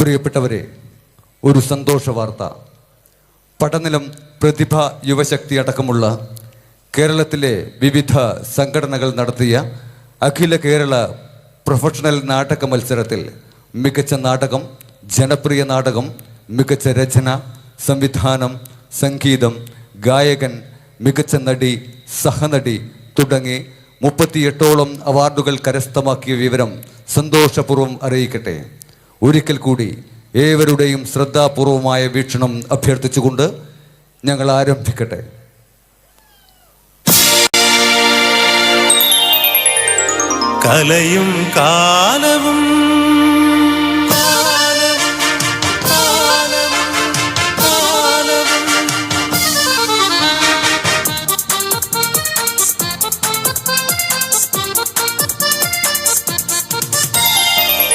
പ്രിയപ്പെട്ടവരെ, ഒരു സന്തോഷ വാർത്ത. പടനിലം പ്രതിഭ യുവശക്തി അടക്കമുള്ള കേരളത്തിലെ വിവിധ സംഘടനകൾ നടത്തിയ അഖില കേരള പ്രൊഫഷണൽ നാടക മത്സരത്തിൽ മികച്ച നാടകം, ജനപ്രിയ നാടകം, മികച്ച രചന, സംവിധാനം, സംഗീതം, ഗായകൻ, മികച്ച നടി, സഹനടി തുടങ്ങി 38ഓളം അവാർഡുകൾ കരസ്ഥമാക്കിയ വിവരം സന്തോഷപൂർവ്വം അറിയിക്കട്ടെ. ഒരിക്കൽ കൂടി ഏവരുടെയും ശ്രദ്ധാപൂർവമായ വീക്ഷണം അഭ്യർത്ഥിച്ചുകൊണ്ട് ഞങ്ങൾ ആരംഭിക്കട്ടെ. കലയും കാലവും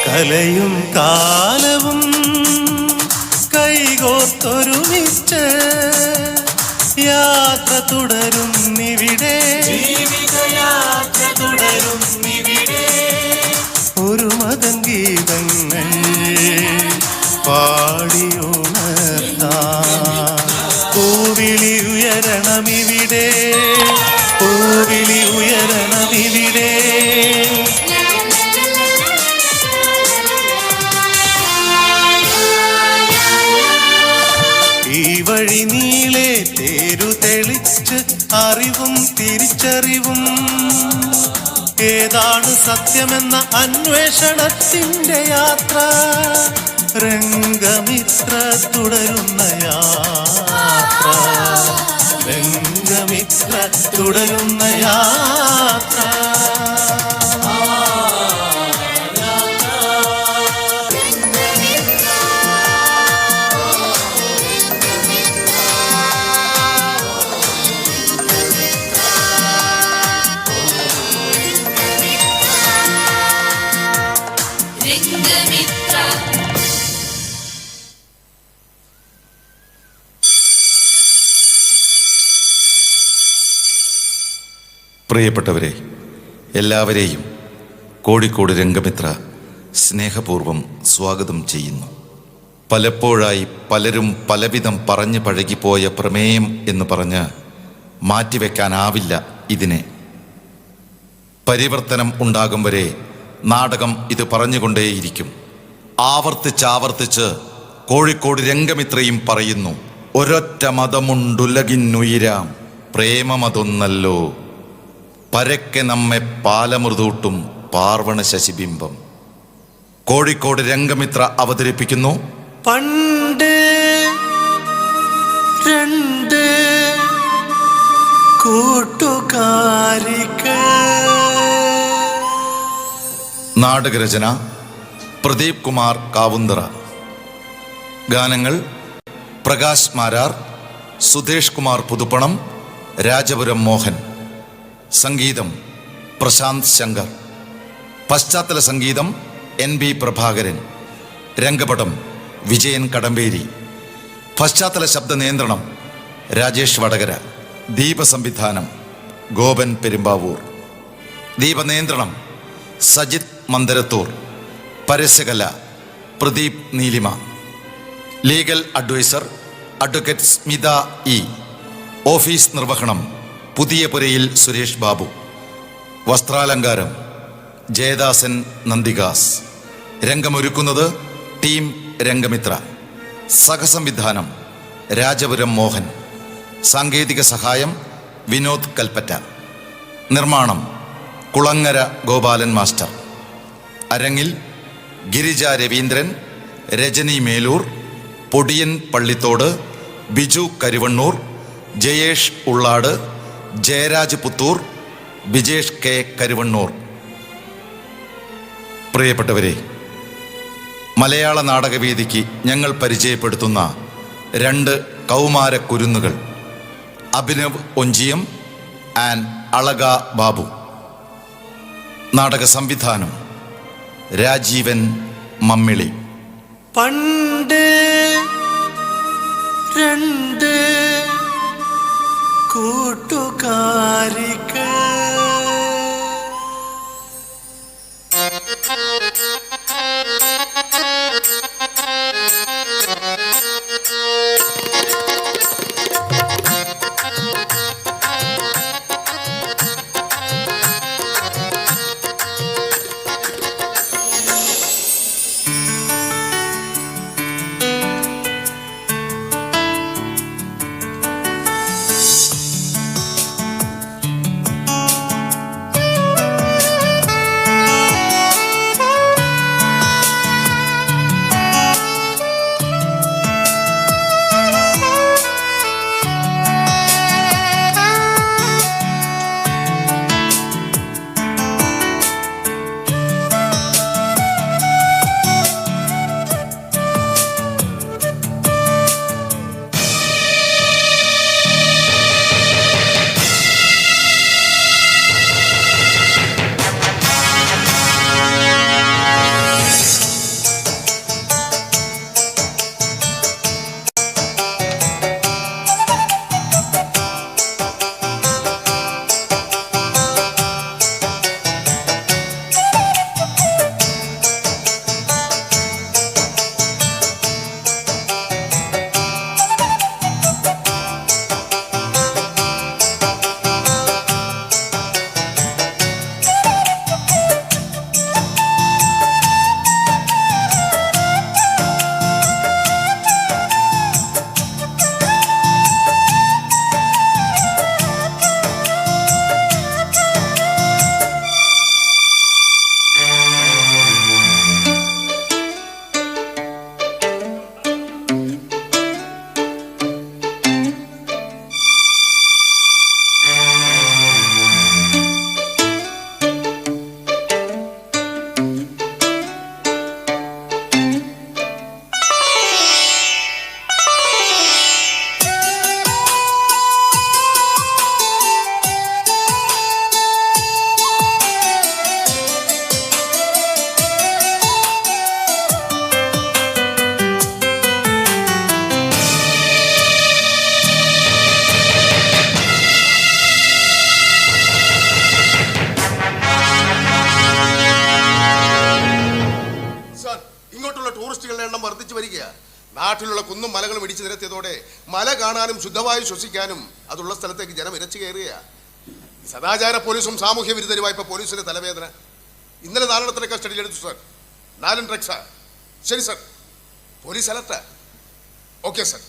കലയും കാലവും കൈകോർത്തൊരുമിച്ച് യാത്ര തുടരും നിവിടെ, ജീവിതയാത്ര തുടരും നിവിടെ. ഒരു മതം ഗീതങ്ങൾ പാടിയുണർത്താം. പൂവിളി ഉയരണമിവിടെ, പൂവിളി ഉയരണമിവിടെ. ഈ വഴി നീളെ തേരു തെളിച്ച് അറിവും തിരിച്ചറിവും, ഏതാണ് സത്യമെന്ന അന്വേഷണത്തിന്റെ യാത്ര. രംഗമിത്ര തുടരുന്ന യാത്ര, രംഗമിത്ര തുടരുന്ന യാത്ര. പ്രിയപ്പെട്ടവരെ, എല്ലാവരെയും കോഴിക്കോട് രംഗമിത്ര സ്നേഹപൂർവ്വം സ്വാഗതം ചെയ്യുന്നു. പലപ്പോഴായി പലരും പലവിധം പറഞ്ഞു പഴകിപ്പോയ പ്രമേയം എന്ന് പറഞ്ഞ് മാറ്റിവെക്കാനാവില്ല ഇതിനെ. പരിവർത്തനം ഉണ്ടാകും വരെ നാടകം ഇത് പറഞ്ഞുകൊണ്ടേയിരിക്കും. ആവർത്തിച്ചാവർത്തിച്ച് കോഴിക്കോട് രംഗമിത്രയും പറയുന്നു, ഒരൊറ്റ മതമുണ്ടുലകിന്നുയിരാം, പ്രേമമതൊന്നല്ലോ പരക്കെ നമ്മെ പാലമൃതൂട്ടും പാർവണ ശശിബിംബം. കോഴിക്കോട് രംഗമിത്ര അവതരിപ്പിക്കുന്നു പണ്ട് രണ്ട് കൂട്ടുകാരിക്ക്. നാടകരചന പ്രദീപ് കുമാർ കാവുന്തറ. ഗാനങ്ങൾ പ്രകാശ് മാരാർ, സുധേഷ് കുമാർ പുതുപ്പണം, രാജപുരം മോഹൻ. സംഗീതം പ്രശാന്ത് ശങ്കർ. പശ്ചാത്തല സംഗീതം NB പ്രഭാകരൻ. രംഗപടം വിജയൻ കടമ്പേരി. പശ്ചാത്തല ശബ്ദ നിയന്ത്രണം രാജേഷ് വടകര. ദീപസംവിധാനം ഗോപൻ പെരുമ്പാവൂർ. ദീപനിയന്ത്രണം സജിത് മന്ദരത്തൂർ. പരസ്യകല Pradeep Neelima. Legal adviser advocate Smitha E. Office നിർവഹണം പുതിയപുരയിൽ സുരേഷ് ബാബു. വസ്ത്രാലങ്കാരം ജയദാസൻ നന്ദികാസ്. രംഗമൊരുക്കുന്നത് ടീം രംഗമിത്ര. സഹസംവിധാനം രാജപുരം മോഹൻ. സാങ്കേതിക സഹായം വിനോദ് കൽപ്പറ്റ. നിർമ്മാണം കുളങ്ങര ഗോപാലൻ മാസ്റ്റർ. അരങ്ങിൽ ഗിരിജ രവീന്ദ്രൻ, രജനി മേലൂർ, പൊടിയൻ പള്ളിത്തോട്, ബിജു കരുവണ്ണൂർ, ജയേഷ് ഉള്ളാട്, ജയരാജ് പുത്തൂർ, ബിജേഷ് K കരുവണ്ണൂർ. പ്രിയപ്പെട്ടവരെ, മലയാള നാടകവേദിക്ക് ഞങ്ങൾ പരിചയപ്പെടുത്തുന്ന രണ്ട് കൗമാര കുരുന്നുകൾ, അഭിനവ് ഒഞ്ചിയം ആൻഡ് അളക ബാബു. നാടക സംവിധാനം രാജീവൻ മമ്മിളി. പണ്ട് രണ്ട് കൂട്ടുകാരിക്ക്. പോസ്റ്റുകളുടെ എണ്ണം വർദ്ധിച്ചു വരികയാണ്. നാട്ടിലുള്ള കുന്നും മലകളും ഇടിച്ചു നിരത്തിയതോടെ മല കാണാനും ശുദ്ധവായു ശ്വസിക്കാനും അതുള്ള സ്ഥലത്തേക്ക് ജനം ഇരച്ചു കയറുകയാണ്. സദാചാര പോലീസും സാമൂഹ്യ വിരുദ്ധരുമായി ഇപ്പോൾ പോലീസിന്റെ തലവേദന. ഇന്നലെ 4 കസ്റ്റഡിയിൽ എടുത്തു സർ. 4 ഡ്രഗ്സാ. ശരി sir, police alert. Okay sir.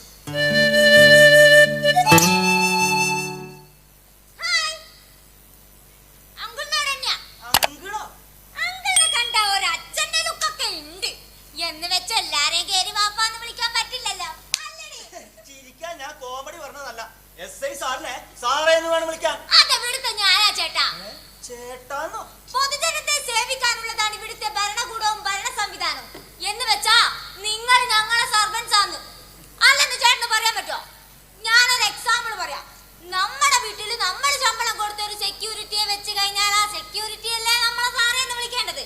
പൊതുജനത്തെ സേവിക്കാനുള്ളതാണ് ഇവിടുത്തെ ഭരണകൂടവും ഭരണ സംവിധാനവും എന്ന് വെച്ചാ നിങ്ങൾ ഞങ്ങളെ സർവൻസ് ആണ് അല്ലെന്ന് ചേട്ടന് പറയാൻ പറ്റുമോ? ഞാനൊരു എക്സാമ്പിൾ പറയാം. നമ്മുടെ വീട്ടിൽ നമ്മൾ ശമ്പളം കൊടുത്ത ഒരു സെക്യൂരിറ്റിയെ വെച്ച് കഴിഞ്ഞാൽ ആ സെക്യൂരിറ്റി അല്ലേ നമ്മളെ സാറേ എന്ന് വിളിക്കേണ്ടത്?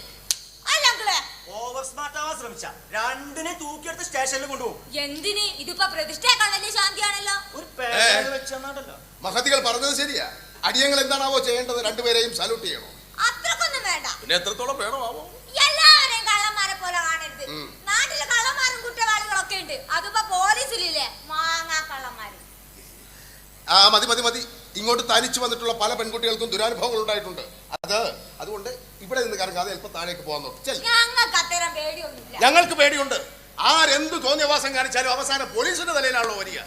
അല്ലേ? ഓവർ സ്മാർട്ട് ആവാൻ ശ്രമിച്ച രണ്ടിനെ തൂക്കിയെടുത്ത് സ്റ്റേഷനിൽ കൊണ്ടുപോകും. എന്തിന്? ഇതിപ്പോ പ്രതിഷ്ഠയേക്കാൾ വലിയ ശാന്തിയാണല്ലോ. ഒരു പേര് വെച്ചെന്നാണല്ലോ. മഹതികൾ പറഞ്ഞത് ശരിയാ. അടിയങ്ങൾ എന്താണാവോ ചെയ്യേണ്ടത്? രണ്ടുപേരെയും സല്യൂട്ട് ചെയ്യണോ? അത്രക്കൊന്നും വേണ്ട. പിന്നെ എത്രത്തോളം വേണോ ആവോ? എല്ലാവരെയും കള്ളന്മാരെ പോലെ കാണരുത്. നാട്ടില് കള്ളന്മാരും കുറ്റവാളികളൊക്കെ ഉണ്ട്. അതിപ്പോ പോലീസിലില്ലേ മാങ്ങാ കള്ളന്മാര്. മതി. ഇങ്ങോട്ട് തനിച്ചു വന്നിട്ടുള്ള പല പെൺകുട്ടികൾക്കും ദുരനുഭവങ്ങൾ ഉണ്ടായിട്ടുണ്ട്. അതുകൊണ്ട് ഇവിടെ നിന്ന് കറങ്ങാതെ അല്പം താഴേക്ക് പോകാൻ നോക്കി. ഞങ്ങൾക്ക് അത്തരം പേടിയൊന്നുമില്ല. ഞങ്ങൾക്ക് പേടിയുണ്ട്. ആരെന്ത് തോന്നിയവാസം കാണിച്ചാലും അവസാനം പോലീസിന്റെ തലയിലാണല്ലോ വരിക.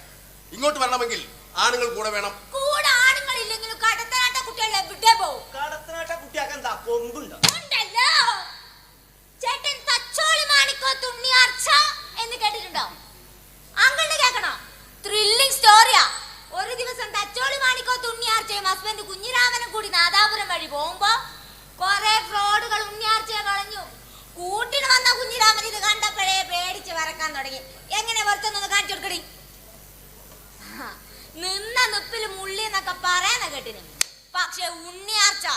ഇങ്ങോട്ട് വരണമെങ്കിൽ ആണുങ്ങൾ കൂടെ വേണം. കൂടെ ആണുങ്ങളില്ലെങ്കിലും കടത്തനാട്ട കുട്ടികളെ വിട്ടേ പോവും. കടത്തനാട്ട കുട്ടിയാക്കാൻ എന്താ കൊമ്പുണ്ടോ? ഉണ്ടല്ലോ. ചേട്ടൻ തച്ചോളി മാണിക്കോ തുണ്ണിയാർച്ച എന്ന് കേട്ടിട്ടുണ്ടോ? അങ്ങനെ കേൾക്കണോ? ത്രില്ലിംഗ് സ്റ്റോറിയാ. ഒരു ദിവസം തച്ചോളി മാണിക്കോ തുണ്ണിയാർച്ചയും ഹസ്ബൻഡ് കുഞ്ഞിരാമനും കൂടി നാദാപുരം വഴി പോകുമ്പോ കുറെ ഫ്രോഡുകൾ ഉണ്ണിയാർച്ചയെ കളഞ്ഞു. കൂട്ടിന് വന്ന കുഞ്ഞിരാമൻ ഇത് കണ്ടപ്പോഴേ പേടിച്ച് വരക്കാൻ തുടങ്ങി. എങ്ങനെ വറുത്തൊന്ന് കാണിച്ചു കൊടുക്കടി. നിന്ന നിപ്പിൽ മുള്ളി എന്നൊക്കെ പറയുന്ന കേട്ടിന്. പക്ഷെ ഉണ്ണിയാർച്ച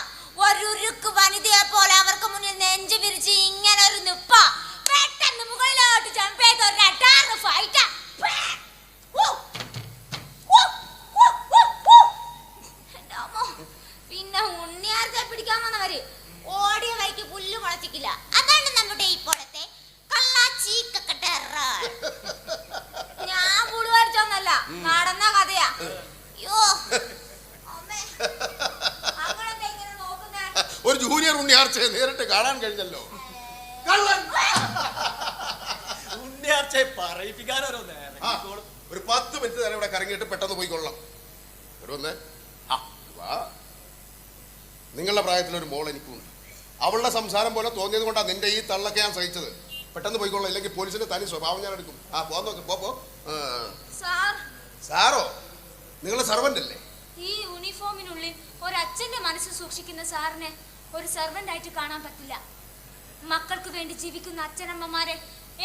ഒരുരുക്ക് വനിതയെ പോലെ അവർക്ക് മുന്നിൽ നെഞ്ചു വിരിച്ച് ഇങ്ങനെ ഒരു നിപ്പ പെട്ടെന്ന് മുകളിലോട്ട് ജമ്പ് ചെയ്ത് ഒരു അറ്റാറ് ഫൈറ്റാ. പിന്നെ ഉണ്ണിയാർച്ച പിടിക്കാൻ വന്നവര് ഓടിയ വൈക്ക് പുല്ല് മുളച്ചിക്കില്ല. അതാണ് നമ്മുടെ ഇപ്പോഴത്തെ ഞാൻ പുളു വരച്ചൊന്നല്ല, നടന്ന കഥയാ. അയ്യോ അങ്ങനത്തെ ഇങ്ങനെ നോക്കുന്നേ. ഒരു ജൂനിയർ ഉണ്ണിയാർച്ചയെ നേരിട്ട് കാണാൻ കഴിഞ്ഞല്ലോ. ഉണ്ണിയാർച്ചയെ പറയിപ്പിക്കാനോ ഒരു 10 മിനിറ്റ് നേരം ഇവിടെ കറങ്ങിയിട്ട് പെട്ടെന്ന് പോയിക്കൊള്ളാം. ഒരു നിങ്ങളുടെ പ്രായത്തിലൊരു മോൾ എനിക്കുണ്ട്. അവളുടെ സംസാരം പോലെ തോന്നിയത് കൊണ്ടാണ് നിന്റെ ഈ തള്ളൊക്കെ ഞാൻ സഹിച്ചത്. പെട്ടെന്ന് പോയിക്കൊള്ളാം, ഇല്ലെങ്കിൽ പോലീസിന്റെ തനി സ്വഭാവം ഞാൻ എടുക്കും. പോകാൻ നോക്ക്. പോ. സാറോ? നിങ്ങളുടെ സർവന്റ് അല്ലേ? ഈ യൂണിഫോമിനുള്ളിൽ ഒരു അച്ഛന്റെ മനസ്സ് സൂക്ഷിക്കുന്ന സാറിനെ ഒരു സെർവന്റ് ആയിട്ട് കാണാൻ പറ്റില്ല. മക്കൾക്ക് വേണ്ടി ജീവിക്കുന്ന അച്ഛനമ്മമാരെ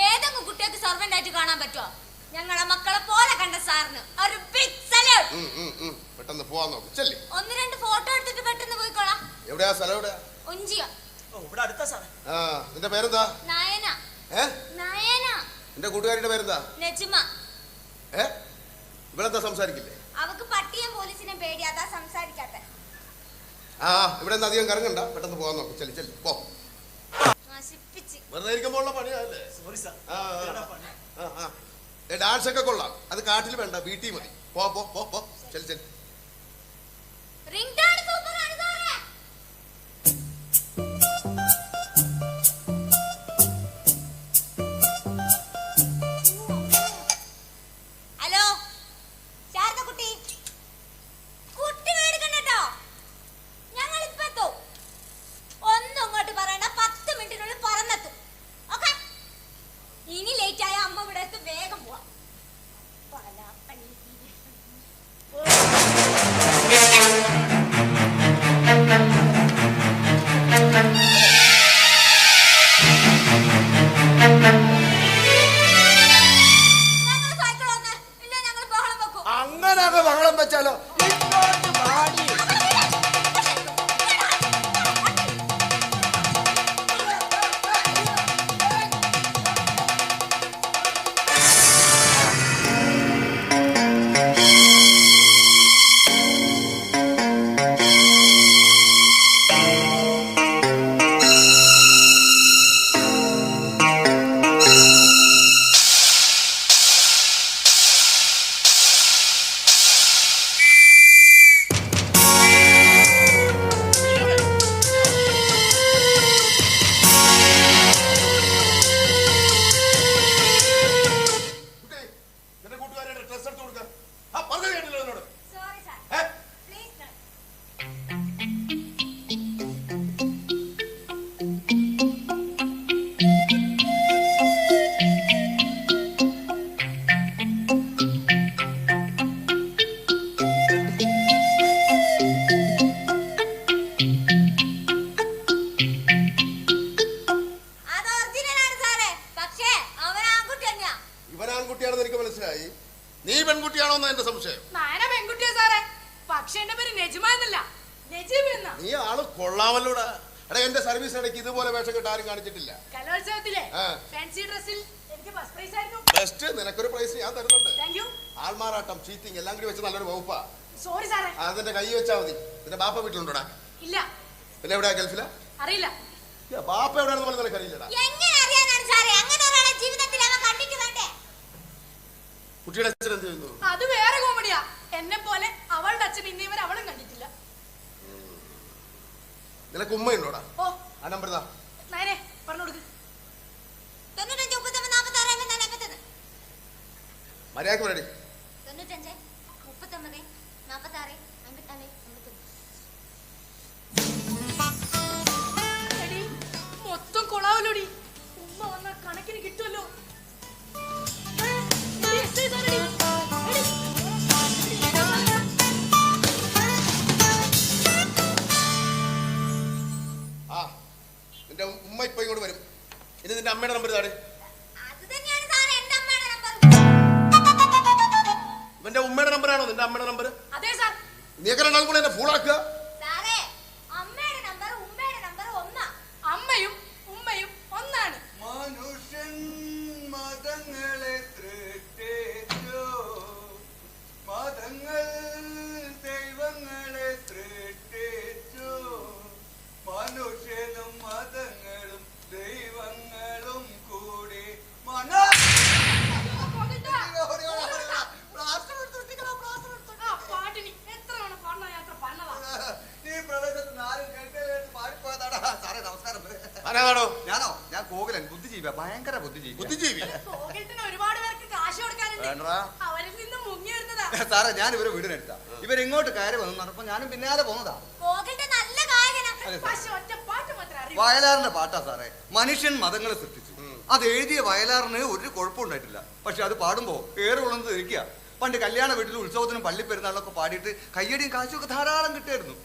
ഏതെങ്കിലും കുട്ടികൾക്ക് സെർവന്റ് ആയിട്ട് കാണാൻ പറ്റുമോ? ഞങ്ങളെ മക്കളെ പോലെ കണ്ട സാറിന് ഒരു ബിഗ് സല്യൂട്ട്. പെട്ടെന്ന് പോവാൻ നോക്ക്. ചെല്ലി 1-2 ഫോട്ടോ എടുത്തിട്ട് പെട്ടെന്ന് പോയിക്കോളാം. എവിടെയാ സ്ഥലം? എവിടെയാ? ഒഞ്ചിയ. ഇവിടെ അടുത്ത സാറേ. നിന്റെ പേരെന്താ? നയന. നയന. നിന്റെ കൂട്ടുകാരിയുടെ പേരെന്താ? നജ്മ. ഇവളെന്താ സംസാരിക്കില്ലേ? അവക്ക് പട്ടിയും പോലീസിനെ പേടി, അതാ സംസാരിക്കാത്ത. ഇവിടെ നിന്ന് അധികം കറങ്ങണ്ട, പെട്ടെന്ന് പോകാൻ നോക്ക്. ചെല്ലി പോ. വെറുതെ ഇരിക്കുമ്പോഴുള്ള പണിയല്ലേ? Sorry sir. ഡാൻസ് ഒക്കെ കൊള്ളാം. അത് കാട്ടിൽ വേണ്ട, വീട്ടിൽ മതി. പോ. ചെല്ലി. റിംഗ് ടോൺ സൂപ്പർ ആണ് സാറേ. ഹലോ ശാരദ കുട്ടി, കുട്ടി മേടിക്കണ്ട കേട്ടോ. ഞങ്ങൾ ഇപ്പൊ എത്തും. ഒന്നും ഇങ്ങോട്ട് പറയണ്ട, 10 മിനിറ്റിനുള്ളിൽ പറന്നെത്തും. ഓക്കെ? ഇനി ലേറ്റ് ആയ അമ്മ ഇവിടെ എത്തും. വേഗം പോവാം. പല പണി ഇവൻ ആൺകുട്ടിയാണെന്ന് എനിക്ക് മനസ്സിലായി. നീ പെൺകുട്ടിയാണോ എന്നാ എന്റെ സംശയം. നായന പെൺകുട്ടിയാ സാറേ, പക്ഷെ എന്റെ പേര് നജ്മ എന്നല്ല, നജീബ് എന്നാ. നീ ആള് കൊള്ളാമല്ലോടാ. എടാ എന്റെ സർവീസ് ഇടയ്ക്ക് ഇതുപോലെ വേഷം കെട്ട് ആരും കാണിച്ചിട്ടില്ല. കലോത്സവത്തിലെ ആ. ഫാൻസി ഡ്രസ്സിൽ എനിക്ക് ഫസ്റ്റ് പ്രൈസ് ആയിരുന്നു. ബെസ്റ്റ്, നിനക്കൊരു പ്രൈസ് ഞാൻ തരുന്നുണ്ട്. Thank you. ആൾമാറാട്ടം, ചീറ്റിംഗ് എല്ലാം കൂടി വെച്ച് നല്ലൊരു വകുപ്പാ. സോറി സാറേ. അതിന്റെ കൈ വെച്ചാ മതി. നിന്റെ ബാപ്പ വീട്ടിലുണ്ടോടാ? ഇല്ല. പിന്നെ എവിടെയാ, ഗൾഫിലാ? അറിയില്ല. ബാപ്പ എവിടെയാണെന്ന് പറഞ്ഞാൽ നിനക്ക് അറിയില്ലടാ. എങ്ങനെ അറിയാനാണ് സാറേ? അങ്ങനെ ഒരാളെ ജീവിതത്തിൽ അവൻ കണ്ടിട്ട് വേണ്ടേ? കുട്ടിയുടെ അച്ഛൻ എന്ത് ചെയ്യുന്നു? അത് വേറെ കോമഡിയാ. എന്നെ പോലെ അവളുടെ അച്ഛൻ ഇന്നേവരെ അവളും കണ്ടിട്ടില്ല. നിനക്ക് ഉമ്മയുണ്ടോടാ? ഓ, ആ നമ്പർ താ. നായനെ പറഞ്ഞു കൊടുക്ക്. 95 36 57 മര്യാദക്ക് പറയടി. 95 39 46 54 എടി, മൊത്തം കൊളാവല്ലോടി. ഉമ്മ വന്ന കണക്കിന് കിട്ടുമല്ലോ. എടി, എസ്ഐ സാറെടി. എടി. ആ നിന്റെ ഉമ്മ ഇപ്പൊ ഇങ്ങോട്ട് വരും. ഇനി നിന്റെ അമ്മയുടെ നമ്പർ താടി. അത് തന്നെയാണ് സാറേ എൻ്റെ അമ്മയുടെ നമ്പർ. ഇവന്റെ ഉമ്മയുടെ നമ്പറാണോ നിന്റെ അമ്മയുടെ നമ്പർ? അതെ സാർ. നീയൊക്കെ രണ്ടാളും കൂടെ എന്നെ ഫൂളാക്കുക. സാറേ അമ്മയുടെ നമ്പർ ഉമ്മയുടെ നമ്പർ ഒന്നാ. അമ്മയും ഉമ്മയും ഒന്നാണ്. മനുഷ്യൻ മതങ്ങളെ സൃഷ്ടിച്ചു, മതങ്ങൾ ദൈവങ്ങളെ സൃഷ്ടിച്ചു, മനുഷ്യനും മതങ്ങളും ദൈവങ്ങളും കൂടി ആ പാട്ടിനി എത്ര തവണ പാടണ യാത്ര പാടുന്നതാ. ഈ പ്രദേശത്ത് ആരും കേൾക്കേ പാടിപ്പോയതാടാ. സാറേ നമസ്കാരം. ആരാണോ? ഞാനോ? ഞാൻ കോകിലൻ, ബുദ്ധിജീവിയാ, ഭയങ്കര ബുദ്ധിജീവി. ബുദ്ധിജീവി. പോകൽട്ടിന് ഒരുപാട് പേർക്ക് കാശ് കൊടുക്കാനുണ്ട്. വേണ്ടടാ. അവരിൽ നിന്ന് മുങ്ങി വരുന്നതാ. സാറേ ഞാൻ ഇവരെ വീടിനെടുത്താ, ഇവരിങ്ങോട്ട് കയറി വന്നു നടപ്പോ ഞാനും പിന്നാലെ പോന്നതാ. കോകിന്റെ നല്ല ഗായകനാ. പക്ഷെ ഒറ്റ പാട്ട് മാത്രം അറിയാം. വയലാറിന്റെ പാട്ടാ സാറേ. മനുഷ്യൻ മതങ്ങളെ സൃഷ്ടിച്ചു. അത് എഴുതിയ വയലാറിന് ഒരു കുഴപ്പമുണ്ടായിട്ടില്ല. പക്ഷെ അത് പാടുമ്പോ ഏറെ ഉള്ളത് ഇരിക്കുക. പണ്ട് കല്യാണ വീട്ടിൽ ഉത്സവത്തിനും പള്ളിപ്പെരുന്നാളിനൊക്കെ പാടിയിട്ട് കയ്യടിയും കാശുമൊക്കെ ധാരാളം കിട്ടിയായിരുന്നു.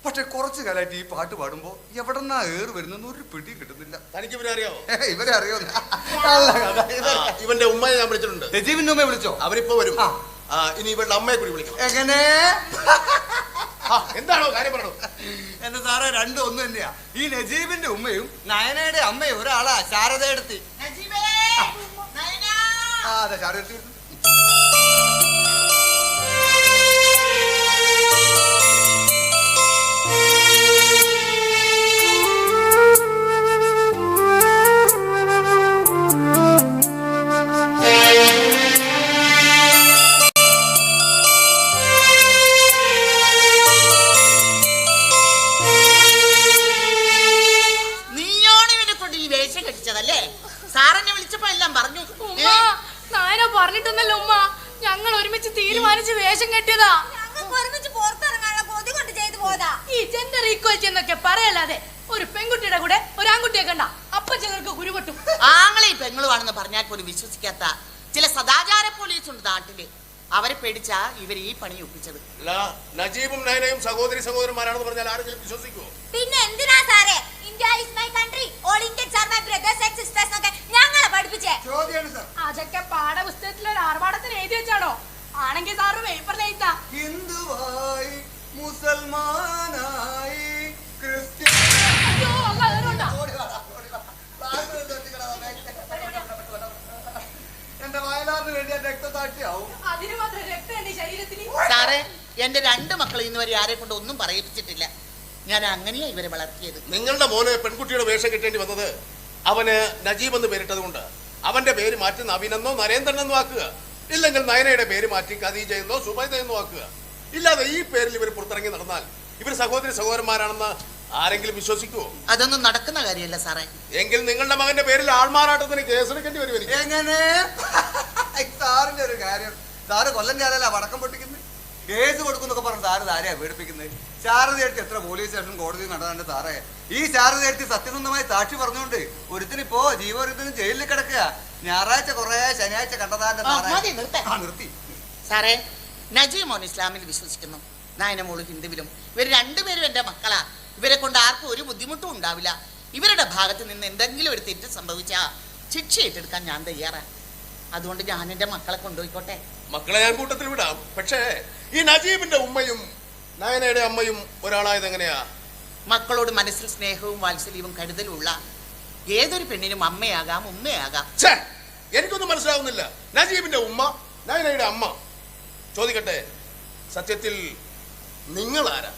പക്ഷെ കുറച്ചു കാലമായിട്ട് ഈ പാട്ട് പാടുമ്പോ എവിടെന്നാ ഏറ് വരുന്നെന്ന് ഒരു പിടിയും കിട്ടുന്നില്ല. തനിക്ക് ഇവരെ അറിയാവോ? ഇവരെ അറിയോന്ന്? ഇവന്റെ ഉമ്മയെ ഞാൻ വിളിച്ചിട്ടുണ്ട്. രജീവിന്റെ ഉമ്മയെ വിളിച്ചോ? അവരിപ്പോ വരും. ഇനി ഇവളുടെ അമ്മയെ കൂടി വിളിക്കണം. എങ്ങനെ? എന്താണോ കാര്യം പറയണോ? എന്റെ സാറേ രണ്ടും ഒന്ന് തന്നെയാ. ഈ നജീബിന്റെ ഉമ്മയും നയനയുടെ അമ്മയും ഒരാളാ ശാരദയെടുത്തി. അതെ ശാരദ. നീയോണ് ഇവനെ കൊണ്ട് ഈ വേഷം കെട്ടിച്ചതല്ലേ? സാറെന്നെ വിളിച്ചപ്പോ എല്ലാം പറഞ്ഞു. ഉമ്മ, നായന പറഞ്ഞിട്ടൊന്നല്ലോ ഉമ്മ. ഞങ്ങൾ ഒരുമിച്ച് തീരുമാനിച്ച് വേഷം കെട്ടിയതാ. ഞങ്ങൾക്ക് ഒരുമിച്ച് പുറത്തിറങ്ങാനുള്ള കൊതി കൊണ്ട് ചെയ്തു പോയതാ. ഈ ജെൻഡർ ഈക്വാലിറ്റി എന്നൊക്കെ പറയല്ലാതെ ഒരു പെൺകുട്ടിയുടെ കൂടെ ഒരു ആൺകുട്ടിയെ കണ്ട അപ്പൊ ചിലർക്ക് കുരുപൊട്ടും. ആങ്ങളെ പെങ്ങളുവാണെന്ന് പറഞ്ഞാൽ പോലും വിശ്വസിക്കാത്ത ചില സദാചാര പോലീസ് ഉണ്ട് നാട്ടില്. അവരെ പേടിച്ചാ ഇവർ ഈ പണി ഒപ്പിച്ചത്. നജീബും നയനയും സഹോദരി സഹോദരന്മാരാണെന്ന് പറഞ്ഞാൽ ആരെങ്കിലും വിശ്വസിക്കുമോ? പിന്നെ എന്തിനാ സാറേ India is my country, all Indians are my brothers and sisters എന്നൊക്കെ ഞങ്ങളെ പഠിപ്പിച്ചേ? ചോദ്യമാണ് സാർ. അതൊക്കെ പാഠപുസ്തകത്തിൽ ഒരു ആർഭാടത്തിന് എഴുതി വെച്ചാണോ? ആണെങ്കിൽ സാറ് പേപ്പറിൽ എഴുതാ. ഹിന്ദുവായി, മുസൽമാനായി, ക്രിസ്ത്യൻ. അയ്യോ, അല്ല, അതുകൊണ്ടാ. എന്റെ വയലാറിന് വേണ്ടി രക്തസാക്ഷിയാവും. അതിന് മാത്രം രക്തം എന്റെ ശരീരത്തിൽ. സാറേ എന്റെ രണ്ട് മക്കൾ ഇന്ന് വരെ ആരെ കൊണ്ട് ഒന്നും പറയിപ്പിച്ചിട്ടില്ല. ഞാൻ അങ്ങനെയാ ഇവരെ വളർത്തിയത്. നിങ്ങളുടെ മോന് പെൺകുട്ടിയുടെ വേഷം കിട്ടേണ്ടി വന്നത് അവന് നജീബ് എന്ന് പേരിട്ടത് കൊണ്ട് അവന്റെ പേര് മാറ്റി നവീനെന്നോ നരേന്ദ്രനെന്നോ ആക്കുക. ഇല്ലെങ്കിൽ നയനയുടെ പേര് മാറ്റി ഖദീജ എന്നോ സുബൈദ എന്നോ ആക്കുക. ഇല്ലാതെ ഈ പേരിൽ ഇവർ പുറത്തിറങ്ങി നടന്നാൽ ഇവർ സഹോദരി സഹോദരന്മാരാണെന്ന് ആരെങ്കിലും വിശ്വസിക്കുമോ? അതൊന്നും നടക്കുന്ന കാര്യമല്ല സാറേ. എങ്കിൽ നിങ്ങളുടെ മകന്റെ പേരിൽ ആൾമാറാട്ടത്തിന് കേസെടുക്കേണ്ടി വരും എനിക്ക്. എങ്ങനെ? സാറിന്റെ ഒരു കാര്യം, സാറ് കൊല്ലം ചാലല്ല വടക്കം പൊട്ടിക്കുന്നത്. കേസ് കൊടുക്കുന്നൊക്കെ പറഞ്ഞ് സാറ് ആരെയാ പേടിപ്പിക്കുന്നത്? ശാരദയെടുത്ത് എത്ര പോലീസ് സ്റ്റേഷൻ കോടതി നടന്നാണ്ട് സാറേ. ഈ ശാരദയെടുത്ത് സത്യസന്ധമായി സാക്ഷി പറഞ്ഞുകൊണ്ട് ഒരുത്തിനിപ്പോ ജീവോരുത്തിന് ജയിലിൽ കിടക്കുക. ഞായറാഴ്ച കുറെ ശനിയാഴ്ച കണ്ടതാന്റെ മതി, നിർത്ത്. നിർത്തി. സാറേ നജീബ് മോൻ ഇസ്ലാമിൽ വിശ്വസിക്കുന്നു, നായനമോള് ഹിന്ദുവിലും. ഇവർ രണ്ടുപേരും എന്റെ മക്കളാ. ഇവരെ കൊണ്ട് ആർക്കും ഒരു ബുദ്ധിമുട്ടും ഉണ്ടാവില്ല. ഇവരുടെ ഭാഗത്ത് നിന്ന് എന്തെങ്കിലും ഒരു തെറ്റ് സംഭവിച്ചാ ശിക്ഷ ഏറ്റെടുക്കാൻ ഞാൻ തയ്യാറാ. അതുകൊണ്ട് ഞാൻ എൻ്റെ മക്കളെ കൊണ്ടുപോയിക്കോട്ടെ. മക്കളെ ഞാൻ കൂട്ടത്തിൽ വിടാം. പക്ഷേ ഈ നജീബിന്റെ ഉമ്മയും നയനയുടെ അമ്മയും ഒരാളായത് എങ്ങനെയാ? മക്കളോട് മനസ്സിൽ സ്നേഹവും വാത്സല്യവും കരുതലുള്ള ഏതൊരു പെണ്ണിനും അമ്മയാകാം, ഉമ്മയാകാം. എനിക്കൊന്നും മനസ്സിലാവുന്നില്ല. നജീബിന്റെ ഉമ്മ, നയനയുടെ അമ്മ. ചോദിക്കട്ടെ, സത്യത്തിൽ നിങ്ങൾ ആരാ?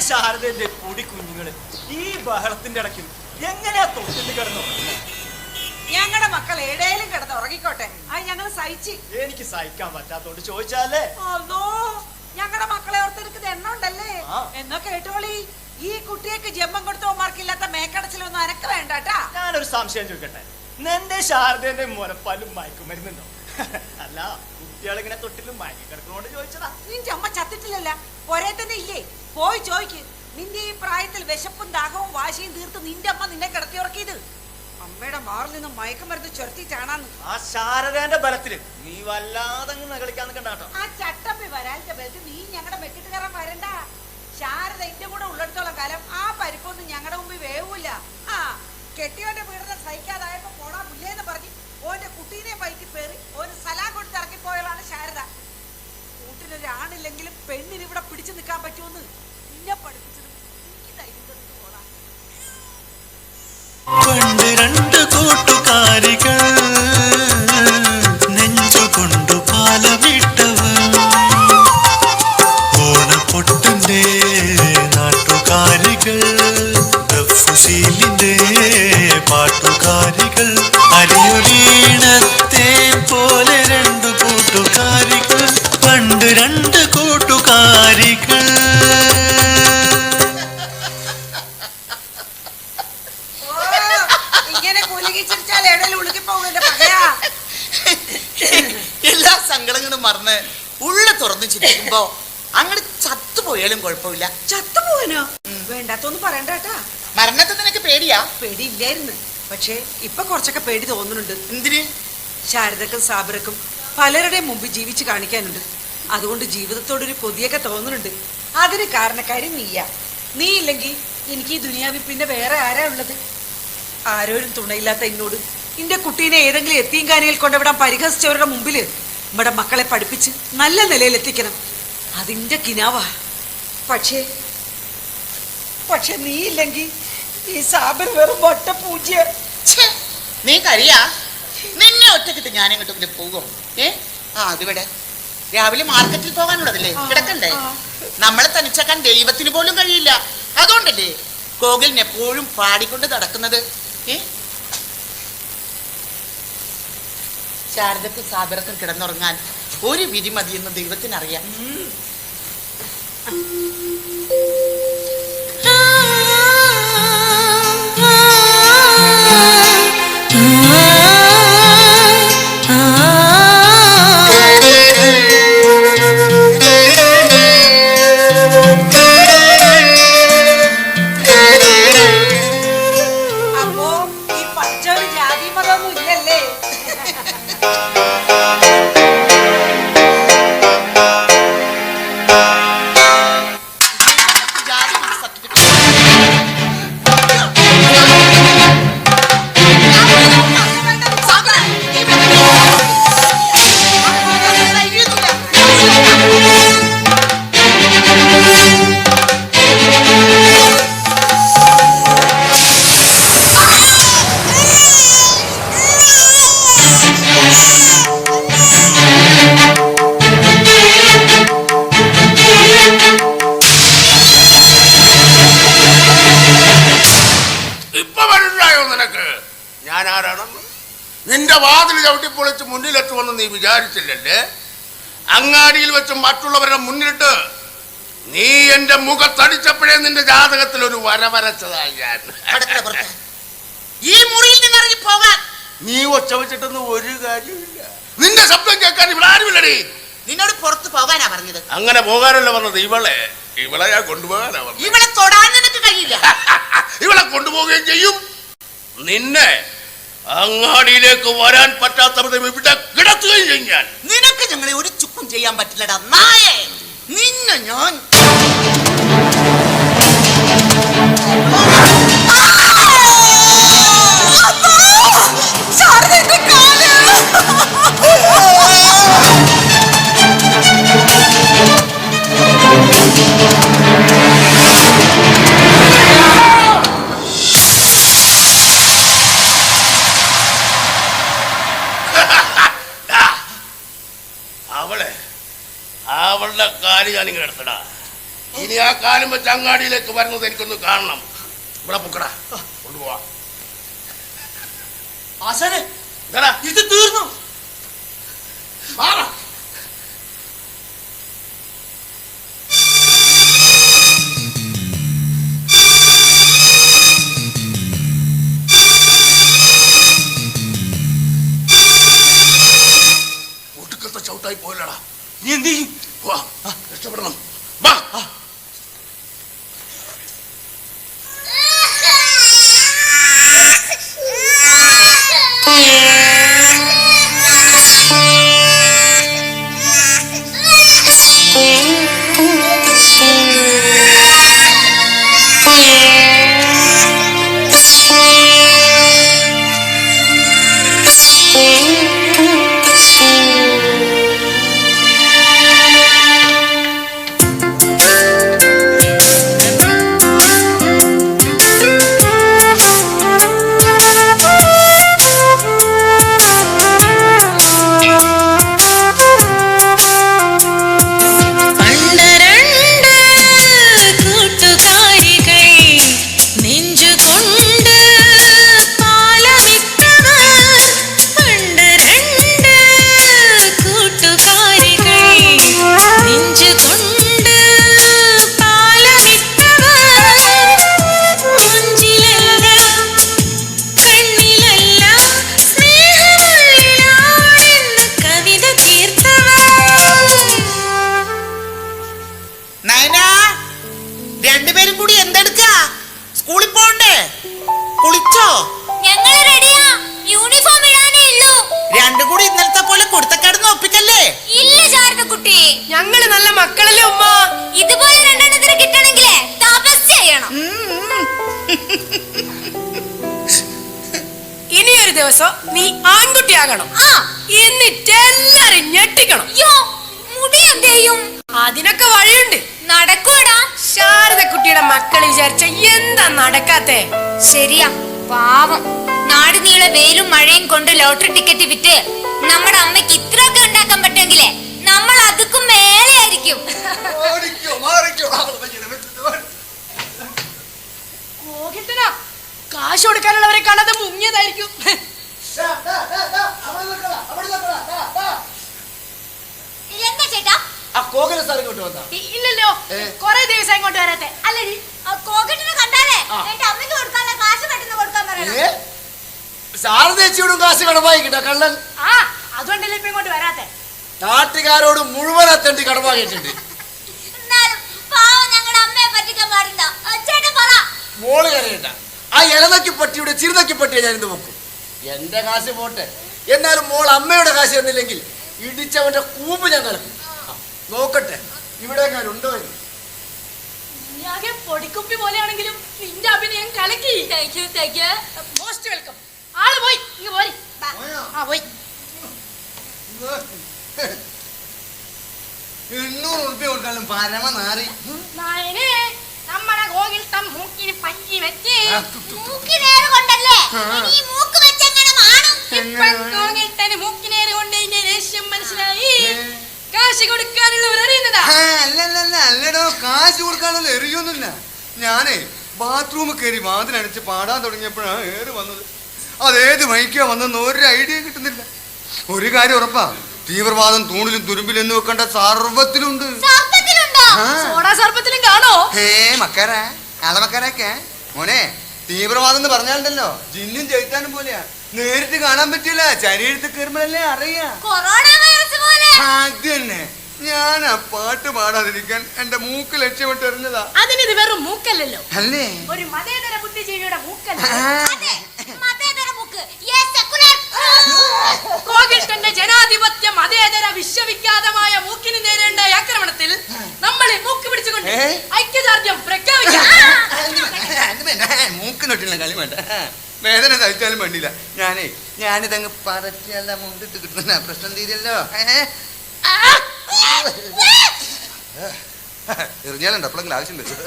ശാരദന്റെ പൊടി കുഞ്ഞുങ്ങള് ഈ ബഹളത്തിന്റെ ഇടയ്ക്കും എങ്ങനെയാ തൊട്ടിട്ട് കിടന്നു? ഞങ്ങളുടെ മക്കൾ എവിടെയും കിടന്ന് ഉറങ്ങിക്കോട്ടെ, അത് ഞങ്ങൾ സഹിച്ച്. എനിക്ക് സഹിക്കാൻ പറ്റാത്തോണ്ട് ചോദിച്ചാലേ. അതോ ഞങ്ങളുടെ മക്കളെ ഓർത്തെടുക്കുന്ന എണ്ണ ഉണ്ടല്ലേ? എന്നാ കേട്ടോളി, ഈ കുട്ടിയൊക്കെ ജന്മം കൊടുത്തവന്മാർക്കില്ലാത്ത മേക്കടച്ചിലൊന്നും അനക്ക് വേണ്ടാട്ടാ. ഞാനൊരു സംശയം ചോദിക്കട്ടെ, നിന്റെ ശാരദന്റെ മുലപ്പാലും മയക്കുമരുന്നുണ്ടോ? അല്ല, കുട്ടികളിങ്ങനെ തൊട്ടിലും മയക്കി കിടക്കുന്നോണ്ട് ചോദിച്ചതാ. നിന്റെ അമ്മ ചത്തിട്ടില്ലല്ല, ഒരേ തന്നെ ഇല്ലേ? പോയി ചോദിക്ക്. നിന്റെ ഈ പ്രായത്തിൽ വിശപ്പും ദാഹവും വാശിയും തീർത്ത് നിന്റെ അമ്മ നിന്നെ കിടത്തി ഉറക്കിയത് അമ്മയുടെ മാറിൽ നിന്ന് മയക്കുമരുന്ന് ചൊരത്തിട്ടാണെന്ന്. ആ ശാരദന്റെ ബലത്തില് നീ വല്ലാതെ കളിക്കാൻ നിൽക്കണ്ടാട്ടോ. ആ ചട്ടമ്പി വരാലിന്റെ ബലത്തിൽ നീ ഞങ്ങളുടെ മെക്കിട്ട് കയറാൻ വരണ്ട. ശാരദ എന്റെ കൂടെ ഉള്ളിടത്തോളം കാലം ആ പരിപ്പൊന്നും ഞങ്ങളുടെ മുമ്പിൽ വേവൂല. ആ കെട്ടിയോന്റെ പീഡനം സഹിക്കാതായപ്പോ പോടാ പുല്ലേന്ന് പറഞ്ഞ് ഓന്റെ കുട്ടീനെ വയറ്റി പേറി ഓന് സലാം കൊടുത്ത് ഇറക്കിപ്പോയതാണ് ശാരദ. കൂട്ടിനൊരാണില്ലെങ്കിലും പെണ്ണിന് ഇവിടെ പിടിച്ചു നിൽക്കാൻ പറ്റുമെന്ന് നിന്നെ പഠിപ്പിച്ചത് എനിക്ക് ധൈര്യം തന്നിട്ട് പോടാ. പണ്ട് രണ്ട് കൂട്ടുകാരികൾ നെഞ്ചുകൊണ്ടു പാലമിട്ടവർ, ഓണപ്പൊട്ടിന്റെ നാട്ടുകാരികൾ, ദഫ്ഫുശീലിന്റെ പാട്ടുകാരികൾ, അരിയൊരീണത്തെ പോലെ രണ്ട് കൂട്ടുകാരികൾ, പണ്ട് രണ്ട് കൂട്ടുകാരികൾ. എല്ലാ സങ്കടങ്ങളും മറന്ന് ഉള്ള തുറന്നു ചിരിക്കുമ്പോ അങ്ങോട്ട് ചത്തുപോയാലും കുഴപ്പമില്ല. ചത്തുപോവാനോ? വേണ്ടാത്തൊന്നും പറയണ്ടാട്ടാ. മരണത്തെ നിനക്ക് പേടിയാ? പേടിയില്ലായിരുന്നു, പക്ഷേ ഇപ്പൊ കുറച്ചൊക്കെ പേടി തോന്നുന്നുണ്ട്. എന്തിന്? ശാരദക്കും സാബിറക്കും പലരുടെയും മുമ്പ് ജീവിച്ച് കാണിക്കാനുണ്ട്. അതുകൊണ്ട് ജീവിതത്തോടൊരു കൊതിയൊക്കെ തോന്നുന്നുണ്ട്. അതിന് കാരണക്കാരി നീയാ. നീ ഇല്ലെങ്കിൽ എനിക്ക് ഈ ദുനിയാവിൽ പിന്നെ വേറെ ആരാ ഉള്ളത്? ആരോരും തുണയില്ലാത്ത എന്നോട് എന്റെ കുട്ടീനെ ഏതെങ്കിലും എത്തിയും കാനിയിൽ കൊണ്ടുവിടാൻ പരിഹസിച്ചവരുടെ മുമ്പിൽ നമ്മുടെ മക്കളെ പഠിപ്പിച്ച് നല്ല നിലയിൽ എത്തിക്കണം. അതിന്റെ കിനാവാ. പക്ഷേ നീ ഇല്ലെങ്കിൽ ഈ സാബിർ വെറും വട്ട പൂജ്യ. നീ കഴിയാ? നിന്നെ ഒറ്റക്കിട്ട് ഞാൻ എങ്ങോട്ടെങ്കിലും പോകും? അതിവിടെ രാവിലെ മാർക്കറ്റിൽ പോകാനുള്ളതല്ലേ, കിടക്കണ്ടേ? നമ്മളെ തനിച്ചാക്കാൻ ദൈവത്തിന് പോലും കഴിയില്ല. അതുകൊണ്ടല്ലേ ഗോകുലിന് എപ്പോഴും പാടിക്കൊണ്ട് നടക്കുന്നത്. ശാരദക്കും സാബിറക്കും കിടന്നുറങ്ങാൻ ഒരു വിധി മതിയെന്ന് ദൈവത്തിനറിയാം. എന്റെ വാതിൽ ചവിട്ടിപ്പൊളിച്ച് മുന്നിലെത്തുമെന്ന് നീ വിചാരിച്ചില്ലല്ലേ? അങ്ങാടിയിൽ വെച്ച് മറ്റുള്ളവരുടെ മുന്നിലിട്ട് നീ എന്റെ മുഖത്തടിച്ചപ്പോഴേ നിന്റെ ജാതകത്തിൽ ഒരു വര വരച്ചതായി ഞാൻ. ഈ മുറിയിൽ നിന്ന് ഇറങ്ങി പോകാൻ നീ ഒച്ച വെച്ചിട്ടൊന്നും ഒരു കാര്യമില്ല. നിന്റെ ശബ്ദം കേൾക്കാൻ ഇവിടെ ആരുമില്ലടി. നിന്നോട് പുറത്ത് പോകാനാ പറഞ്ഞത്. അങ്ങനെ പോകാനല്ല പറഞ്ഞത്, ഇവളെ ഞാൻ കൊണ്ടുപോകാനാ പറഞ്ഞത്. ഇവളെ തൊടാൻ നിനക്ക് കഴിയില്ല. ഇവളെ കൊണ്ടുപോവുകയും ചെയ്യും. നിന്നെ അങ്ങാടിയിലേക്ക് വരാൻ പറ്റാത്ത വിധം ഇവിടെ കിടത്തുകയും ചെയ്യും ഞാൻ. നിനക്ക് ഞങ്ങളെ ഒരു ചുക്കും ചെയ്യാൻ പറ്റില്ലടാ നായേ. നിന്നെ ഞാൻ അവളുടെ കാല് ഞാനിങ്ങനെ എടുത്തടാ. ഇനി ആ കാലം വെച്ച് അങ്ങാടിയിലേക്ക് വരുന്നത് എനിക്കൊന്ന് കാണണം. ഇവിടെ പൊക്കടാ, കൊണ്ടുപോവാ. ഇത് തീർന്നു. ഒടുക്കത്തെ ചവിട്ടായി പോയില്ലടാ. നീ എന്ത് ചെയ്യും? രക്ഷപ്പെടണം. ഞങ്ങള് നല്ല മക്കളല്ലേ ഉമ്മ. ഇതുപോലെ രണ്ടെണ്ണത്തിന് കിട്ടണെങ്കിലേ തപസ് ചെയ്യണം. ഇനിയൊരു ദിവസം നീ ആൺകുട്ടിയാകണം. എന്നിട്ട് എല്ലാരും ഞെട്ടിക്കണം. മുടി എന്ത് ചെയ്യും? അതിനൊക്കെ വഴിയുണ്ട്. നടക്കൂടാ. ശാരദ കുട്ടിയുടെ മക്കള് വിചാരിച്ച എന്താ നടക്കാത്തെ? ശരിയാ, പാവം. നാട് നീളെ വെയിലും മഴയും കൊണ്ട് ലോട്ടറി ടിക്കറ്റ് വിറ്റ് നമ്മുടെ അമ്മയ്ക്ക് ഇത്രയൊക്കെ ഉണ്ടാക്കാൻ പറ്റുമെങ്കിലേ നമ്മൾ അതുക്കും മേലെ ആയിരിക്കും. കാശ് കൊടുക്കാനുള്ളവരെ കാണാതെ മുങ്ങിയതായിരിക്കും. എന്താ ചേട്ടാ? ഇല്ലല്ലോ, കൊറേ ദിവസം ഇങ്ങോട്ട് വരാത്തെ. അല്ലേ കോക്കറ്റിനെ കണ്ടാലേ എന്റെ അമ്മയ്ക്ക് കൊടുക്കാനുള്ള കാശ് പെട്ടെന്ന് കൊടുക്കാൻ പറയണം. ശാരദേച്ചിയോടും കാശ് കടമായിക്കിട്ട കള്ളൻ. അതുകൊണ്ടല്ലേ ഇപ്പൊ ഇങ്ങോട്ട് വരാത്തെ. നാട്ടുകാരോട് മുഴുവൻ അത്തണ്ടി കടമാക്കിയിട്ടുണ്ട്. ഞങ്ങളുടെ അമ്മയെ പറ്റിക്കാൻ പാടില്ല. ചേട്ടൻ പറ. മോള് കരയണ്ട. ആ ഇളനക്കി പട്ടിയുടെ ചിറുനക്കി പട്ടിയെ ഞാൻ ഇന്ന് വെക്കും. എന്റെ കാശ് പോട്ടെ, എന്നാലും മോൾ അമ്മയുടെ കാശ് തന്നില്ലെങ്കിൽ ഇടിച്ചവന്റെ കൂമ്പ് ഞാൻ കലക്കും. നോക്കട്ടെ ഇവിടെ ഉണ്ടോ എന്ന്. പൊടിക്കുപ്പി പോലെയാണെങ്കിലും നിന്റെ അഭിനയം കലക്കി. Most welcome. ആള് പോയി, ഇങ്ങ് പോരി. പോയി. 800 ഉറുപ്പിക കൊടുക്കാനും പരമ നാറി. നമ്മുടെ കോകിൽത്തം മൂക്കിന് പഞ്ഞി വെച്ച് മൂക്കിനേറ് കൊണ്ടല്ലേ ഈ മൂക്ക് വെച്ചെങ്ങനെ കാണും? കോകിൽത്തന് മൂക്കിനേറ് കൊണ്ട് ഇതിന്റെ രഹസ്യം മനസ്സിലായി. കാശ് കൊടുക്കാനുള്ളവർ അറിയുന്നതാ. അല്ലടോ, കാശ് കൊടുക്കാനുള്ള എറിയൊന്നുമില്ല. ഞാനേ ബാത്റൂമിൽ കയറി വാതിലടിച്ച് പാടാൻ തുടങ്ങിയപ്പോഴാണ് ഏറ് വന്നത്. അതേത് മൈക്കാ വന്നെന്ന് ഒരു ഐഡിയ കിട്ടുന്നില്ല. ഒരു കാര്യം ഉറപ്പാ, തീവ്രവാദം തൂണിലും തുരുമ്പിലും എന്ന് വെക്കേണ്ട സർവത്തിലുണ്ട്. സോഡാ സർപ്പത്തിലും കാണോ? മക്കാരാ അളമക്കാരൊക്കെ മോനെ, തീവ്രവാദം എന്ന് പറഞ്ഞാലുണ്ടല്ലോ ജിന്നും ചെയ്താനും പോലെയാ. നേരിട്ട് കാണാൻ പറ്റില്ല, ശരീരത്തിൽ കയറുമ്പോഴല്ലേ അറിയാ. അത് തന്നെ, ഞാൻ ആ പാട്ട് പാടാതിരിക്കാൻ എന്റെ മൂക്ക് ലക്ഷ്യമിട്ട് എറിഞ്ഞതാ. അതിനിത് വെറും മൂക്കല്ലല്ലോ, അല്ലേ? ഒരു മതേതര ബുദ്ധിജീവിയുടെ മൂക്കല്ല. കോകിൽട്ടന്റെ ജനാധിപത്യ മതേതര വിശ്വവിഖ്യാതമായ മൂക്കിന് നേരിടേണ്ട ആക്രമണത്തിൽ നമ്മൾ മൂക്ക് പിടിച്ചുകൊണ്ട് ഐക്യദാർഢ്യം പ്രഖ്യാപിക്കാം. മൂക്കിനൊട്ടില്ല കളി വേണ്ട, വേദന സഹിച്ചാലും വേണ്ടിയില്ല. ഞാനിതങ്ങ് പറച്ചല്ല മുണ്ടിട്ട് കിട്ടുന്ന പ്രശ്നം തീരല്ലോ. എറിഞ്ഞാലുണ്ട് എപ്പോഴെങ്കിലും ആവശ്യം വരും.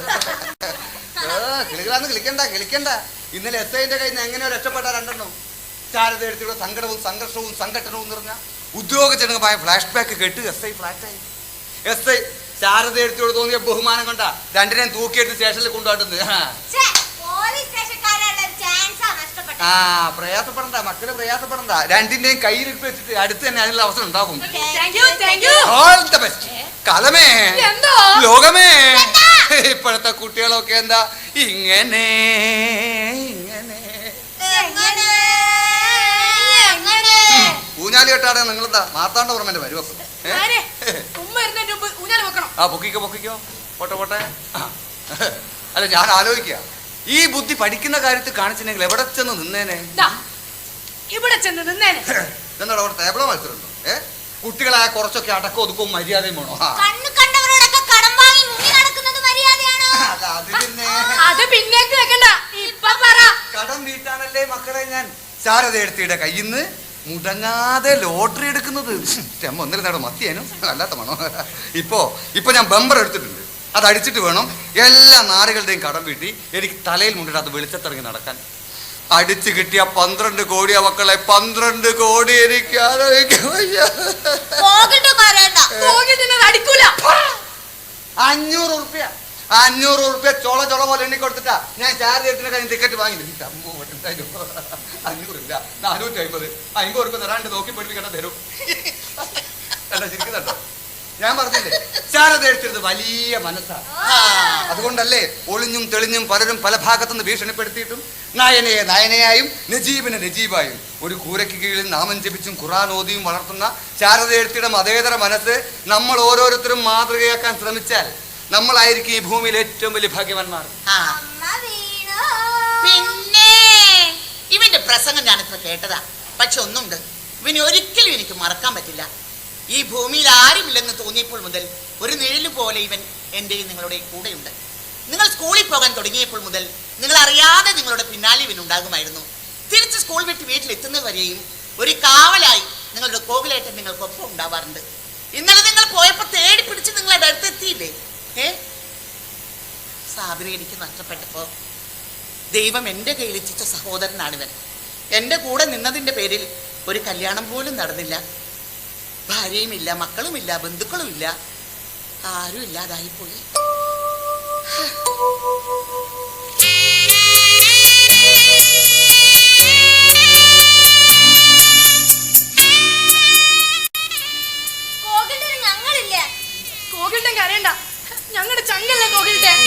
കളിക്കണ്ട. ഇന്നലെ SIന്റെ കയ്യിൽ നിന്ന് എങ്ങനെയോ രക്ഷപ്പെട്ട രണ്ടെണ്ണം. ശാരദയുടെ സങ്കടവും സംഘർഷവും സംഘട്ടനവും നിറഞ്ഞ ഉദ്യോഗജനകമായ ഫ്ലാഷ് ബാക്ക് കേട്ട് SI ഫ്ലാറ്റായി. SI ശാരദയോട് തോന്നിയ ബഹുമാനം കൊണ്ടാ രണ്ടിനെയും തൂക്കിയെടുത്ത് സ്റ്റേഷനിൽ കൊണ്ടുപോയിട്ടുണ്ട്. പ്രയാസപ്പെടണ്ട മക്കള്, പ്രയാസപ്പെടണ്ട. രണ്ടിന്റെയും കയ്യിലിട്ട് വെച്ചിട്ട് അടുത്ത് തന്നെ അതിനുള്ള അവസരം ഉണ്ടാകും. All the best. കലമേ ലോകമേ, ഇപ്പോഴത്തെ കുട്ടികളൊക്കെ എന്താ ഇങ്ങനെ ഊഞ്ഞാലി കെട്ടാടെ നിങ്ങളെന്താ മാർത്താണ്ഡപുറമന്റെ വരുവപ്പം. പൊക്കിക്കോ പോട്ടെ. അല്ല, ഞാൻ ആലോചിക്കുക, ഈ ബുദ്ധി പഠിക്കുന്ന കാര്യത്തിൽ കാണിച്ചിട്ടുണ്ടെങ്കിൽ എവിടെ ചെന്ന് നിന്നേനെ? എന്നോട് അവിടെ ടേബിളോ മത്സരമുണ്ടോ? കുട്ടികളായ കുറച്ചൊക്കെ അടക്കം ഒതുക്കവും മര്യാദയും വേണോ? കടം വീട്ടാനല്ലേ മക്കളെ ഞാൻ ശാരദയുടെ കയ്യിൽ നിന്ന് മുടങ്ങാതെ ലോട്ടറി എടുക്കുന്നത്. ഒന്നിൽ നേടെ മത്തിയേനും അല്ലാത്ത മണോ. ഇപ്പൊ ഞാൻ ബമ്പർ എടുത്തിട്ടുണ്ട്, അത് അടിച്ചിട്ട് വേണം എല്ലാ നാടുകളുടെയും കടം വീട്ടി എനിക്ക് തലയിൽ മുണ്ടിട്ട് അത് വെളിച്ചത്തിറങ്ങി നടക്കാൻ. അടിച്ചു കിട്ടിയ 12 കോടിയാ മക്കളെ, 12 കോടി എനിക്ക് ആലോചിക്കാൻ വയ്യ. 500 ഉറുപ്പ്യ ചോള പോലെ എണ്ണി കൊടുത്തിട്ടാ ഞാൻ ശാരദയുടെ കയ്യിൽ ടിക്കറ്റ് വാങ്ങിയില്ല. 500 ഇല്ല, 450. 50 ഉറുപ്പ്യ തരാണ്ട് നോക്കി പഠിപ്പിക്കേണ്ട തരും. എന്താ ശരിക്കുന്നുണ്ടോ? ഞാൻ പറഞ്ഞില്ലേ, ശാരദയുടെ വലിയ മനസ്സാണ്. അതുകൊണ്ടല്ലേ ഒളിഞ്ഞും തെളിഞ്ഞും പലരും പല ഭാഗത്തുനിന്ന് ഭീഷണിപ്പെടുത്തിയിട്ടും നായനയെ നായനയായും നജീബിനെ നജീബായും ഒരു കൂരയ്ക്ക് കീഴിൽ നാമം ജപിച്ചും ഖുർആൻ ഓതിയും വളർത്തുന്ന ശാരദയുടെ മതേതര മനസ്സ് നമ്മൾ ഓരോരുത്തരും മാതൃകയാക്കാൻ ശ്രമിച്ചാൽ നമ്മളായിരിക്കും ഈ ഭൂമിയിൽ ഏറ്റവും വലിയ ഭാഗ്യവാന്മാർ. പിന്നെ ഇവന്റെ പ്രസംഗം ഞാനിപ്പോ കേട്ടതാ. പക്ഷെ ഒന്നുണ്ട്, ഇവന് ഒരിക്കലും എനിക്ക് മറക്കാൻ പറ്റില്ല. ഈ ഭൂമിയിൽ ആരുമില്ലെന്ന് തോന്നിയപ്പോൾ മുതൽ ഒരു നിഴല് പോലെ ഇവൻ എന്റെയും നിങ്ങളുടെയും കൂടെയുണ്ട്. നിങ്ങൾ സ്കൂളിൽ പോകാൻ തുടങ്ങിയപ്പോൾ മുതൽ നിങ്ങൾ അറിയാതെ നിങ്ങളുടെ പിന്നാലെ ഇവൻ ഉണ്ടാകുമായിരുന്നു. തിരിച്ച് സ്കൂൾ വിട്ട് വീട്ടിലെത്തുന്നവരെയും ഒരു കാവലായി നിങ്ങളുടെ കോവിലേട്ടൻ നിങ്ങൾക്കൊപ്പം ഉണ്ടാവാറുണ്ട്. ഇന്നലെ നിങ്ങൾ പോയപ്പോ തേടി പിടിച്ച് നിങ്ങളുടെ അടുത്തെത്തിയില്ലേ? സാബിനെ എനിക്ക് നഷ്ടപ്പെട്ടപ്പോ ദൈവം എൻ്റെ കയ്യിലെത്തിച്ച സഹോദരനാണിവൻ. എൻ്റെ കൂടെ നിന്നതിൻ്റെ പേരിൽ ഒരു കല്യാണം പോലും നടന്നില്ല. ഭാര്യയുമില്ല, മക്കളുമില്ല, ബന്ധുക്കളുമില്ല, ആരും ഇല്ലാതായിപ്പോയി. കോകിൽട്ടൻ കരയണ്ട, ഞങ്ങളുടെ ചങ്കല്ലേ കോകിൽട്ടൻ.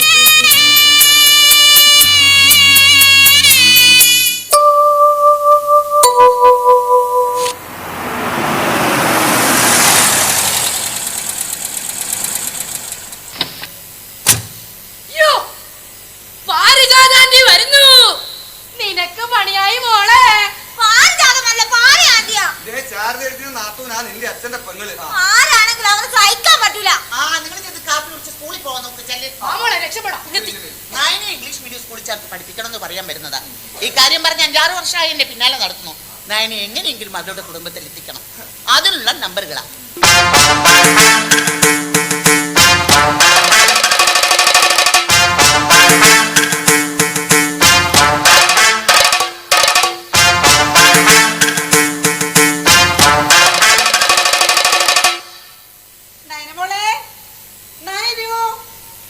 നിനക്ക് പണിയായി മോളെ. നിന്റെ അച്ഛന്റെ പെങ്ങള് ആരാണെങ്കിലും അവരെ സഹിക്കാൻ പറ്റൂല. സ്കൂളിൽ പോകാൻ നോക്ക്. ഇംഗ്ലീഷ് മീഡിയം സ്കൂളിൽ ചേർത്ത് പഠിപ്പിക്കണം എന്ന് പറയാൻ വരുന്നതാ. ഈ കാര്യം പറഞ്ഞ് 5-6 വർഷമായി എന്റെ പിന്നാലെ നടത്തുന്നു. നയനെ എങ്ങനെയെങ്കിലും അവരുടെ കുടുംബത്തിൽ എത്തിക്കണം. അതിനുള്ള നമ്പറുകളാ.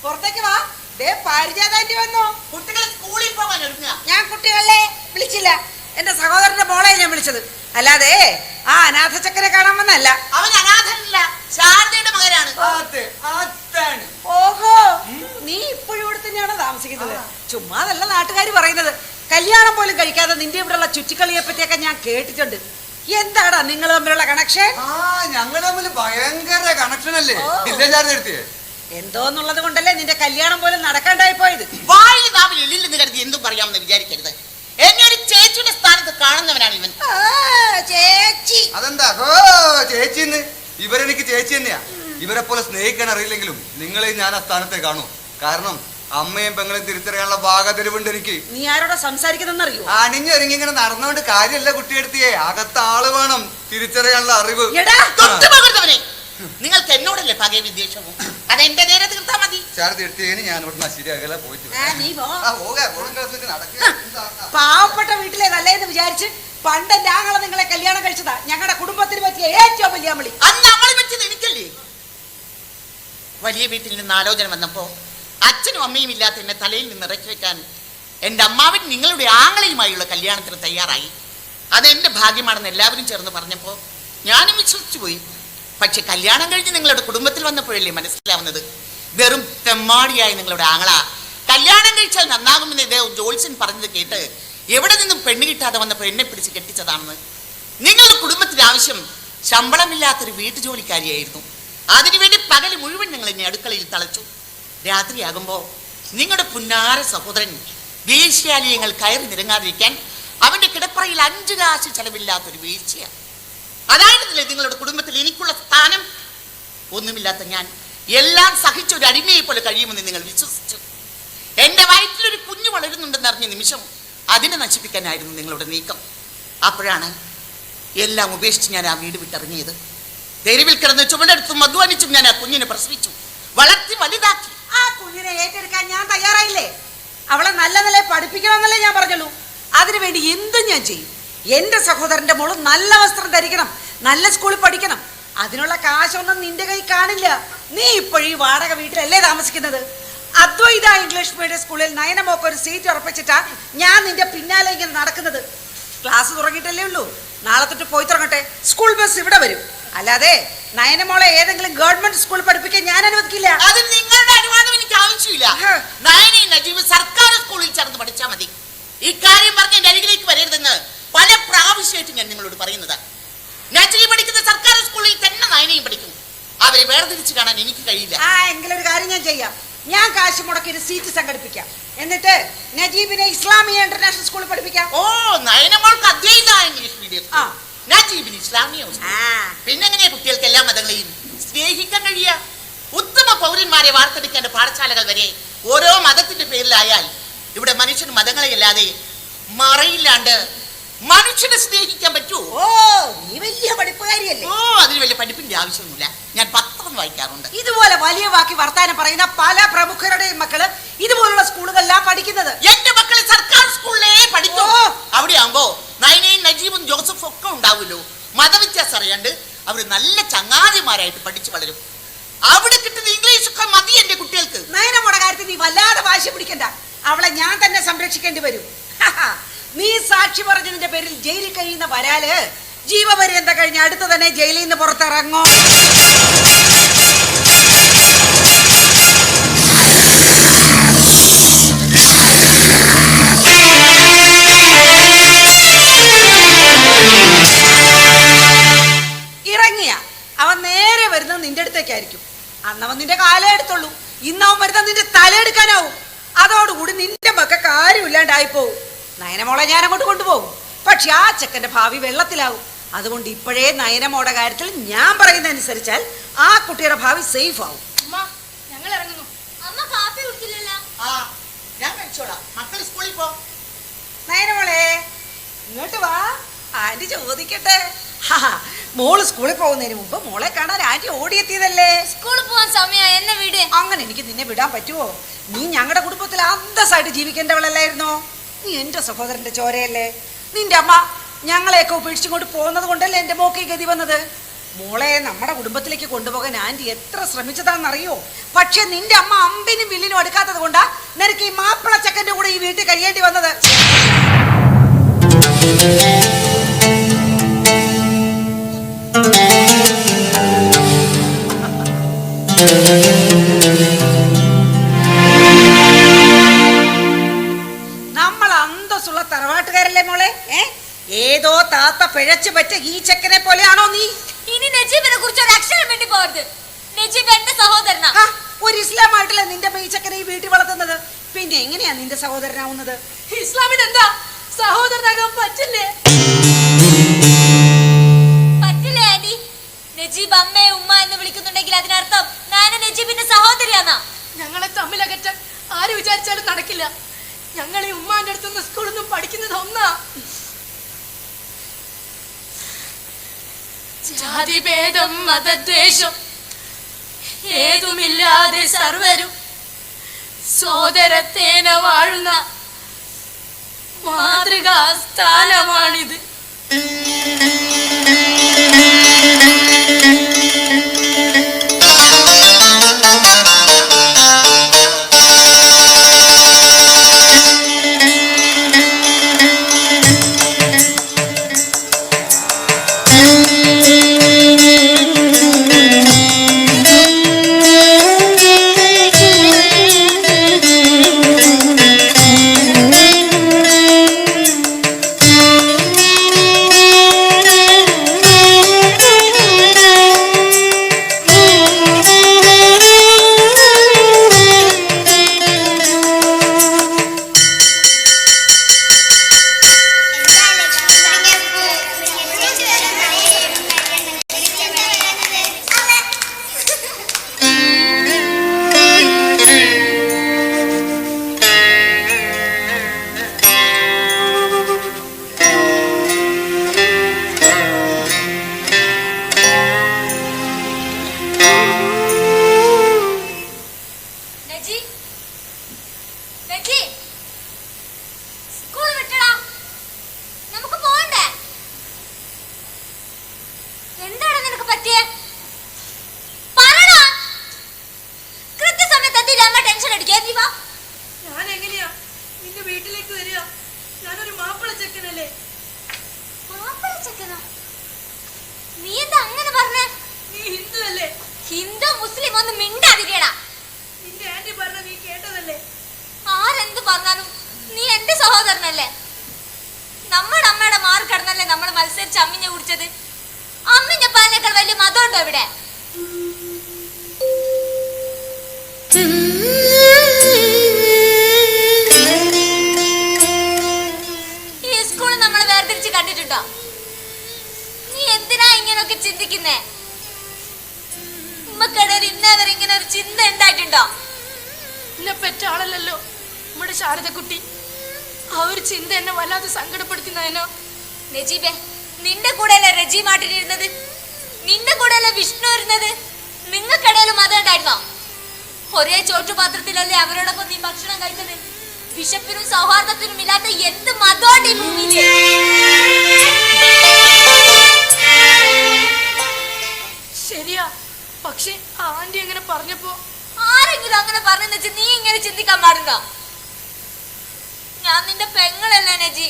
പുറത്തേക്ക് വാ. പാരിജാതാന്റി വന്നോ? കുട്ടികളെ സ്കൂളിൽ പോകാൻ ഒരുങ്ങുക. ഞാൻ കുട്ടികളെ വിളിച്ചില്ല. എന്റെ സഹോദരന്റെ മോളെ ഞാൻ വിളിച്ചത്, അല്ലാതെ ആ അനാഥ ചക്കരെ കാണാൻ വന്നല്ല. അവൻ അനാഥനല്ല, ശാരദയുടെ മകനാണ്. ഓഹോ, നീ ഇപ്പോഴും ഇവിടെ തന്നെയാണോ താമസിക്കുന്നത്? ചുമ്മാ നല്ല നാട്ടുകാർ പറയുന്നത്. കല്യാണം പോലും കഴിക്കാതെ നിന്റെ ഇവിടെയുള്ള ചുറ്റിക്കളിയെ പറ്റിയൊക്കെ ഞാൻ കേട്ടിട്ടുണ്ട്. എന്താടാ നിങ്ങൾ തമ്മിലുള്ള കണക്ഷൻ? ഞങ്ങൾ തമ്മിൽ ഭയങ്കര കണക്ഷൻ അല്ലേ? എന്തോന്നുള്ളത് കൊണ്ടല്ലേ നിന്റെ കല്യാണം പോലും നടക്കാണ്ടായി പോയത്. വായിൽ നാവിൽ എല്ലില്ലെന്ന് കരുതി എന്തും പറയാമെന്ന് വിചാരിക്കരുത്. എന്നെ ഒരു ചേച്ചിയുടെ സ്ഥാനത്ത് കാണുന്നവനാണ് ഇവൻ. ചേച്ചി അതെന്താ ചേച്ചിന്ന്? ഇവരെനിക്ക് ചേച്ചി തന്നെയാ. ഇവരെ പോലെ സ്നേഹിക്കാൻ അറിയില്ലെങ്കിലും നിങ്ങളെ ഞാൻ ആ സ്ഥാനത്തെ കാണൂ. കാരണം അമ്മയും പെങ്ങളെയും തിരിച്ചറിയാനുള്ള ഭാഗതിരിവുണ്ട് എനിക്ക്. നീ ആരോടാ സംസാരിക്കുന്നറിയോ? അണിഞ്ഞൊരുങ്ങി ഇങ്ങനെ നടന്നുകൊണ്ട് കാര്യമല്ല കുട്ടിയെടുത്തിയേ. അകത്ത് ആള് വേണം, തിരിച്ചറിയാനുള്ള അറിവ്. നിങ്ങൾക്ക് എന്നോടല്ലേ പകയ വിദ്വേഷവും? അതെന്റെ നേരെ തീർത്താ മതി. ശാരദയെടുത്തേന് ഞാൻ ഇവിടെ ശരിയാകല പോയിട്ട്. പാവപ്പെട്ട വീട്ടിലെ നല്ലതെന്ന് വിചാരിച്ച് പണ്ട് ഞങ്ങളെ നിങ്ങളെ കല്യാണം കഴിച്ചതാ. ഞങ്ങളുടെ കുടുംബത്തിന് പറ്റിയ ഏറ്റവും വലിയ അമളി. അന്ന് അമളി പറ്റിയത് എനിക്കല്ലേ? വലിയ വീട്ടിൽ നിന്ന് ആലോചന വന്നപ്പോ അച്ഛനും അമ്മയും ഇല്ലാത്ത എന്നെ തലയിൽ നിന്ന് ഇറക്കി വെക്കാൻ എൻ്റെ അമ്മാവൻ നിങ്ങളുടെ ആങ്ങളയുമായുള്ള കല്യാണത്തിന് തയ്യാറായി. അതെന്റെ ഭാഗ്യമാണെന്ന് എല്ലാവരും ചേർന്ന് പറഞ്ഞപ്പോ ഞാനും വിശ്വസിച്ചു പോയി. പക്ഷെ കല്യാണം കഴിഞ്ഞ് നിങ്ങളുടെ കുടുംബത്തിൽ വന്നപ്പോഴല്ലേ മനസ്സിലാവുന്നത് വെറും തെമ്മാടിയായി നിങ്ങളുടെ ആങ്ങള കല്യാണം കഴിച്ചാൽ നന്നാകുമെന്ന് ഇദ്ദേഹം ജോത്സ്യൻ പറഞ്ഞത് കേട്ട് എവിടെ നിന്നും പെണ്ണ് കിട്ടാതെ വന്നപ്പോൾ എന്നെ പിടിച്ച് കെട്ടിച്ചതാണെന്ന്. നിങ്ങളുടെ കുടുംബത്തിന് ആവശ്യം ശമ്പളമില്ലാത്തൊരു വീട്ടുജോലിക്കാരിയായിരുന്നു. അതിനുവേണ്ടി പകൽ മുഴുവൻ നിങ്ങൾ എന്നെ അടുക്കളയിൽ തളച്ചു. രാത്രിയാകുമ്പോൾ നിങ്ങളുടെ പുന്നാര സഹോദരൻ വേശ്യാലയങ്ങൾ കയറി നിരങ്ങാതിരിക്കാൻ അവന്റെ കിടപ്പറയിൽ 5 കാശ് ചെലവില്ലാത്തൊരു വീഴ്ചയാണ്. അതായിരുന്നില്ലേ നിങ്ങളുടെ കുടുംബത്തിൽ എനിക്കുള്ള സ്ഥാനം? ഒന്നുമില്ലാത്ത ഞാൻ എല്ലാം സഹിച്ച ഒരു അടിമയെ പോലെ കഴിയുമെന്ന് നിങ്ങൾ വിശ്വസിച്ചു. എന്റെ വയറ്റിലൊരു കുഞ്ഞു വളരുന്നുണ്ടെന്ന് അറിഞ്ഞ നിമിഷം അതിനെ നശിപ്പിക്കാനായിരുന്നു നിങ്ങളുടെ നീക്കം. അപ്പോഴാണ് എല്ലാം ഉപേക്ഷിച്ച് ഞാൻ ആ വീട് വിട്ടിറങ്ങിയത്. തെരുവിൽ കിടന്ന് ചുമടെടുത്തും അധ്വാനിച്ചും ഞാൻ ആ കുഞ്ഞിനെ പ്രസവിച്ചു, വളർത്തി വലുതാക്കി. ആ കുഞ്ഞിനെ ഏറ്റെടുക്കാൻ ഞാൻ തയ്യാറായില്ലേ? അവളെ നല്ല നില പഠിപ്പിക്കണമെന്നല്ലേ ഞാൻ പറഞ്ഞുള്ളൂ. അതിനുവേണ്ടി എന്തും ഞാൻ ചെയ്യും. എന്റെ സഹോദരന്റെ മോള് നല്ല വസ്ത്രം ധരിക്കണം, നല്ല സ്കൂളിൽ പഠിക്കണം. അതിനുള്ള കാശൊന്നും നിന്റെ കൈ കാണില്ല. നീ ഇപ്പോഴും ഈ വാടക വീട്ടിലല്ലേ താമസിക്കുന്നത്. അദ്വൈത ഇംഗ്ലീഷ് മീഡിയം സ്കൂളിൽ നയനമോക്ക് ഒരു സീറ്റ് ഉറപ്പിച്ചിട്ടാ ഞാൻ നിന്റെ പിന്നാലെ ഇങ്ങനെ നടക്കുന്നത്. ക്ലാസ് തുടങ്ങിയിട്ടല്ലേ ഉള്ളൂ, നാളെ തൊട്ട് പോയി തുടങ്ങട്ടെ. സ്കൂൾ ബസ് ഇവിടെ വരും. അല്ലാതെ നയനമോളെ ഏതെങ്കിലും ഗവൺമെന്റ് സ്കൂളിൽ പഠിപ്പിക്കാൻ ഞാൻ അനുവദിക്കില്ല. അത് നിങ്ങളുടെ അനുവാദം എനിക്ക് ആവശ്യമില്ല. നയനയും നജീബ് സർക്കാർ സ്കൂളിൽ ചേർന്ന് പഠിച്ചാൽ മതി. ഇക്കാര്യം പറഞ്ഞ് എന്റെ അരികിലേക്ക് വരരുതെന്ന് പല പ്രാവശ്യമായിട്ട് ഞാൻ നിങ്ങളോട് പറയുന്നത്. നജീബ് പഠിക്കുന്ന സർക്കാർ സ്കൂളിൽ തന്നെ നയനയും പഠിക്കും. അവരെ വേർതിരിച്ച് കാണാൻ എനിക്ക് കഴിയില്ല. എങ്കിലും ഒരു കാര്യം ഞാൻ ചെയ്യാം. ഞാൻ കാശ് മുടക്കി ഒരു സീറ്റ് സംഘടിപ്പിക്കാം. എന്നിട്ട് നജീബിനെ ഇസ്ലാമിയ ഇന്റർനാഷണൽ സ്കൂളിൽ പഠിപ്പിക്കാം. ഓ, നയനമോൾക്ക് അദ്വൈത ഇംഗ്ലീഷ് മീഡിയം, നജീബിന് ഇസ്ലാമിയ. പിന്നെങ്ങനെയാ കുട്ടികൾക്ക് എല്ലാ മതങ്ങളെയും സ്നേഹിക്കാൻ കഴിയുക? ഉത്തമ പൗരന്മാരെ വാർത്തെടുക്കേണ്ട പാഠശാലകൾ വരെ ഓരോ മതത്തിന്റെ പേരിലായാൽ ഇവിടെ മനുഷ്യന് മതങ്ങളെയല്ലാതെ മറയില്ലാണ്ട് മനുഷ്യനെ സ്നേഹിക്കാൻ പറ്റുമോ? ഓ, നീ വലിയ പഠിപ്പുകാരിയല്ലേ? ഓ, അതിന് വലിയ പഠിപ്പിന്റെ ആവശ്യമൊന്നുമില്ല. ഞാൻ പത്രം വായിക്കാറുണ്ട്. ഇതുപോലെ വലിയ വാക്കി വർത്താനം പറയുന്ന പല പ്രമുഖരുടെയും മക്കള് ഇതുപോലുള്ള സ്കൂളുകളിലാ പഠിക്കുന്നത്. എന്റെ മക്കളെ സർക്കാർ സ്കൂളിലേ പഠിക്കോ. അവിടെ ആകുമ്പോ നയനയും നജീബും ജോസഫും ഒക്കെ ഉണ്ടാവുമല്ലോ. മതവ്യത്യാസം അറിയാണ്ട് അവര് നല്ല ചങ്ങാതിമാരായിട്ട് പഠിച്ചു വളരും. അവിടെ കിട്ടുന്ന ഇംഗ്ലീഷ് ഒക്കെ മതി എന്റെ കുട്ടികൾക്ക്. നയനമോടെ കാര്യത്തിൽ നീ വല്ലാതെ വാശി പിടിക്കണ്ട. അവളെ ഞാൻ തന്നെ സംരക്ഷിക്കേണ്ടി വരും. നീ സാക്ഷി പറഞ്ഞതിന്റെ പേരിൽ ജയിലിൽ കഴിയുന്ന വരാല് ജീവപര്യന്തം കഴിഞ്ഞ് അടുത്ത് തന്നെ ജയിലിൽ നിന്ന് പുറത്തിറങ്ങോ. ഇറങ്ങിയ അവൻ നേരെ വരുന്നത് നിന്റെ അടുത്തേക്കായിരിക്കും. അന്നവൻ നിന്റെ കാലേ എടുത്തുള്ളൂ. ഇന്നവൻ വരുന്നത് നിന്റെ തലയെടുക്കാനാവും. അതോടുകൂടി നിന്റെ മക്കൾക്ക് ആരും ഇല്ലാണ്ടായി പോവും. നയനമോളെ ഞാൻ അങ്ങോട്ട് കൊണ്ടുപോകും. പക്ഷെ ആ ചെക്കന്റെ ഭാവി വെള്ളത്തിലാവും. അതുകൊണ്ട് ഇപ്പോഴേ നയനമോടെ കാര്യത്തിൽ ഞാൻ പറയുന്ന അനുസരിച്ചാൽ ആ കുട്ടിയുടെ ഭാവി സേഫ് ആവും. ഞങ്ങൾ ഇറങ്ങുന്നു. അമ്മ കാപ്പി കുടിച്ചില്ലല്ലോ. ഞാൻ കഴിച്ചോളാം. മക്കൾ സ്കൂളിൽ പോ. നയനമോളെ ഇങ്ങോട്ട് വാ, ആന്റി ചോദിക്കട്ടെ. മോള് സ്കൂളിൽ പോകുന്നതിന് മുമ്പ് മോളെ കാണാൻ ആന്റി ഓടിയെത്തിയതല്ലേ. സ്കൂളിൽ പോവാൻ സമയമായി, എന്നെ വിട്. അങ്ങനെ എനിക്ക് നിന്നെ വിടാൻ പറ്റുമോ? നീ ഞങ്ങളുടെ കുടുംബത്തിൽ അന്തസ്സായിട്ട് ജീവിക്കേണ്ടവളല്ലായിരുന്നോ? നീ എന്റെ സഹോദരന്റെ ചോരയല്ലേ. നിന്റെ അമ്മ ഞങ്ങളെയൊക്കെ ഉപേക്ഷിച്ചുകൊണ്ട് പോകുന്നത് കൊണ്ടല്ലേ എന്റെ മോക്ക് ഗതി വന്നത്. മോളെ നമ്മുടെ കുടുംബത്തിലേക്ക് കൊണ്ടുപോകാൻ ആന്റി എത്ര ശ്രമിച്ചതാണെന്നറിയോ? പക്ഷെ നിന്റെ അമ്മ അമ്പിനും വില്ലിനും അടുക്കാത്തത് കൊണ്ടാ നിനക്ക് ഈ മാപ്പിള ചക്കന്റെ കൂടെ ഈ വീട്ടിൽ കഴിയേണ്ടി വന്നത്. നമ്മൾ അന്തസ്സുള്ള തറവാട്ടുകാരല്ലേ മോളെ? ഏതോ താത്ത പിഴച്ചു പറ്റ ഈ ചെക്കനെ പോലെയാണോ നീ? ഇനി നജീബിനെ കുറിച്ച് ഒരു അക്ഷരം വേണ്ടി പോകരുത്. നജീബ് എന്റെ സഹോദരനാ. ഒരു ഇസ്ലാമായിട്ടല്ല നിന്റെ ഈ ചെക്കനെ ഈ വീട്ടിൽ വളർത്തുന്നത്. പിന്നെ എങ്ങനെയാ നിന്റെ സഹോദരനാവുന്നത്? ഇസ്ലാമിന് എന്താ സഹോദരനാകാൻ പറ്റില്ലേ? പറ്റില്ലേ ആന്റി? നജീബ് അമ്മയെ ഉമ്മ എന്ന് വിളിക്കുന്നുണ്ടെങ്കിൽ അതിനർത്ഥം ഞാൻ നജീബിന്റെ സഹോദരിയാന്നാ. ഞങ്ങളെ തമ്മിലകറ്റാൻ ആര് വിചാരിച്ചാലും നടക്കില്ല. ഞങ്ങൾ ഈ ഉമ്മാന്റെ അടുത്തുനിന്ന് സ്കൂളിൽ നിന്നും പഠിക്കുന്നത് ഒന്നാ. ജാതിഭേദം മതദ്വേഷം ഏതുമില്ലാതെ സർവരും സോദരത്തേന വാഴുന്ന മാതൃകാ സ്ഥാനമാണിത്. നമ്മുടെ അമ്മയുടെ മാറി കിടന്നല്ലേ നമ്മൾ മത്സരിച്ച് അമ്മിഞ്ഞ കുടിച്ചത്. അമ്മിഞ്ഞ പാലിനേക്കാൾ വലിയ മതമുണ്ടോ ഇവിടെ? ഈ സ്കൂൾ നമ്മൾ വേർതിരിച്ച് കണ്ടിട്ടുണ്ടോ? നീ എന്തിനാ ഇങ്ങനൊക്കെ ചിന്തിക്കുന്നേ? ഉമ്മക്കിടയിൽ ഇന്നേവരെ ഇങ്ങനെ ഒരു ചിന്ത ഉണ്ടായിട്ടുണ്ടോ? എന്നെ പെറ്റ ആളല്ലല്ലോ നമ്മുടെ ശാരദക്കുട്ടി. ആ ഒരു ചിന്ത എന്നെ വല്ലാതെ സങ്കടപ്പെടുത്തുന്നതിനോ. നജീബെ, നിന്റെ കൂടെയല്ലേ റജി മാട്ടിനിരുന്നത്? നിന്റെ കൂടെയല്ലേ വിഷ്ണു ഇരുന്നത്? നിങ്ങൾക്കിടയിൽ മതം ഉണ്ടായിരുന്നോ? ഒരേ ചോറ്റുപാത്രത്തിലല്ലേ അവരോടൊപ്പം നീ ഭക്ഷണം കഴിച്ചത്? വിശപ്പിനും സൗഹാർദ്ദത്തിനും ഇല്ലാത്ത എന്ത് മതോണ്ട് ഈ ഭൂമിയില്? ശരിയാ, പക്ഷെ ആന്റി അങ്ങനെ പറഞ്ഞപ്പോ ആരെങ്കിലും അങ്ങനെ പറഞ്ഞെന്ന് വെച്ച് നീ ഇങ്ങനെ ചിന്തിക്കാൻ പാടുണ്ടോ? ഞാൻ നിന്റെ പെങ്ങളല്ലേ നജി,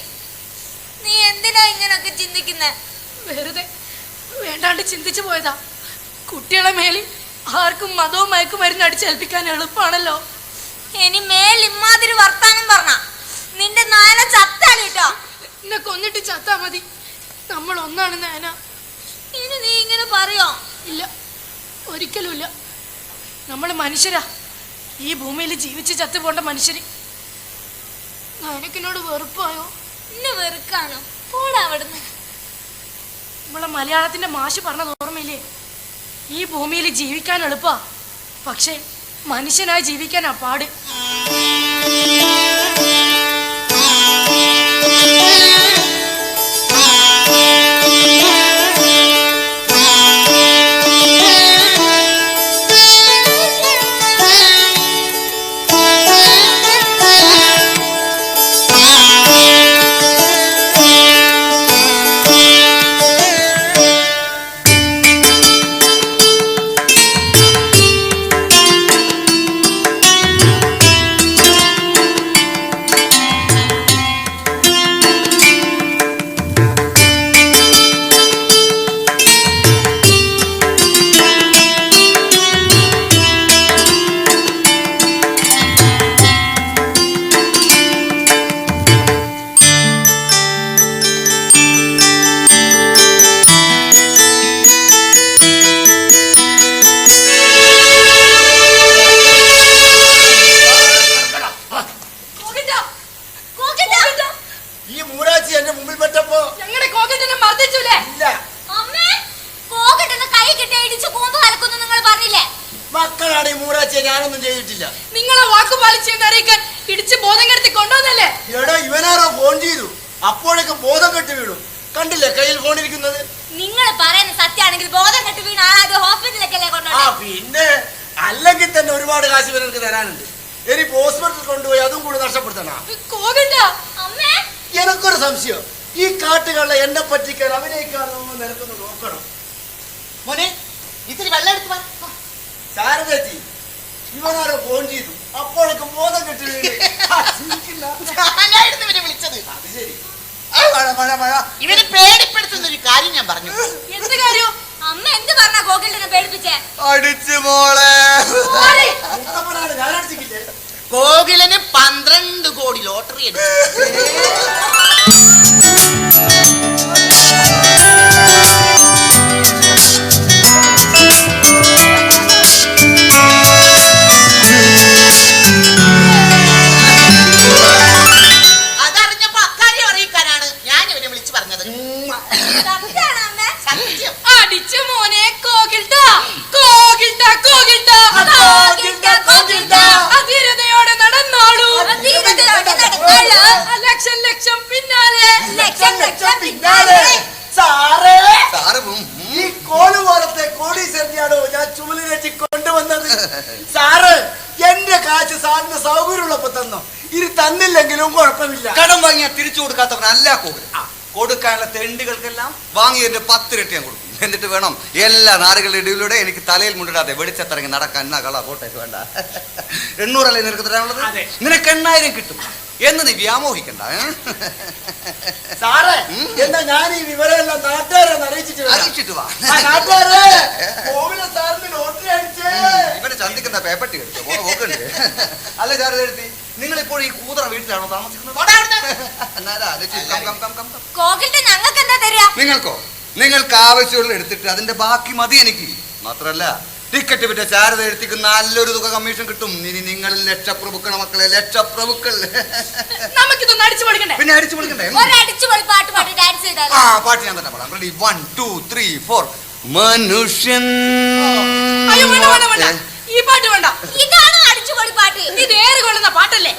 നീ എന്തിനാ ഇങ്ങനൊക്കെ ചിന്തിക്കുന്നേ? വെറുതെ വേണ്ടാണ്ട് ചിന്തിച്ചു പോയതാ. കുട്ടികളെ മേലിൽ ആർക്കും മതവും മയക്കുമരുന്ന് അടിച്ചേൽപ്പിക്കാൻ എളുപ്പമാണല്ലോ. ഇനി മേൽ ഇമ്മാതിരി വർത്താനം പറഞ്ഞ നിന്റെ നായന ചത്താണ് കേട്ടോ. എന്നെ കൊന്നിട്ട് ചത്താ മതി, നമ്മൾ ഒന്നാണ് നായന. ഇനി നീ ഇങ്ങനെ പറയോ? ഇല്ല, ഒരിക്കലുമില്ല. നമ്മൾ മനുഷ്യരാ, ഈ ഭൂമിയിൽ ജീവിച്ച് ചത്തുപോണ്ട മനുഷ്യര്. നായനക്കിനോട് വെറുപ്പായോ? എന്നെ വെറുക്കാണോ? പോടാ അവിടുന്ന്. നമ്മളെ മലയാളത്തിന്റെ മാഷ് പറഞ്ഞത് ഓർമ്മയില്ലേ? ഈ ഭൂമിയിൽ ജീവിക്കാൻ എളുപ്പാ, പക്ഷേ മനുഷ്യനായി ജീവിക്കാനാ പാട്. വാക്കു പാലിച്ചെന്ന് അറിയിക്കാൻ ഇടിച്ച് ബോധം കെടുത്തി കൊണ്ടുവന്നല്ലേ? എടാ ഇവനാരോ ഫോൺ ചെയ്തു, അപ്പോഴേക്ക് ബോധം കെട്ട് വീണു. കണ്ടില്ലേ കയ്യിൽ ഫോൺ ഇരിക്കുന്നത്? നിങ്ങൾ പറയുന്ന സത്യമാണെങ്കിൽ ബോധം കെട്ട് വീണ ആളാത് ഹോസ്പിറ്റലിലേക്കല്ലേ ആ കൊണ്ടുപോയി? പിന്നെ അല്ലെങ്കിൽ തന്നെ ഒരുപാട് കാശ് ഇവർക്ക് തരാനുണ്ട്. ഇനി ഹോസ്പിറ്റലിൽ കൊണ്ടുപോയി അതും കൂടി നഷ്ടപ്പെടുത്തണ. കോകണ്ട അമ്മേ എനിക്കൊരു സംശയം, ഈ കാട്ടുകളിലെ എന്നെ പറ്റിക്കാൻ അഭിനയിക്കാണോ നിനക്കൊന്ന് നോക്കണം. മോനെ ഇത്തിരി വെള്ളം എടുത്തു വാ. ശാരദേച്ചി ഇവനാരോ ഫോൺ ചെയ്തു, അപ്പോഴേക്കും ബോധം കെട്ട് വീണ്. ഞാനായിരുന്നു ഇവനെ വിളിച്ചത്. അത് ശരി. മഴ മഴ മഴ. ഇവനെ പേടിപ്പെടുത്തുന്ന ഒരു കാര്യം ഞാൻ പറഞ്ഞു. എന്ത് കാര്യം? അമ്മ എന്ത് പറഞ്ഞാ ഗോകുലിനെ പേടിപ്പിച്ചേ? അടിച്ചു മോളെ. ഞാൻ അടിച്ചിട്ടില്ലേ? കോകിലന് 12 കോടി ലോട്ടറി എടുത്തു. അതറിഞ്ഞപ്പോ അക്കാര്യം അറിയിക്കാനാണ് ഞാൻ ഇവനെ വിളിച്ചു പറഞ്ഞത്. സത്യാണോ അമ്മേ? സത്യം. അടിച്ചു മോനെ കോകിൽട്ട കോകിൽട്ട കോകിൽട്ട കോകിൽട്ട, കോകിൽട്ട. അധീരതയോടെ നടന്നോളൂ. അധീരതയോടെ നടന്നോളൂ. ലക്ഷം ലക്ഷം പിന്നാലെ. ലക്ഷം ലക്ഷം പിന്നാലെ. സാറേ, സാറ് ഈ കോള് പോലത്തെ കോടീശ്വരനെയാണോ ഞാൻ ചുമലിനെറ്റി കൊണ്ടുവന്നത്? സാറ് എന്റെ കാശ് സാറിന് സൗകര്യമുള്ളപ്പോ തന്നോ, ഇത് തന്നില്ലെങ്കിലും കുഴപ്പമില്ല. കടം വാങ്ങിയാൽ തിരിച്ചു കൊടുക്കാത്തവനല്ല കോവിൽ. കൊടുക്കാനുള്ള തെണ്ടികൾക്കെല്ലാം വാങ്ങിയതിന്റെ 10 ഇരട്ടി ഞാൻ കൊടുക്കും. എന്നിട്ട് വേണം എല്ലാ നാടുകളുടെ ഇടയിലൂടെ എനിക്ക് തലയിൽ മുണ്ടിടാതെ വെളിച്ചത്തിറങ്ങി നടക്കാൻ. എന്നാ കള കോട്ടേക്ക് വേണ്ട. 800 അല്ലേ നിനക്ക് തരാനുള്ളത്? നിനക്ക് 8000 കിട്ടും എന്ന് നീ വ്യാമോഹിക്കണ്ട. സാറേ എന്നാ ഞാൻ ഈ വിവരമെല്ലാം നാട്ടുകാരെ അറിയിച്ചിട്ട് അറിയിച്ചിട്ട് വാ. നാട്ടുകാരെ കോവിലെ സാറിന് ലോട്ടറി അടിച്ചേ. ഇവനെ ചന്തിക്കുന്ന പേപ്പട്ടി എടുത്തു പോക്കണ്ട്. അല്ല ചാരതെടുത്തി, നിങ്ങൾ ഇപ്പോൾ ഈ കൂതറ വീട്ടിലാണോ താമസിക്കുന്നത്? എന്നാലാ, ആലോചിച്ച് കം. കോകിലിട്ട് ഞങ്ങൾക്ക് എന്താ തരിക? നിങ്ങൾക്കോ? നിങ്ങൾക്ക് ആവശ്യമുള്ള എടുത്തിട്ട് അതിന്റെ ബാക്കി മതി എനിക്ക്. മാത്രല്ല ടിക്കറ്റ് വിറ്റ ശാരദ എടുത്തിക്ക് നല്ലൊരു തുക കമ്മീഷൻ കിട്ടും. ഇനി നിങ്ങൾ ലക്ഷപ്രഭുക്കള മക്കളെ, ലക്ഷപ്രഭുക്കൾ. നമുക്കിതൊന്ന് അടിച്ചു പൊളിക്കണ്ടേ? പിന്നെ അടിച്ചു പൊളിക്കണ്ടേ? ഒരടിച്ചുപൊളി പാട്ട് പാടി ഡാൻസ് ചെയ്താലോ? ആ പാട്ട് ഞാൻ തന്നെ പാടാം. റെഡി 1 2 3 4. മനുഷ്യൻ. അയ്യോ വേണ്ട വേണ്ട വേണ്ട, ഈ പാട്ട് വേണ്ട. ഇതാണ് അടിച്ചുപൊളി പാട്ട്. ഇത് ഏറ് കൊള്ളുന്ന പാട്ടല്ലേ?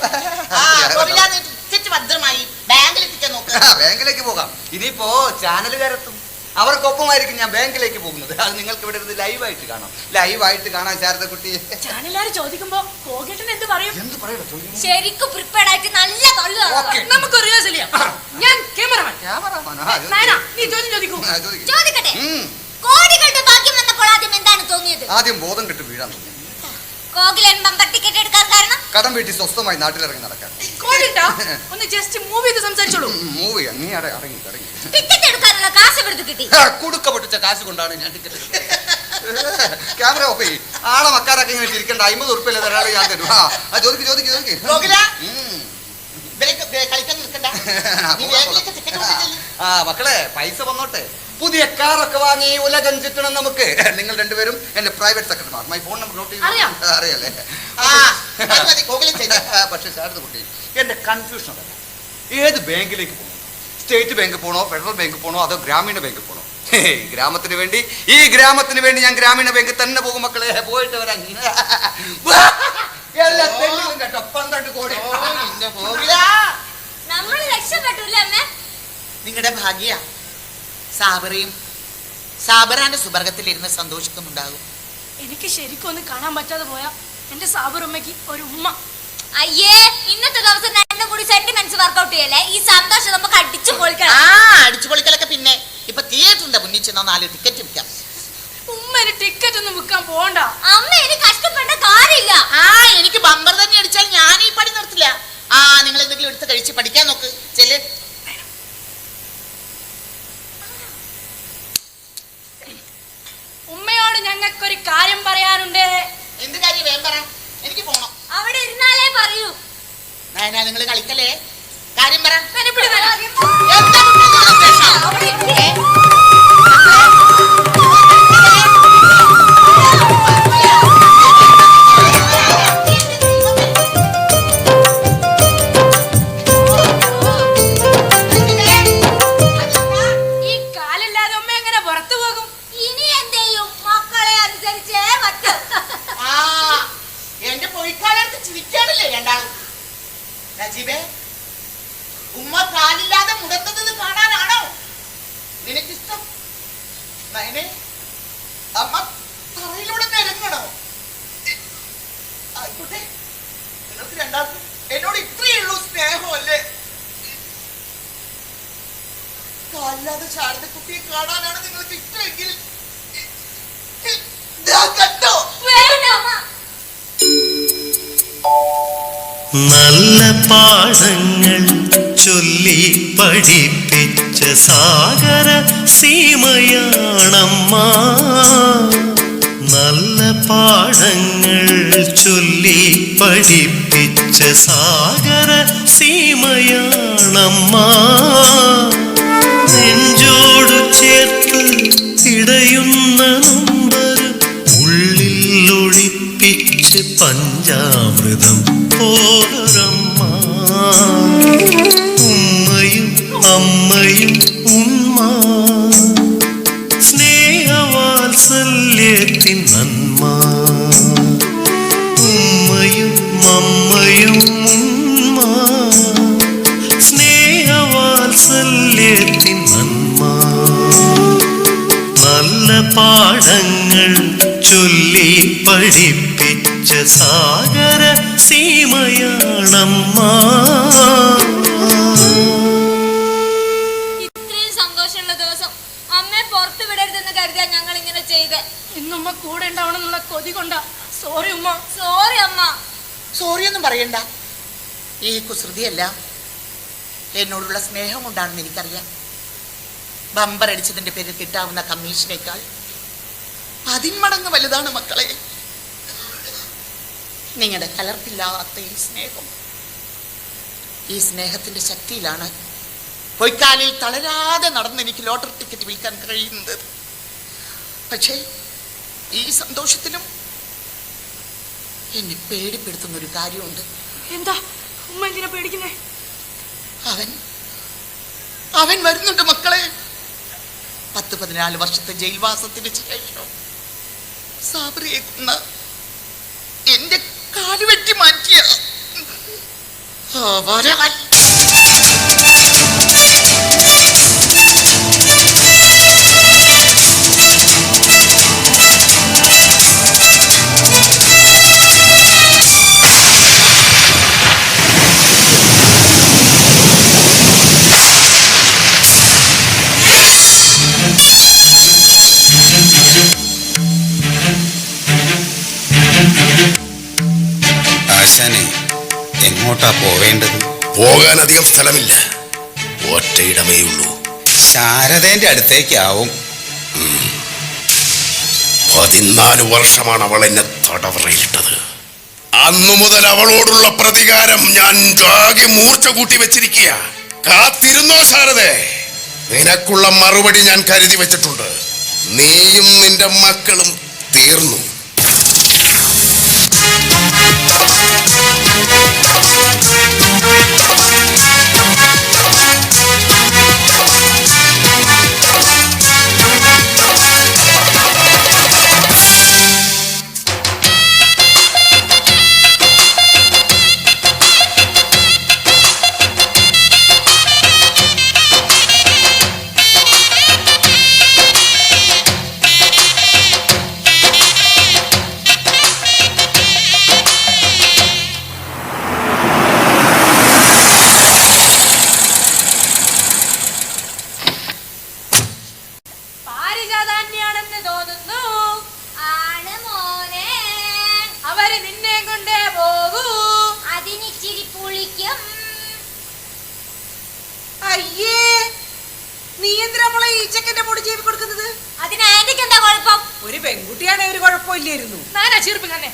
ടിക്കറ്റ് ഭദ്രമായി ബാങ്കിലെത്തിക്കാൻ നോക്ക്. ബാങ്കിലേക്ക് പോകാം. ഇനിയിപ്പോ ചാനലുകാരെത്തും, അവർക്കൊപ്പമായിരിക്കും ഞാൻ ബാങ്കിലേക്ക് പോകുന്നത്. അത് നിങ്ങൾക്ക് ഇവിടെ ഇരുന്ന് ലൈവായിട്ട് കാണാം. ലൈവായിട്ട് കാണാൻ ശാരദ കുട്ടി. ചാനലുകാർ ചോദിക്കുമ്പോ കോകേട്ടൻ എന്ത് പറയും? എന്ത് പറയണോ? ശരിക്കും പ്രിപ്പയർഡ് ആയിട്ട് നല്ല തൊള്ളു. ഓക്കേ. നമുക്ക് റിഹേഴ്സൽ ചെയ്യാം. ഞാൻ ക്യാമറമാൻ. നായന, നീ ചോദ്യം ചോദിക്കൂ. ചോദിക്കട്ടെ, കോടികളുടെ ഭാഗ്യം വന്നപ്പോൾ ആദ്യം എന്താണ് തോന്നിയത്? ആദ്യം ബോധം കെട്ട് വീഴാൻ തോന്നി. കോകിലൻ ബമ്പർ ടിക്കറ്റ് എടുക്കാൻ കാരണം? കടം വീട്ടി സ്വസ്ഥമായി നാട്ടിലിറങ്ങി നടക്കാൻ. കോടിട്ടാ ഒന്ന് ജസ്റ്റ് മൂവ് ചെയ്ത് സംസാരിച്ചോളൂ. മൂവ് ചെയ്യാം. നീ ഇറങ്ങി. ടിക്കറ്റ് എടുക്കാനുള്ള കാശ് എവിടുന്ന് കിട്ടി? കുടുക്ക പൊട്ടിച്ച കാശ് കൊണ്ടാണ് ഞാൻ ടിക്കറ്റ് എടുത്തത്. ക്യാമറ ഓഫ് ചെയ്യും. ആളെ മക്കാരൊക്കെ ഇങ്ങനെ ചിരിക്കണ്ട. 50 ഉറുപ്പില്ല തരാളെ ഞാൻ തരും. ചോദിക്ക്. കോകില, ഇവരെ കളിക്കാൻ നിൽക്കണ്ട. നീ ബാങ്കിലേക്ക് ടിക്കറ്റ് കൊടുത്തില്ലേ? മക്കളെ, പൈസ വന്നോട്ടെ. പുതിയ കാറൊക്കെ വാങ്ങി ഉലകം ചുറ്റണം നമുക്ക്. നിങ്ങൾ രണ്ടുപേരും എന്റെ പ്രൈവറ്റ് സെക്രട്ടറിമാർ. മൈ ഫോൺ നമ്പർ നോട്ട് അറിയാം. അറിയാലേ? അത് മതി, കോകിലൻ ചെയ്തോ. പക്ഷെ ശാരദ കുട്ടി, എന്റെ കൺഫ്യൂഷൻ അതല്ല. ഏത് ബാങ്കിലേക്ക് പോകണം? സ്റ്റേറ്റ് ബാങ്ക് പോകണോ, ഫെഡറൽ ബാങ്ക് പോകണോ, അതോ ഗ്രാമീണ ബാങ്ക് പോകണോ? ഈ ഗ്രാമത്തിന് വേണ്ടി ഞാൻ ഗ്രാമീണ ബാങ്കിൽ തന്നെ പോകും മക്കളെ. പോയിട്ട് വരാൻ. എല്ലാ തെണ്ടിലും കേട്ടോ 12 കോടി. നമ്മൾ രക്ഷപ്പെട്ടില്ലേ അമ്മേ? നിങ്ങളുടെ ഭാഗ്യ സാബറാന്റെ സുബർഗത്തിലിരുന്ന് സന്തോഷിക്കുന്നുണ്ടാകും. എനിക്ക് ശരിക്കും ഒന്ന് കാണാൻ പറ്റാതെ പോയാ എന്റെ സാബറുമ്മയ്ക്ക് ഒരു ഉമ്മ. അയ്യേ, ഇന്നത്തെ ദിവസം രണ്ടും കൂടി സെന്റിമെന്റ്സ് വർക്ക്ഔട്ട് ചെയ്യല്ലേ? ഈ സന്തോഷം നമുക്ക് അടിച്ചു പൊളിക്കണം. അടിച്ചു പൊളിക്കലൊക്കെ പിന്നെ. ഇപ്പൊ തിയേറ്ററിന്റെ മുന്നിൽ ചെന്നോ 4 ടിക്കറ്റ് വിൽക്കാം. ഉമ്മന് ടിക്കറ്റ് ഒന്നും വിൽക്കാൻ പോണ്ട. അമ്മ എനിക്ക് കഷ്ടപ്പെട്ട കാര്യമില്ല. എനിക്ക് ബമ്പർ തന്നെ അടിച്ചാൽ ഞാൻ ഈ പടി നിർത്തില്ല. നിങ്ങൾ എന്തെങ്കിലും എടുത്ത് കഴിച്ച് പഠിക്കാൻ നോക്ക്. ചെല്ല്. ഉമ്മയോട് ഞങ്ങൾക്കൊരു കാര്യം പറയാനുണ്ട്. എന്ത് കാര്യം? വേഗം പറ, എനിക്ക് പോണം. അവിടെ ഇരുന്നാലേ പറയൂ. നിങ്ങൾ കളിക്കല്ലേ? കാര്യം പറ. അവിടെ ഇരിക്കേ. ഈ കാലില്ലാതെ ഉമ്മ എങ്ങനെ പുറത്തു പോകും? ഇനി എന്ത് ചെയ്യും? മക്കളെ അനുസരിച്ചേ പറ്റും. എന്റെ പൊയ്ക്കാലത്ത് ചിരിക്കാണല്ലേ? രാജീവേ, ഉമ്മ കാലില്ലാതെ മുടക്കുന്നത് കാണാനാണോ നിനക്കിഷ്ടം? നയനെ, അമ്മ തറയിലൂടെ നിരങ്ങണോ? ആയിക്കോട്ടെ, നിങ്ങൾക്ക് രണ്ടാൾക്കും എന്നോട് ഇത്രയേ ഉള്ളൂ സ്നേഹമല്ലേ? കാലില്ലാതെ ശാരദക്കുട്ടിയെ കാണാനാണ് നിങ്ങൾക്ക് ഇഷ്ടമെങ്കിൽ കണ്ടോ? നല്ല പാഠങ്ങൾ ചൊല്ലി പഠിപ്പിച്ച സാഗര സീമയാണമ്മ. നല്ല പാഠങ്ങൾ ചൊല്ലി പഠിപ്പിച്ച സാഗര സീമയാണമ്മ. നെഞ്ചോടു ചേർത്ത് ഇടയുന്ന നൊമ്പർ ഉള്ളിൽ ഒളിപ്പിച്ച് പഞ്ചാമൃതം പോരമ്മ. ഉമ്മയും അമ്മയും ഉമ്മ, സ്നേഹവാത്സല്യത്തിൻ നന്മ. ഉമ്മയും അമ്മയും ഉമ്മ, സ്നേഹവാത്സല്യത്തിൻ നന്മ. നല്ല പാഠങ്ങൾ ചൊല്ലി പഠിപ്പിച്ച സാഗര സീമയാണമ്മ. ഇത്രയും സന്തോഷമുള്ള ദിവസം അമ്മയെ പുറത്തു വിടരുതെന്ന് കരുതിയാ ഞങ്ങൾ ഇങ്ങനെ ചെയ്ത്. ഇന്നുമ്മ കൂടെ ഉണ്ടാവണം എന്നുള്ള കൊതി കൊണ്ടാ. സോറി ഉമ്മ. സോറി അമ്മ. സോറിയൊന്നും പറയണ്ട. ഈ കുസൃതിയല്ല, എന്നോടുള്ള സ്നേഹം കൊണ്ടാണെന്ന് എനിക്കറിയാം. ബമ്പർ അടിച്ചതിന്റെ പേരിൽ കിട്ടാവുന്ന കമ്മീഷനേക്കാൾ 10 മടങ്ങ് വലുതാണ് മക്കളെ നിങ്ങളുടെ കലർപ്പില്ലാത്ത ഈ സ്നേഹം. ഈ സ്നേഹത്തിന്റെ ശക്തിയിലാണ് പൊയ്ക്കാലിൽ തളരാതെ നടന്ന് എനിക്ക് ലോട്ടറി ടിക്കറ്റ് വിൽക്കാൻ കഴിയുന്നത്. പക്ഷേ ഈ സന്തോഷത്തിലും എന്നെ പേടിപ്പെടുത്തുന്ന ഒരു കാര്യമുണ്ട്. എന്താ ഉമ്മ എന്തിനാ പേടിക്കുന്നേ? അവൻ വരുന്നുണ്ട് മക്കളെ. 10-14 വർഷത്തെ ജയിൽവാസത്തിന് ശേഷം സാബറിയെ കൊന്ന എന്റെ കാല് വെട്ടി മാറ്റിയ അവരവൻ. ആശാനെ, എങ്ങോട്ടാ പോവേണ്ടത്? പോകാൻ അധികം സ്ഥലമില്ല, ഒറ്റയിടമേ ഉള്ളൂ. ശാരദേന്റെ അടുത്തേക്കാവും. 14 വർഷമാണ് അവൾ എന്നെ തടവറയിലിട്ടത്. അന്നു മുതൽ അവളോടുള്ള പ്രതികാരം ഞാൻ ആകെ മൂർച്ച കൂട്ടി വെച്ചിരിക്കുക. കാത്തിരുന്നോ ശാരദേ, നിനക്കുള്ള മറുപടി ഞാൻ കരുതി വെച്ചിട്ടുണ്ട്. നീയും നിന്റെ മക്കളും തീർന്നു. പാരിജാതാന്യാണെന്ന് തോന്നുന്നു. ആണ് മോനെ. അവര് നിന്നെ കൊണ്ടേ പോകൂ. അതിനിച്ചിരി പുളിക്കും. അയ്യേ, നീ എന്തിനാ മോളെ ഈ ചെക്കന്റെ പൊടി ജീവി കൊടുക്കുന്നത്? അതിന് ആന്റിക്ക് എന്താ കുഴപ്പം? ഒരു പെൺകുട്ടിയാണെ ഒരു കുഴപ്പമില്ലായിരുന്നു. നാനാ ചീർപ്പ് തന്നെ.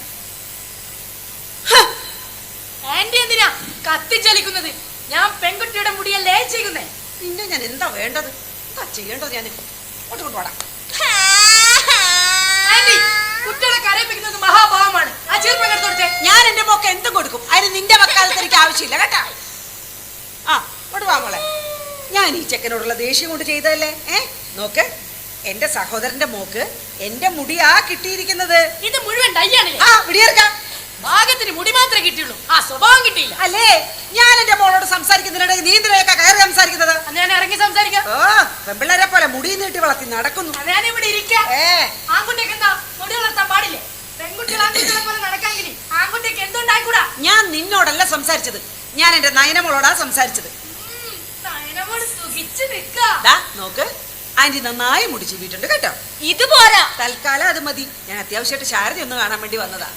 ആന്റി എന്തിനാ കത്തിച്ചലിക്കുന്നത്? ഞാൻ പെൺകുട്ടിയുടെ മുടിയല്ലേ ചെയ്യുന്നേ. പിന്നെ ഞാൻ എന്താ വേണ്ടത്? എന്താ ചെയ്യേണ്ടത്? ഞാൻ കൊണ്ടുപോടാ. ആന്റി, കുട്ടികളെ കരയിപ്പിക്കുന്നത് മഹാഭാവമാണ്. ആ ചീർപ്പ് എടുത്ത് കൊടുത്തേ. ഞാൻ എന്റെ മോക്ക് എന്തും കൊടുക്കും. അതിന് നിന്റെ വക്കാലത്ത് എനിക്ക് ആവശ്യമില്ല കേട്ടാ. ആ ഇങ്ങോട്ട് വാ മോളെ. ഞാൻ ഈ ചെക്കനോടുള്ള ദേഷ്യം കൊണ്ട് ചെയ്തതല്ലേ. നോക്ക്, എന്റെ സഹോദരന്റെ മോക്ക് എന്റെ മുടിയാ കിട്ടിയിരിക്കുന്നത്. ഇത് മുഴുവൻ ഡൈയാണ്. ആ വിടിയേർക്കാം. ഭാഗ്യത്തിന് മുടി മാത്രമേ കിട്ടിയുള്ളൂ, ആ സ്വഭാവം കിട്ടിയില്ല. അല്ലേ ഞാൻ എന്റെ മോളോട് സംസാരിക്കുന്നതിനിടെ നീ എന്തിനൊക്കെ കയറി സംസാരിക്കുന്നത്? അന്ന് ഞാൻ ഇറങ്ങി സംസാരിക്കാം. ഓ പെമ്പിള്ളേരെ പോലെ മുടി നീട്ടി വളർത്തി നടക്കുന്നു. ഞാൻ ഇവിടെ ഇരിക്കാം. ആൺകുട്ടിക്ക് എന്താ മുടി വളർത്താൻ പാടില്ലേ? പെൺകുട്ടികൾ ആൺകുട്ടികളെ പോലെ നടക്കാമെങ്കിൽ ആൺകുട്ടിക്ക് എന്തുണ്ടായിക്കൂടാ? ഞാൻ നിന്നോടല്ല സംസാരിച്ചത്, ഞാൻ എന്റെ നയനമോളോടാ സംസാരിച്ചത്. നയനമോട് സുഖിച്ച് നിൽക്കാ. നോക്ക് ആന്റി നന്നായി മുടി ചീവിട്ടുണ്ട് കേട്ടോ. ഇത് പോരാ, തൽക്കാലം അത് മതി. ഞാൻ അത്യാവശ്യമായിട്ട് ശാരദ ഒന്ന് കാണാൻ വേണ്ടി വന്നതാ.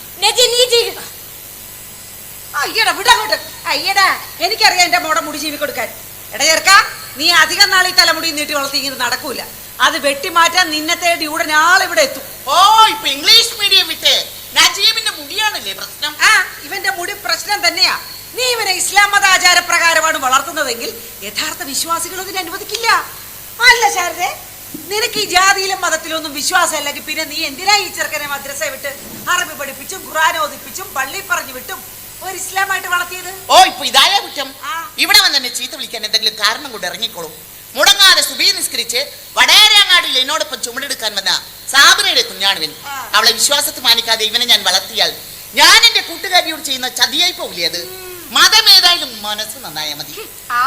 അയ്യടാ വിടങ്ങോട്ട്. അയ്യടാ എനിക്കറിയാം എന്റെ മോടെ മുടി ചീവി കൊടുക്കാൻ. എടാ ചേർക്കാ, നീ അധികം നാൾ ഈ തലമുടി നീട്ടി വളർത്തി ഇങ്ങനെ നടക്കൂല. അത് വെട്ടിമാറ്റാൻ നിന്നെ തേടി ഉടനെ ആളിവിടെ എത്തും. ഓ ഇപ്പൊ ഇംഗ്ലീഷ് മീഡിയം വിട്ട് നജീബിന്റെ മുടിയാണല്ലേ പ്രശ്നം? ഇവന്റെ മുടി പ്രശ്നം തന്നെയാ. നീ ഇവനെ ഇസ്ലാം മത ആചാരപ്രകാരമാണ് വളർത്തുന്നതെങ്കിൽ യഥാർത്ഥ വിശ്വാസികൾ അതിന് അനുവദിക്കില്ല. അല്ല ശാരദേ, നിനക്ക് ഈ ജാതിയിലും മതത്തിലും ഒന്നും വിശ്വാസം അല്ലെങ്കിൽ പിന്നെ നീ എന്തിനാ ഈ ചെറുക്കനെ മദ്രസ വിട്ട് അറബി പഠിപ്പിച്ചും ഖുർആൻ ഓദിപ്പിച്ചും പള്ളി പറഞ്ഞു വിട്ടും ഒരു ഇസ്ലാമായിട്ട് വളർത്തിയത്? ഓ ഇപ്പൊ ഇതായ കുറ്റം. ഇവിടെ വന്ന് എന്നെ ചീത്ത വിളിക്കാൻ എന്തെങ്കിലും കാരണം കൊണ്ട് ഇറങ്ങിക്കോളും. മുടങ്ങാതെ സുബഹി നിസ്കരിച്ച് വടകരങ്ങാടിയിൽ എന്നോടൊപ്പം ചുമടെടുക്കാൻ വന്ന സാബിറയുടെ കുഞ്ഞാണുവൻ. അവളെ വിശ്വാസത്തെ മാനിക്കാതെ ഇവനെ ഞാൻ വളർത്തിയാൽ ഞാൻ എന്റെ കൂട്ടുകാരിയോട് ചെയ്യുന്ന ചതിയായി പോകില്ലേ അത്? മതമേതായാലും മനസ്സ് നന്നായാൽ മതി.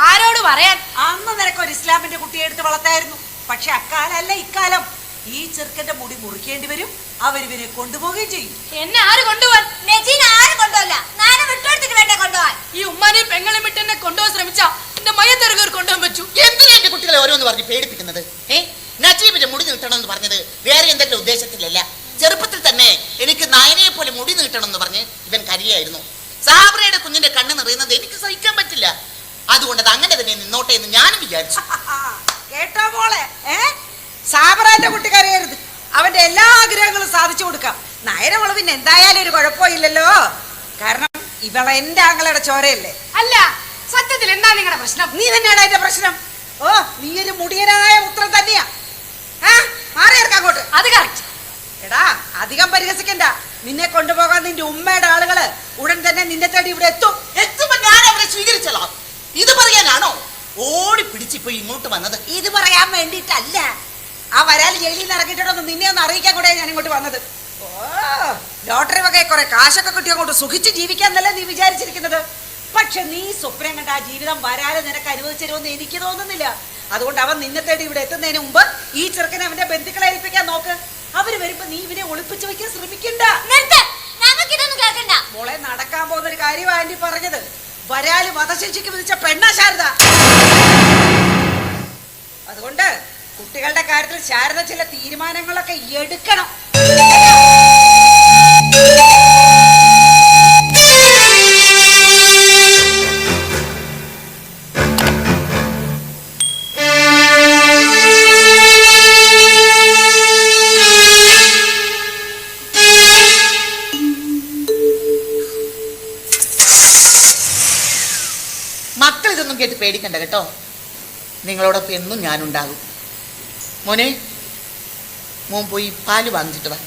ആരോട് പറയാൻ? അന്ന് നിനക്ക് ഒരു ഇസ്ലാമിന്റെ കുട്ടിയെ എടുത്ത് വളർത്തായിരുന്നു. പക്ഷെ അക്കാലല്ല ഇക്കാലം. ഈ ചെറുക്കന്റെ മുടി മുറിക്കേണ്ടി വരും, അവരിവനെ കൊണ്ടുപോവുകയും ചെയ്യും. എന്നെ ആര് കൊണ്ടുപോവാൻ? ആരും കൊണ്ടുപോകില്ല, നാളെ വിട്ടെടുത്തിട്ട് വേണ്ടേ കൊണ്ടുപോകാൻ. ഈ ഉമ്മാനെയും പെങ്ങളെ വിട്ട് എന്നെ കൊണ്ടുപോകാൻ ശ്രമിച്ചാ എന്റെ മയത്തെറുകർ കൊണ്ടുപോകാൻ പറ്റൂ. എന്തിനാ എന്റെ കുട്ടികളെ ഓരോന്ന് പറഞ്ഞ് പേടിപ്പിക്കുന്നത്? നജീബിന്റെ മുടി നീട്ടണമെന്ന് പറഞ്ഞത് വേറെ എന്തെങ്കിലും ഉദ്ദേശത്തിലല്ല. ചെറുപ്പത്തിൽ തന്നെ എനിക്ക് നായനയെ പോലെ മുടി നീട്ടണമെന്ന് പറഞ്ഞ് ഇവൻ കരിയായിരുന്നു. സാബ്രയുടെ കുഞ്ഞിന്റെ കണ്ണ് നിറയുന്നത് എനിക്ക് സഹിക്കാൻ പറ്റില്ല. അതുകൊണ്ട് അത് അങ്ങനെ തന്നെ നിന്നോട്ടെ എന്ന് ഞാനും വിചാരിച്ചു. കേട്ടോ മോളെ, സാബറാന്റെ കുട്ടി കരയരുത്. അവന്റെ എല്ലാ ആഗ്രഹങ്ങളും സാധിച്ചു കൊടുക്കാം. നയനവള് പിന്നെ എന്തായാലും ഒരു കുഴപ്പമില്ലല്ലോ. കാരണം ഇവളെ എന്റെ ആങ്ങളുടെ ചോരയല്ലേ. അല്ല, സത്യത്തിൽ എന്താ നിങ്ങളുടെ പ്രശ്നം? നീ തന്നെയാണ് അതിന്റെ പ്രശ്നം. ഓ നീ ഒരു മുടിയനായ ഉത്തരം തന്നെയാ. മാറിയെടുക്കാം അങ്ങോട്ട്. അത് കറക്റ്റ്. എടാ അധികം പരിഹസിക്കണ്ട. നിന്നെ കൊണ്ടുപോകാൻ നിന്റെ ഉമ്മയുടെ ആളുകള് ഉടൻ തന്നെ നിന്നെ തേടി ഇവിടെ എത്തുമ്പോ ഞാൻ അവരെ സ്വീകരിച്ചോളാം. ഇത് പറയാനാണോ ഓടി പിടിച്ചിപ്പോ ഇങ്ങോട്ട് വന്നത്? ഇത് പറയാൻ വേണ്ടിട്ടല്ല. ആ വരാൽ ജയിലിൽ നിന്ന് ഇറങ്ങിയിട്ടൊന്ന് നിന്നെ ഒന്ന് അറിയിക്കാൻ കൂടെ ഞാൻ ഇങ്ങോട്ട് വന്നത്. ഓ ലോട്ടറി വകയെ കുറെ കാശൊക്കെ കിട്ടി അങ്ങോട്ട് സുഖിച്ച് ജീവിക്കാന്നല്ലേ നീ വിചാരിച്ചിരിക്കുന്നത്. പക്ഷെ നീ സ്വപ്നം കണ്ട ആ ജീവിതം വരാതെ നിനക്ക് അനുവദിച്ചിരുമെന്ന് എനിക്ക് തോന്നുന്നില്ല. അതുകൊണ്ട് അവൻ നിന്നെ തേടി ഇവിടെ എത്തുന്നതിന് മുമ്പ് ഈ ചെറുക്കനെ അവന്റെ ബന്ധുക്കളെ ഏൽപ്പിക്കാൻ നോക്ക്. അവര് വരുമ്പോ നീ ഇവനെ ഒളിപ്പിച്ചു വെക്കാൻ ശ്രമിക്കണ്ട. മോളെ നടക്കാൻ പോകുന്ന ഒരു കാര്യം ആന്റി പറഞ്ഞത്. വരാല് വധശിക്ഷയ്ക്ക് വിധിച്ച പെണ്ണാ ശാരദ. അതുകൊണ്ട് കുട്ടികളുടെ കാര്യത്തിൽ ശാരദ ചില തീരുമാനങ്ങളൊക്കെ എടുക്കണം. മക്കൾ ഇതൊന്നും കേട്ട് പേടിക്കണ്ട കേട്ടോ. നിങ്ങളോടൊപ്പം എന്നും ഞാനുണ്ടാകും. മോനെ, മോൻ പോയി പാല് വാങ്ങിച്ചിട്ട് വാ.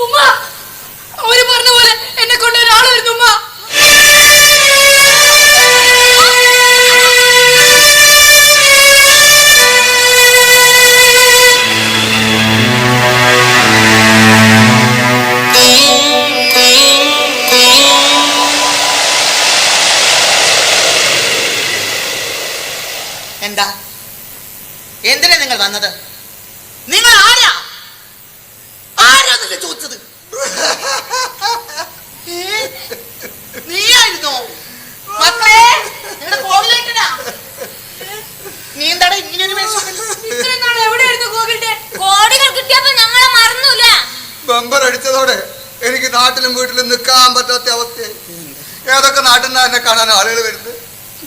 ഉമ്മ, അവര് പറഞ്ഞ പോലെ എന്നെ കൊണ്ട് ഒരാൾ വരുന്നു. ഉമ്മ, എന്താ? എന്തിനാ നിങ്ങൾ വന്നത്? നിങ്ങൾ ആരാ? ആരാന്നല്ലേ ചോദിച്ചത്? നീയായിരുന്നോ? മക്കളെ, നിങ്ങളുടെ കോവിലേക്കടാ. നീ എന്താടാ ഇങ്ങനെ ഒരു വേഷം? ഇത്രയും നാൾ എവിടെയായിരുന്നു കോകിട്ടെ? കോടികൾ കിട്ടിയപ്പോ ഞങ്ങളെ മറന്നൂല. ബമ്പർ അടിച്ചതോടെ എനിക്ക് നാട്ടിലും വീട്ടിലും നിൽക്കാൻ പറ്റാത്ത അവസ്ഥയായി. ഏതൊക്കെ നാട്ടിൽ നിന്നാ എന്നെ കാണാൻ ആളുകൾ വരുന്നത്.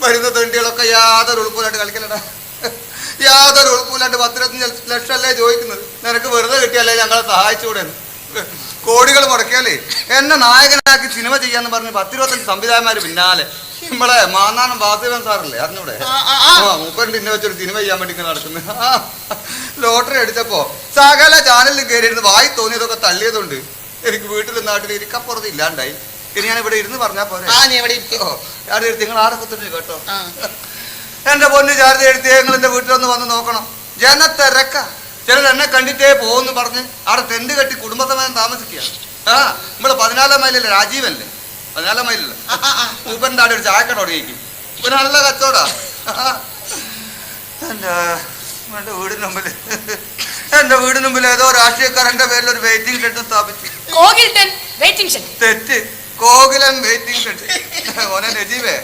വരുന്ന തെണ്ടികളൊക്കെ യാതൊരു ഉൾപ്പൂലായിട്ട് കളിക്കലടാ. യാതൊരു ഉൾപ്പൂലാണ്ട് 10-25 ലക്ഷമല്ലേ ചോദിക്കുന്നത്. നിനക്ക് വെറുതെ കിട്ടിയല്ലേ ഞങ്ങളെ സഹായിച്ചുകൂടെ? കോടികൾ മുടക്കിയാലേ എന്നെ നായകനാക്കി സിനിമ ചെയ്യാന്ന് പറഞ്ഞ് 10-25 സംവിധായകന്മാര് പിന്നാലെ. നമ്മളെ മാന്നാനം വാസുദേവൻ സാറല്ലേ, അറിഞ്ഞൂടെ? മൂപ്പൻ പിന്നെ വെച്ചൊരു സിനിമ ചെയ്യാൻ വേണ്ടി ഇങ്ങനെ നടക്കുന്നത്. ലോട്ടറി അടിച്ചപ്പോ സകല ചാനലിൽ കയറിയിരുന്ന് വായി തോന്നിയതൊക്കെ തള്ളിയതുകൊണ്ട് എനിക്ക് വീട്ടിലും നാട്ടിൽ ഇരിക്കപ്പുറത്ത് ഇല്ലാണ്ടായി. ഇനി ഞാൻ ഇവിടെ ഇരുന്ന് പറഞ്ഞാ പോരെ? നിങ്ങൾ ആടെ കുത്തുന്നു കേട്ടോ. എന്റെ പൊന്ന് ചാർജ് എഴുതി നിങ്ങൾ എന്റെ വീട്ടിലൊന്ന് വന്ന് നോക്കണം. ജനത്തിരക്ക. ചിലർ എന്നെ കണ്ടിട്ടേ പോകുന്നു പറഞ്ഞ് അവിടെ ടെന്റ് കെട്ടി കുടുംബസമേതം താമസിക്കുക. ആ നമ്മള് 14 മൈലല്ലേ രാജീവല്ലേ, 14 മൈലല്ലേ മൂപ്പറിന്റെ ആടെ ഒരു ചായക്കട തുടങ്ങിയേക്കും. ഒരു നല്ല കച്ചവടാ. എന്റെ വീടിന് മുമ്പിൽ ഏതോ രാഷ്ട്രീയക്കാരന്റെ പേരിൽ ഒരു വെയിറ്റിംഗ് ഷെഡ് സ്ഥാപിച്ചു. തെറ്റ്, കോകിലൻ വെയിറ്റിംഗ് ഷെഡ്. ഓനെ നജീബേ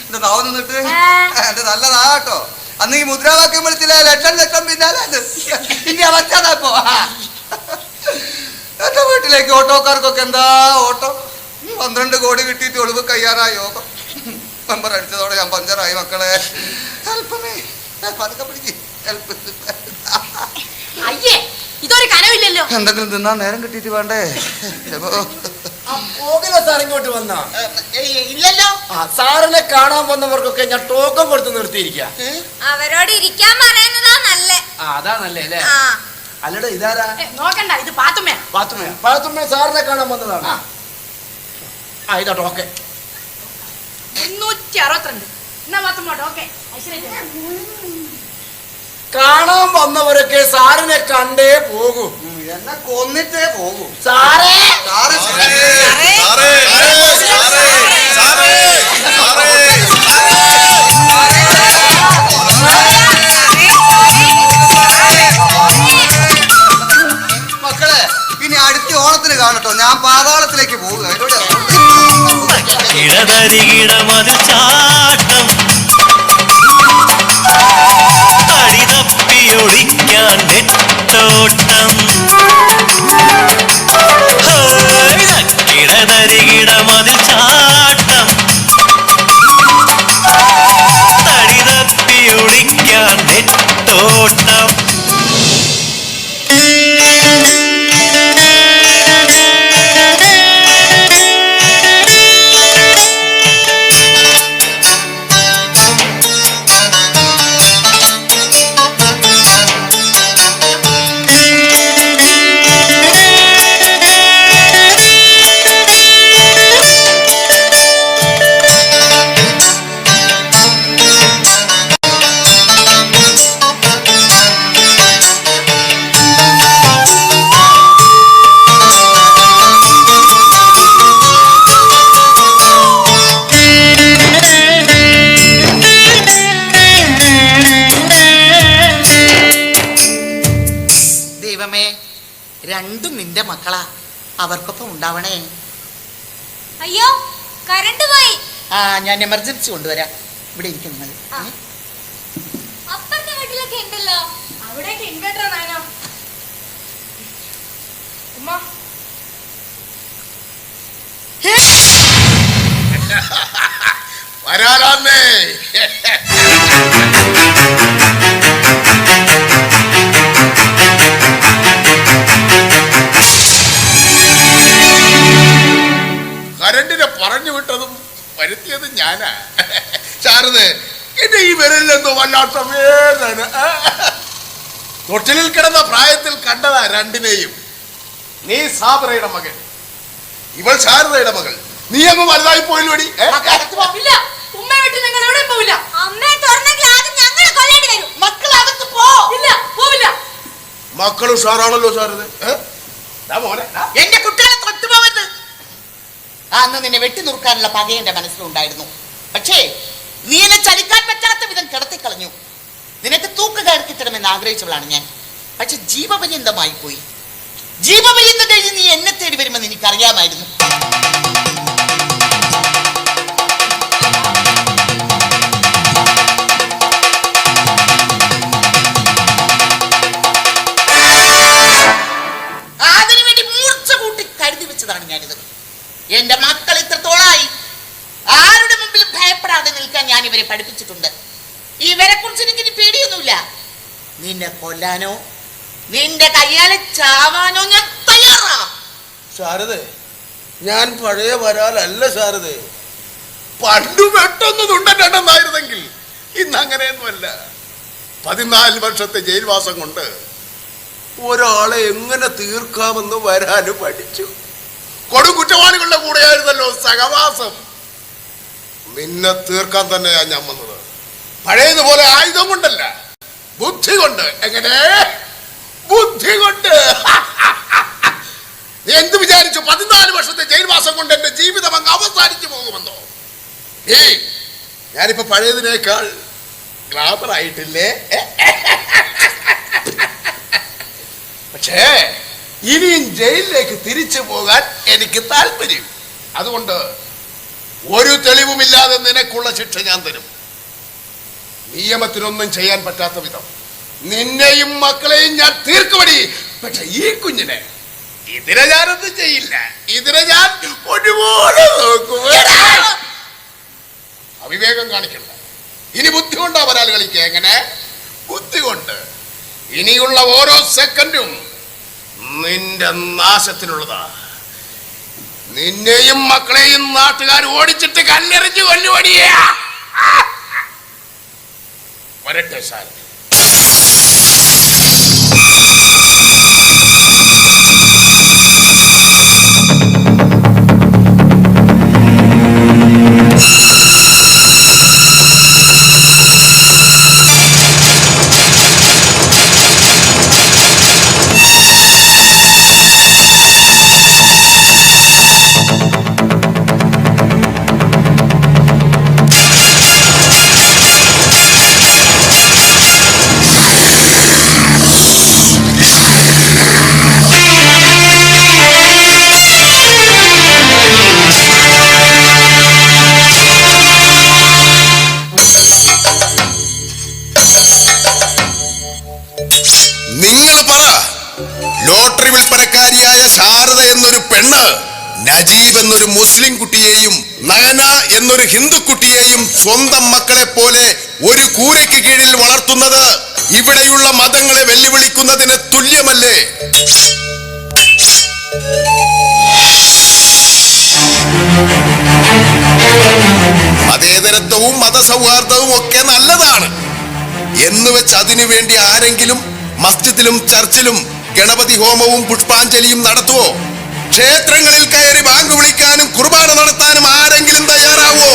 എന്റെ നാവ് നിന്നിട്ട് എന്റെ നല്ലതാ കേട്ടോ. അന്ന് ഈ മുദ്രാവാക്യം വിളിച്ചില്ല, ലക്ഷം പിന്നാലെ ഇനി അവച്ചാതാപ്പോ. എന്റെ വീട്ടിലേക്ക് ഓട്ടോക്കാർക്കൊക്കെ എന്താ ഓട്ടോ. 12 കോടി കിട്ടിയിട്ട് ഒളിവ് കയ്യാറായ യോഗം. നമ്പർ അടിച്ചതോടെ ഞാൻ പഞ്ചറായി മക്കളെ. ഹെൽപ്പമേ, പതുക്കെ പിടിക്ക്. ഹെൽപ്പ്. ഇതൊരു കനവില്ലല്ലോ. എന്തെങ്കിലും തിന്നാൻ നേരം കിട്ടിയിട്ട് വേണ്ടേ? സാർ ഇങ്ങോട്ട് വന്നാ ഇല്ലല്ലോ. സാറിനെ കാണാൻ വന്നവർക്കൊക്കെ ഞാൻ ടോക്കൺ കൊടുത്ത് നിർത്തിയിരിക്കുക. അവരോട് ഇരിക്കാൻ പറയുന്നതാ നല്ലേ. അതാ നല്ലേ അല്ലേ? അല്ലടോ ഇതാരാ? നോക്കണ്ട, ഇത് പാത്തുമ്മ. പാത്തുമ്മ സാറിനെ കാണാൻ വന്നതാണ്. ഇതാ ടോക്കൺ 362. എന്നാ പാത്തുമ്മ ടോക്കൺ. കാണാൻ വന്നവരൊക്കെ സാറിനെ കണ്ടേ പോകൂ. എന്നെ കൊന്നിട്ടേ പോകൂ. സാറേ മക്കളെ, ഇനി അടുത്ത ഓണത്തിന് കാണട്ടോ. ഞാൻ പാതാളത്തിലേക്ക് പോകുക. ഇടതരികിടമതിൽ ചാട്ടം തടിതപ്പിയൊളിക്കാൻ നെട്ടോട്ടം. ഇടതരികിടമതിൽ ചാട്ടം തടിതപ്പിയൊളിക്കാൻ നെട്ടോട്ടം. രണ്ടും നിന്റെ മക്കളാ, അവർക്കൊപ്പം ഉണ്ടാവണേ. അയ്യോ, കറണ്ട് പോയി. ഞാൻ എമർജൻസി കൊണ്ടുവരാം. ഇവിടെ ഇരിക്കുന്നത് അപ്പുറത്തെ വീട്ടിലൊക്കെ ഉണ്ടല്ലോ. അവിടേക്ക് ഇൻവെർട്ടർ നാനോ. ഉമ്മ വരാറാന്നേ. കരണ്ടിനെ പറഞ്ഞു വിട്ടതും വരുത്തിയതും ഞാനാ. ശാരദ, എന്റെ ഈ വിരലിലെന്തോ വല്ലാത്ത വേദന. തൊട്ടിലിൽ കിടന്ന പ്രായത്തിൽ കണ്ടതാ രണ്ടിനെയും. നീ സാബറയുടെ മകൻ, ഇവൾ ശാരദയുടെ മകൾ. നീ അങ്ങ് വലുതായി പോയില്ലോടി. ഉമ്മയെ വിട്ട് ഞങ്ങൾ എവിടെ പോവില്ല. അമ്മയെ തുറന്നെങ്കിൽ ആദ്യം ഞങ്ങൾ കൊല്ലേണ്ടി വരും. മക്കൾ അകത്ത് പോ. ഇല്ല, പോവില്ല. മക്കൾ ഉഷാറാണല്ലോ ശാരദ. എന്റെ കുട്ടികളെ തൊട്ടുപോകരുത്. അന്ന് നിന്നെ വെട്ടി നുറുക്കാനുള്ള പക എന്റെ മനസ്സിലുണ്ടായിരുന്നു. പക്ഷേ നീ എന്നെ ചലിക്കാൻ പറ്റാത്ത വിധം കിടത്തിക്കളഞ്ഞു. നിനക്ക് തൂക്കുകയർ കിട്ടണമെന്ന് ആഗ്രഹിച്ചവളാണ് ഞാൻ. പക്ഷെ ജീവപര്യന്തമായി പോയി. ജീവപര്യന്തം കഴിഞ്ഞ് നീ എന്നെ തേടി വരുമെന്ന് എനിക്കറിയാമായിരുന്നു. അതിനുവേണ്ടി മൂർച്ച കൂട്ടി കരുതി വെച്ചതാണ് ഞാനിത്. എന്റെ മക്കൾ ഇത്രത്തോളായി. ആരുടെ മുമ്പിലും ഭയപ്പെടാതെ നിൽക്കാൻ ഞാൻ ഇവരെ പഠിപ്പിച്ചിട്ടുണ്ട്. ഇവരെ കുറിച്ച് എനിക്ക് പേടിയൊന്നുമില്ല. നിന്നെ കൊല്ലാനോ നിന്റെ കയ്യാലെ ചാവാനോ ഞാൻ തയ്യാറാ. ശാരദേ, ഞാൻ പഴയ വരാലല്ല ശാരദേ. പണ്ടു വെട്ടൊന്നുണ്ടായിരുന്നെങ്കിൽ ഇന്ന് അങ്ങനെയൊന്നുമല്ല. 14 വർഷത്തെ ജയിൽവാസം കൊണ്ട് ഒരാളെ എങ്ങനെ തീർക്കാമെന്ന് വരാന് പഠിച്ചു. കൊടുകുറ്റവാളികളുടെ കൂടെയായിരുന്നല്ലോ സഹവാസം. നിന്നെ തീർക്കാൻ തന്നെയാ ഞാൻ വന്നത്. പഴയതുപോലെ ആയുധം കൊണ്ടല്ല, ബുദ്ധി കൊണ്ട്. എങ്ങനെ ബുദ്ധി കൊണ്ട്. എന്ത് വിചാരിച്ചു 14 വർഷത്തെ ജയിൽവാസം കൊണ്ട് എന്റെ ജീവിതം അങ്ങ് അവസാനിച്ചു പോകുമെന്നോ? ഏയ്, ഞാനിപ്പോ പഴയതിനേക്കാൾ ഗ്ലാമർ ആയിട്ടില്ലേ? പക്ഷേ ഇനിയും ജയിലിലേക്ക് തിരിച്ചു പോകാൻ എനിക്ക് താല്പര്യം. അതുകൊണ്ട് ഒരു തെളിവുമില്ലാതെ നിനക്കുള്ള ശിക്ഷ ഞാൻ തരും. നിയമത്തിനൊന്നും ചെയ്യാൻ പറ്റാത്ത വിധം നിന്നെയും മക്കളെയും ഞാൻ തീർക്കുമടി. പക്ഷെ ഈ കുഞ്ഞിനെ ഇതിനെ ഞാനൊന്നും ചെയ്യില്ല. ഇതിനെ ഞാൻ ഒരുപോലെ നോക്കും. അവിവേകം കാണിക്കണ്ട. ഇനി ബുദ്ധി കൊണ്ടാ വരാൽ കളിക്കുക. എങ്ങനെ? ബുദ്ധി കൊണ്ട്. ഇനിയുള്ള ഓരോ സെക്കൻഡും നിന്റെ നാശത്തിനുള്ളതാ. നിന്നെയും മക്കളെയും നാട്ടുകാർ ഓടിച്ചിട്ട് കല്ലെറിഞ്ഞ് കൊല്ലുപടിയേ. വരട്ടെ സാർ. ലോട്ടറി വിൽപ്പനക്കാരിയായ ശാരദ എന്നൊരു പെണ്ണ് നജീബ് എന്നൊരു മുസ്ലിം കുട്ടിയെയും നയന എന്നൊരു ഹിന്ദു കുട്ടിയെയും സ്വന്തം മക്കളെ പോലെ ഒരു കൂരയ്ക്ക് കീഴിൽ വളർത്തുന്നത് ഇവിടെയുള്ള മതങ്ങളെ വെല്ലുവിളിക്കുന്നതിന് തുല്യമല്ലേ? മതേതരത്വവും മതസൗഹാർദ്ദവും ഒക്കെ നല്ലതാണ് എന്ന് വെച്ച് അതിനു വേണ്ടി ആരെങ്കിലും മസ്ജിദിലും ചർച്ചിലും ഗണപതി ഹോമവും പുഷ്പാഞ്ജലിയും നടത്തുവോ? ക്ഷേത്രങ്ങളിൽ കയറി ബാങ്ക് വിളിക്കാനും കുർബാന നടത്താനും ആരെങ്കിലും തയ്യാറാവോ?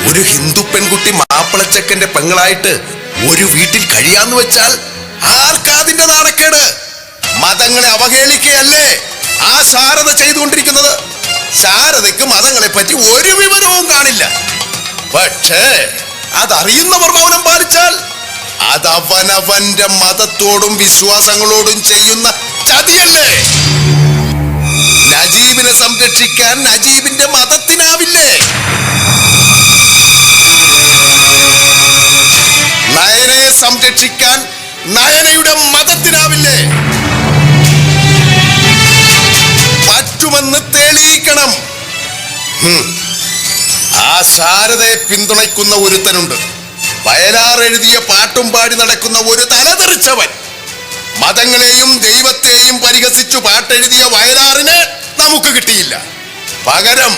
ഒരു ഹിന്ദു പെൺകുട്ടി മാപ്പിളച്ചക്കന്റെ പെങ്ങളായിട്ട് ഒരു വീട്ടിൽ കഴിയാന്ന് വെച്ചാൽ ആർക്കാ അതിന്റെ നാണക്കേട്? മതങ്ങളെ അവഹേളിക്കുകയല്ലേ ആ ശാരദ ചെയ്തുകൊണ്ടിരിക്കുന്നത്? ശാരദയ്ക്ക് മതങ്ങളെ പറ്റി ഒരു വിവരവും കാണില്ല. പക്ഷേ അതറിയുന്നവർ മൗനം പാലിച്ചാൽ അത് അവനവന്റെ മതത്തോടും വിശ്വാസങ്ങളോടും ചെയ്യുന്ന ചതിയല്ലേ? നജീബിനെ സംരക്ഷിക്കാൻ നജീബിന്റെ മതത്തിനാവില്ലേ? നയനയെ സംരക്ഷിക്കാൻ നയനയുടെ മതത്തിനാവില്ലേ? പറ്റുമെന്ന് തെളിയിക്കണം. ആ ശാരദയെ പിന്തുണയ്ക്കുന്ന ഒരുത്തനുണ്ട്. വയലാർ എഴുതിയ പാട്ടും പാടി നടക്കുന്ന ഒരു തലതെറിച്ചവൻ. മതങ്ങളെയും ദൈവത്തെയും പരിഹസിച്ചു പാട്ടെഴുതിയ വയലാറിന് നമുക്ക് കിട്ടിയില്ല. പകരം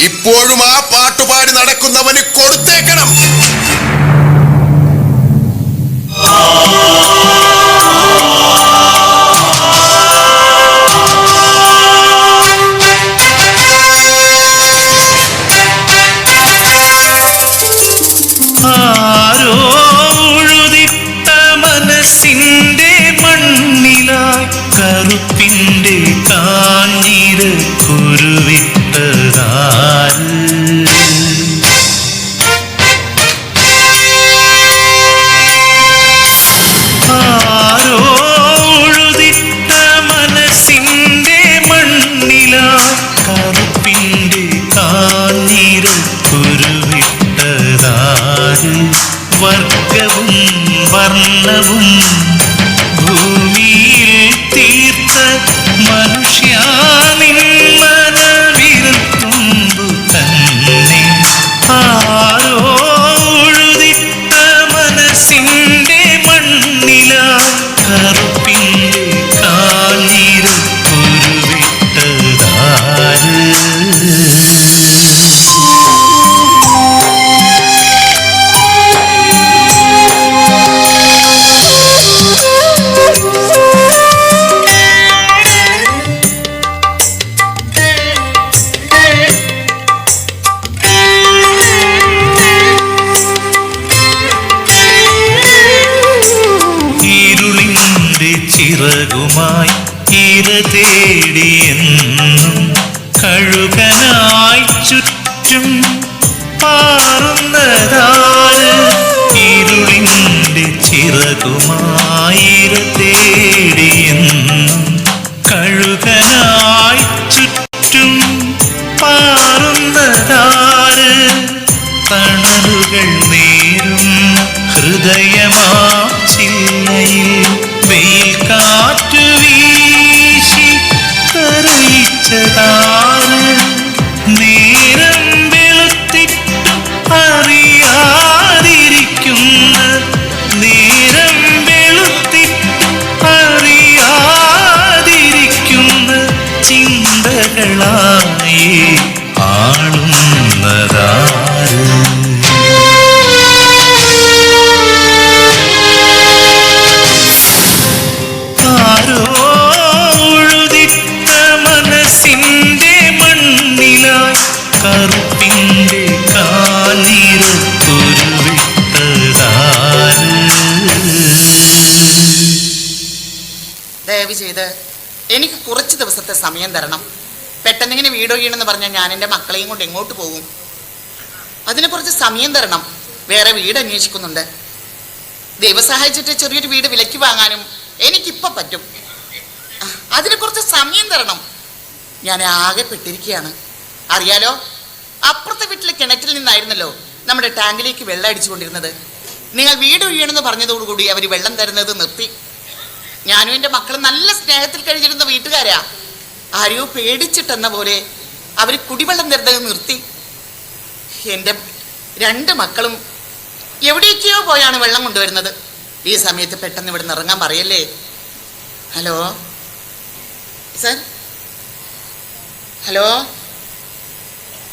ഇപ്പോഴും ആ പാട്ടുപാടി നടക്കുന്നവന് കൊടുത്തേക്കണം. ആരോ ഉഴുതിട്ട മനസ്സിന്റെ മണ്ണിലായി കറുപ്പിന്റെ കാഞ്ഞിര് കുരുവിട്ടതാര്? ആരോ ഉഴുതിട്ട മനസ്സിന്റെ മണ്ണിലായി കറുപ്പിന്റെ കാഞ്ഞിര് കുരുവിട്ടതാര്? വർഗവും വർണ്ണവും ഭൂമിയിൽ തീർത്ത മനുഷ്യാനിൻ മനവിരൽ തുമ്പു തന്നെ. ആരോ ഉഴുതിട്ട മനസ്സിന്റെ മണ്ണിലായി കറുപ്പിന്റെ കാഞ്ഞിര് കുരുവിട്ടതാര്? ചിറകുമായി ഇര തേടിയെന്നും കഴുകനായി ചുറ്റും പാറുന്നതാര് ഇരുളിൻ്റെ ചിറകുമായി ഇര തേടിയെന്നും കഴുകനായി ചുറ്റും പാറുന്നതാര് തണലുകൾ നേരും ഹൃദയമാ ചില്ലയിൽ വെയിൽ കാറ്റു വീശി കരയിച്ചതാര് നേരം വെളുത്തിട്ടും അറിയാതിരിക്കുന്ന നേരം വെളുത്തിട്ടും അറിയാതിരിക്കുന്ന ചിന്തകളായി ആളുന്നതാര് ആരോ ഉഴുതിട്ട മനസ്സിന്റെ മണ്ണിലായി കറുപ്പിന്റെ കാഞ്ഞിരത്തുരുവിട്ടതാര് ദയവ് ചെയ്ത് എനിക്ക് കുറച്ച് ദിവസത്തെ സമയം തരണം. പെട്ടെന്നിങ്ങനെ വീടൊഴിയണമെന്ന് പറഞ്ഞാൽ ഞാൻ എൻ്റെ മക്കളെയും കൊണ്ട് എങ്ങോട്ട് പോകും? അതിന് കുറച്ച് സമയം തരണം. വേറെ വീട് അന്വേഷിക്കുന്നുണ്ട്. ദൈവം സഹായിച്ചിട്ട് ചെറിയൊരു വീട് വിലയ്ക്ക് വാങ്ങാനും എനിക്കിപ്പം പറ്റും. അതിന് കുറച്ച് സമയം തരണം. ഞാൻ ആകെ പെട്ടിരിക്കുകയാണ്. അറിയാലോ, അപ്പുറത്തെ വീട്ടിലെ കിണറ്റിൽ നിന്നായിരുന്നല്ലോ നമ്മുടെ ടാങ്കിലേക്ക് വെള്ളം അടിച്ചുകൊണ്ടിരുന്നത്. നിങ്ങൾ വീട് ഒഴിയണമെന്ന് പറഞ്ഞതോടുകൂടി അവർ വെള്ളം തരുന്നത് നിർത്തി. ഞാനും എൻ്റെ മക്കളും നല്ല സ്നേഹത്തിൽ കഴിഞ്ഞിരുന്ന വീട്ടുകാരാ. ആരെയോ പേടിച്ചിട്ടെന്ന പോലെ അവർ കുടിവെള്ളം തരുന്നത് നിർത്തി. എൻ്റെ 2 മക്കളും എവിടേക്കോ പോയാണ് വെള്ളം കൊണ്ടുവരുന്നത്. ഈ സമയത്ത് പെട്ടെന്ന് ഇവിടെ നിന്ന് ഇറങ്ങാൻ പറയല്ലേ. Hello sir, hello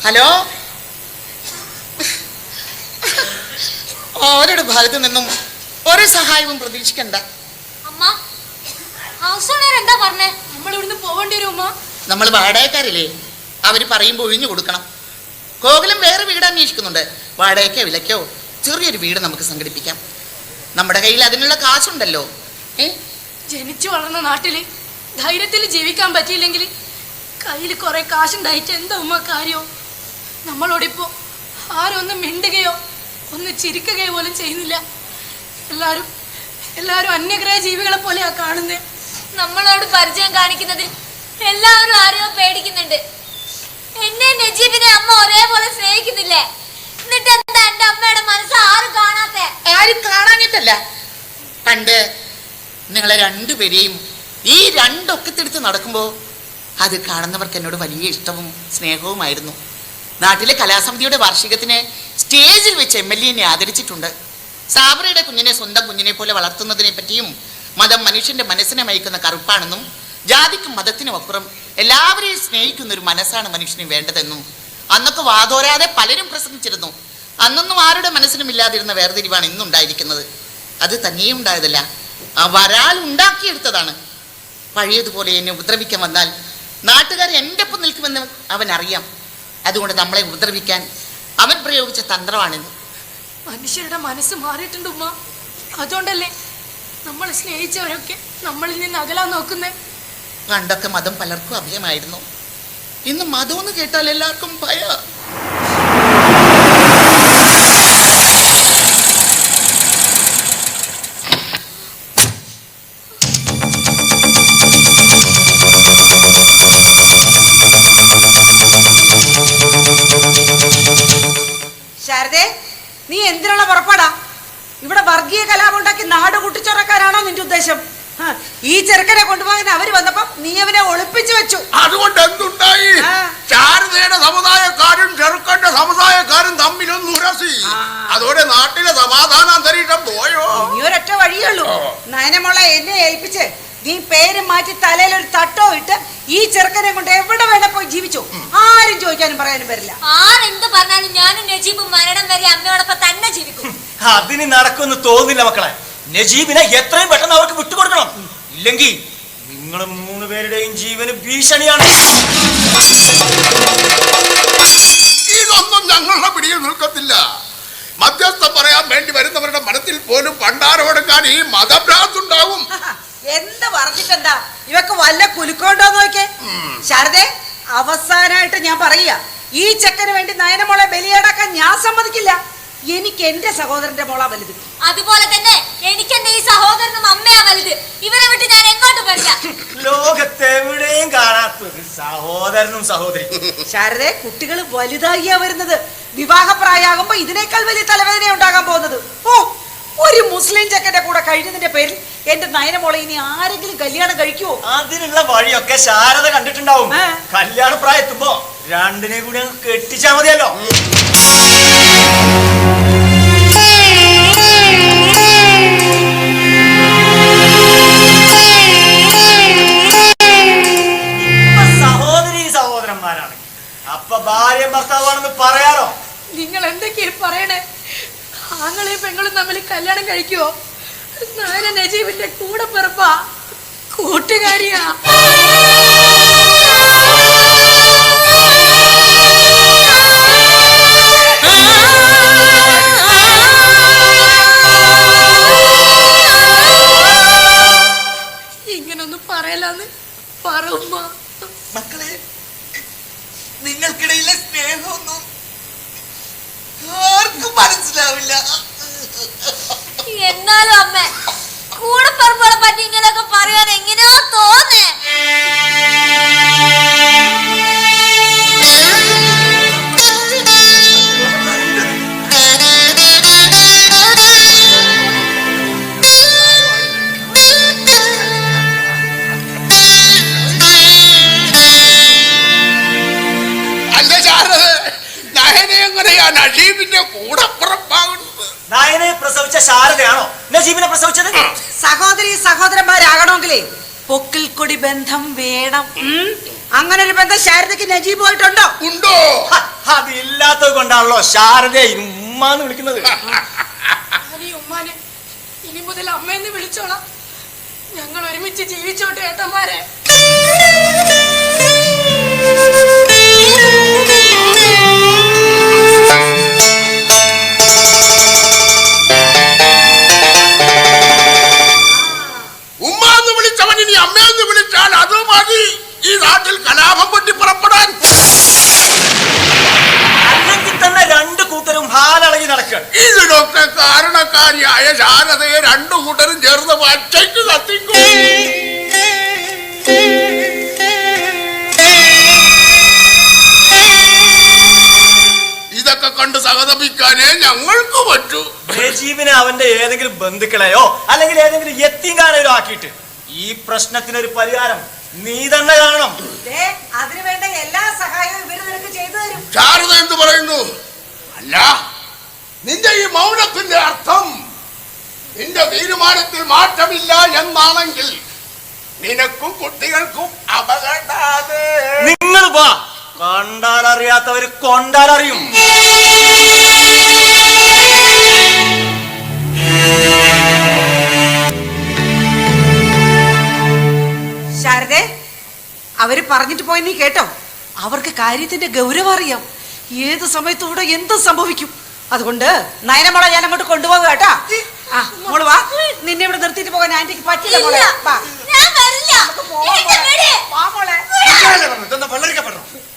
hello. ഓരോരുടെ ഭാഗത്തു നിന്നും ഒരു സഹായവും പ്രതീക്ഷിക്കണ്ട. അമ്മ, ഹൗസ് ഓണർ എന്താ പറഞ്ഞേ? നമ്മൾ ഇവിടുന്ന് പോവേണ്ടി വരും ഉമ്മ. നമ്മൾ വാടകക്കാരില്ലേ, അവർ പറയുമ്പോൾ ഒഴിഞ്ഞു കൊടുക്കണം. കോകിലും വേറെ വീട് അന്വേഷിക്കുന്നുണ്ട്. വാടകയ്ക്കോ വിലയ്ക്കോ ചെറിയൊരു വീട് നമുക്ക് സംഘടിപ്പിക്കാം. നമ്മുടെ കയ്യിൽ അതിനുള്ള കാശുണ്ടല്ലോ. ജനിച്ചു വളർന്ന നാട്ടില് ധൈര്യത്തിൽ ജീവിക്കാൻ പറ്റിയില്ലെങ്കിൽ കയ്യിൽ കുറെ കാശുണ്ടായിട്ട് എന്താ ഉമ്മ കാര്യോ? നമ്മളോടിപ്പോ ആരും ഒന്ന് മിണ്ടുകയോ ഒന്ന് ചിരിക്കുകയോ പോലും ചെയ്യുന്നില്ല. എല്ലാരും അന്യഗ്രഹ ജീവികളെ പോലെയാ കാണുന്നേ. നമ്മളോട് പരിചയം കാണിക്കുന്നതിൽ എല്ലാവരും ആരെയോ പേടിക്കുന്നുണ്ട്. എന്നെ നജീബിനെ അമ്മ ഒരേപോലെ സ്നേഹിക്കുന്നില്ലേ? എന്നിട്ട് എന്താ എന്റെ അമ്മയുടെ മനസ്സ് ആരും കാണാത്തെ? ആരും കാണാഞ്ഞിട്ടല്ല, പണ്ട് നിങ്ങളെ 2 പേരെയും ഈ 2 ഒക്കത്തെടുത്ത് നടക്കുമ്പോൾ അത് കാണുന്നവർക്ക് എന്നോട് വലിയ ഇഷ്ടവും സ്നേഹവുമായിരുന്നു. നാട്ടിലെ കലാസമിതിയുടെ വാർഷികത്തിന് സ്റ്റേജിൽ വെച്ച് MLA ആദരിച്ചിട്ടുണ്ട്. സാബറയുടെ കുഞ്ഞിനെ സ്വന്തം കുഞ്ഞിനെ പോലെ വളർത്തുന്നതിനെ പറ്റിയും മതം മനുഷ്യന്റെ മനസ്സിനെ മയക്കുന്ന കറുപ്പാണെന്നും ജാതിക്കും മതത്തിനും അപ്പുറം എല്ലാവരെയും സ്നേഹിക്കുന്ന ഒരു മനസ്സാണ് മനുഷ്യന് വേണ്ടതെന്നും അന്നൊക്കെ വാതോരാതെ പലരും പ്രസംഗിച്ചിരുന്നു. അന്നൊന്നും ആരുടെ മനസ്സിനും ഇല്ലാതിരുന്ന വേർതിരിവാണ് ഇന്നുണ്ടായിരിക്കുന്നത്. അത് തനിയെ ഉണ്ടായതല്ല, വരാൽ ഉണ്ടാക്കിയെടുത്തതാണ്. പഴയതുപോലെ എന്നെ ഉപദ്രവിക്കാൻ വന്നാൽ നാട്ടുകാർ എൻ്റെ ഒപ്പം നിൽക്കുമെന്ന് അവൻ അറിയാം. അതുകൊണ്ട് നമ്മളെ ഉപദ്രവിക്കാൻ അവൻ പ്രയോഗിച്ച തന്ത്രമാണിത്. മനുഷ്യരുടെ മനസ്സ് മാറിയിട്ടുണ്ട് ഉമ്മ. അതുകൊണ്ടല്ലേ നമ്മൾ സ്നേഹിച്ചവരൊക്കെ നമ്മളിൽ നിന്ന് അകലാൻ നോക്കുന്നേ. പണ്ടൊക്കെ മതം പലർക്കും അഭയമായിരുന്നു. ഇന്ന് മതമെന്ന് കേട്ടാൽ എല്ലാവർക്കും ഭയ. ശാരദേ, നീ എന്തിനുള്ള പുറപ്പാടാ? ഇവിടെ വർഗീയ കലാപം ഉണ്ടാക്കി നാട് കൂട്ടിച്ചൊറക്കാനാണോ നിന്റെ ഉദ്ദേശം? ഈ ചെറുക്കനെ കൊണ്ടുപോകാൻ അവര് വന്നപ്പോ നീ അവനെ ഒളിപ്പിച്ചു വെച്ചു. അതുകൊണ്ട് എന്തുണ്ടായി? ശാരദയുടെ സമുദായക്കാരും ചെറുക്കന്റെ സമുദായക്കാരും തമ്മിലൊന്ന് ഉരസി. അതോടെ നാട്ടിലെ സമാധാനാന്തരീക്ഷം പോയോ? ഇനി ഒരൊറ്റ വഴിയുള്ളൂ. നയനമോളെ എന്നെ ഏൽപ്പിച്ച് നീ പേര് മാറ്റി തലയിൽ ഒരു തട്ടോ ഇട്ട് ഈ ചെറുക്കനെ കൊണ്ട് എവിടെ വേണേ പോയി ജീവിച്ചു. ആരും ചോദിക്കാനും പറയാനും വരില്ല. ആരെന്ത് പറഞ്ഞാലും ഞാനും നജീബും മരണം വരെ അമ്മയോടൊപ്പം തന്നെ ജീവിക്കും. അതിന് നടക്കുമെന്ന് തോന്നുന്നില്ല മക്കളെ. നജീബിനെ എത്രയും പെട്ടെന്ന് അവർക്ക് വിട്ടുകൊടുക്കണം. ഇല്ലെങ്കിൽ നിങ്ങൾ 3 പേരുടെയും ജീവന് ഭീഷണിയാണ്. ഇതൊന്നും ഞങ്ങളുടെ പിടിയിൽ നിൽക്കത്തില്ല. മധ്യസ്ഥം പറയാൻ വേണ്ടി വരുന്നവരുടെ മനത്തിൽ പോലും പണ്ടാരം കൊടുക്കാൻ ഈ മതഭ്രാന്തുണ്ടാവും. എന്ത് പറഞ്ഞിട്ടെന്താ, ഇവക്ക് വല്ല കുലുക്കോണ്ടോന്ന് നോക്കേ. ശാരദേ, അവസാനായിട്ട് ഞാൻ പറയുക, ഈ ചെക്കന് വേണ്ടി നയനമോളെ ബലിയാടാക്കാൻ ഞാൻ സമ്മതിക്കില്ല. എനിക്ക് എന്റെ സഹോദരന്റെ മോളാ വലുത്. അതുപോലെ തന്നെ എനിക്ക് എന്റെ ഈ സഹോദരനും അമ്മയാ വലുത്. ഇവരെ വിട്ട് ഞാൻ എങ്ങോട്ട് വരില്ല. ലോകത്തെവിടെയും കാണാത്തൊരു സഹോദരനും സഹോദരി. ശാരദേ, കുട്ടികൾ വലുതായിയാ വരുന്നത്. വിവാഹപ്രായമാകുമ്പോ ഇതിനേക്കാൾ വലിയ തലവേദന ഉണ്ടാകാൻ പോകുന്നത്. ഓ, ഒരു മുസ്ലിം ചെക്കന്റെ കൂടെ കഴിഞ്ഞതിന്റെ പേരിൽ എന്റെ നയനമോളെ ഇനി ആരെങ്കിലും കല്യാണം കഴിക്കുവോ? അതിനുള്ള വഴിയൊക്കെ ശാരദ കണ്ടിട്ടുണ്ടാവും. കല്യാണ പ്രായത്തുമ്പോ രണ്ടിനെ കൂടി അങ്ങ് കെട്ടിച്ചാ മതിയല്ലോ. സഹോദരി സഹോദരന്മാരാണ്, അപ്പൊ ഭാര്യ ഭർത്താവാണെന്ന് പറയാറോ? നിങ്ങൾ എന്തൊക്കെയാ പറയണേ? ആങ്ങളെയും പെങ്ങളും തമ്മിൽ കല്യാണം കഴിക്കുവോ? നാന നജീബിന്റെ കൂടെ പിറപ്പാ, കൂട്ടുകാരിയാ. ഇങ്ങനൊന്നും പറയലാന്ന് പറമ്മ. മക്കളെ, നിങ്ങൾക്കിടയിലെ സ്നേഹമൊന്നും ആർക്കും മനസ്സിലാവില്ല. എന്നാലും അമ്മ, കൂടെ പറമ്പുകളെ പറ്റി ഇങ്ങനെയൊക്കെ പറയാൻ എങ്ങനെയോ തോന്നേ. അല്ല ശാരദ, നയനെ എങ്ങനെയാ നജീബിന്റെ കൂടെ പുറപ്പാകുന്നത്? നയനെ പ്രസവിച്ച ശാരദയാണോ നജീബിനെ പ്രസവിച്ചത്? സഹോദരി സഹോദരന്മാരാകണമെങ്കിലേ പൊക്കിൽ കൊടി ബന്ധം വേണം. അങ്ങനെ ഒരു ബന്ധം ശാരദയ്ക്ക് നജീബുമായിട്ടുണ്ടോ? ഉണ്ടോ? അതില്ലാത്തത് കൊണ്ടാണല്ലോ ശാരദയെ ഉമ്മാന്ന് വിളിക്കുന്നത്. ഉമ്മാനെ ഇനി മുതൽ അമ്മയെന്ന് വിളിച്ചോളാം. ഞങ്ങൾ ഒരുമിച്ച് ജീവിച്ചോട്ടെ ഏട്ടന്മാരെ. ഉമ്മാന്ന് വിളിച്ചവൻ ഇനി അമ്മയെന്ന് വിളിച്ചാൽ അത് മതി ഈ നാട്ടിൽ കലാപം പൊട്ടി പുറപ്പെടാൻ. അല്ലെങ്കിൽ തന്നെ രണ്ടു കൂട്ടരും ഹാലളകി നടക്കുക. ഇതിനൊക്കെ കാരണക്കാരിയായ ശാരദയെ രണ്ടു കൂട്ടരും ചേർന്ന് പച്ചയ്ക്ക് കത്തിക്കും. ഇതൊക്കെ കണ്ട് സഹതപിക്കാനേ ഞങ്ങൾക്ക് പറ്റൂ. നജീബിനെ അവന്റെ ഏതെങ്കിലും ബന്ധുക്കളെയോ അല്ലെങ്കിൽ ഏതെങ്കിലും യത്തീംഖാനയിലോ ആക്കിയിട്ട് ഈ പ്രശ്നത്തിനൊരു പരിഹാരം നീ തന്നെ കാണണം. അതിനു വേണ്ട എല്ലാ സഹായവും ഇവര് നിനക്ക് ചെയ്തു തരും. ശാരദ എന്ത് പറയുന്നു? അല്ല, നിന്റെ ഈ മൗനത്തിന്റെ അർത്ഥം നിന്റെ തീരുമാനത്തിൽ മാറ്റമില്ല എന്നാണെങ്കിൽ നിനക്കും കുട്ടികൾക്കും അപകടാതെ. നിങ്ങൾ വാ, കണ്ടാലറിയാത്തവര് കൊണ്ടാലറിയും. ശാരദേ, അവര് പറഞ്ഞിട്ട് പോയി നീ കേട്ടോ? അവർക്ക് കാര്യത്തിന്റെ ഗൗരവം അറിയാം. ഏത് സമയത്തൂടെ എന്തും സംഭവിക്കും. അതുകൊണ്ട് നയനമോളെ ഞാൻ അങ്ങോട്ട് കൊണ്ടുപോകുക കേട്ടാ. ആ, മോള് വാ. നിന്നെ ഇവിടെ നിർത്തിയിട്ട് പോകാൻ ആന്റിക്ക് പറ്റില്ല മോളെ. വാ. വാ മോളെ.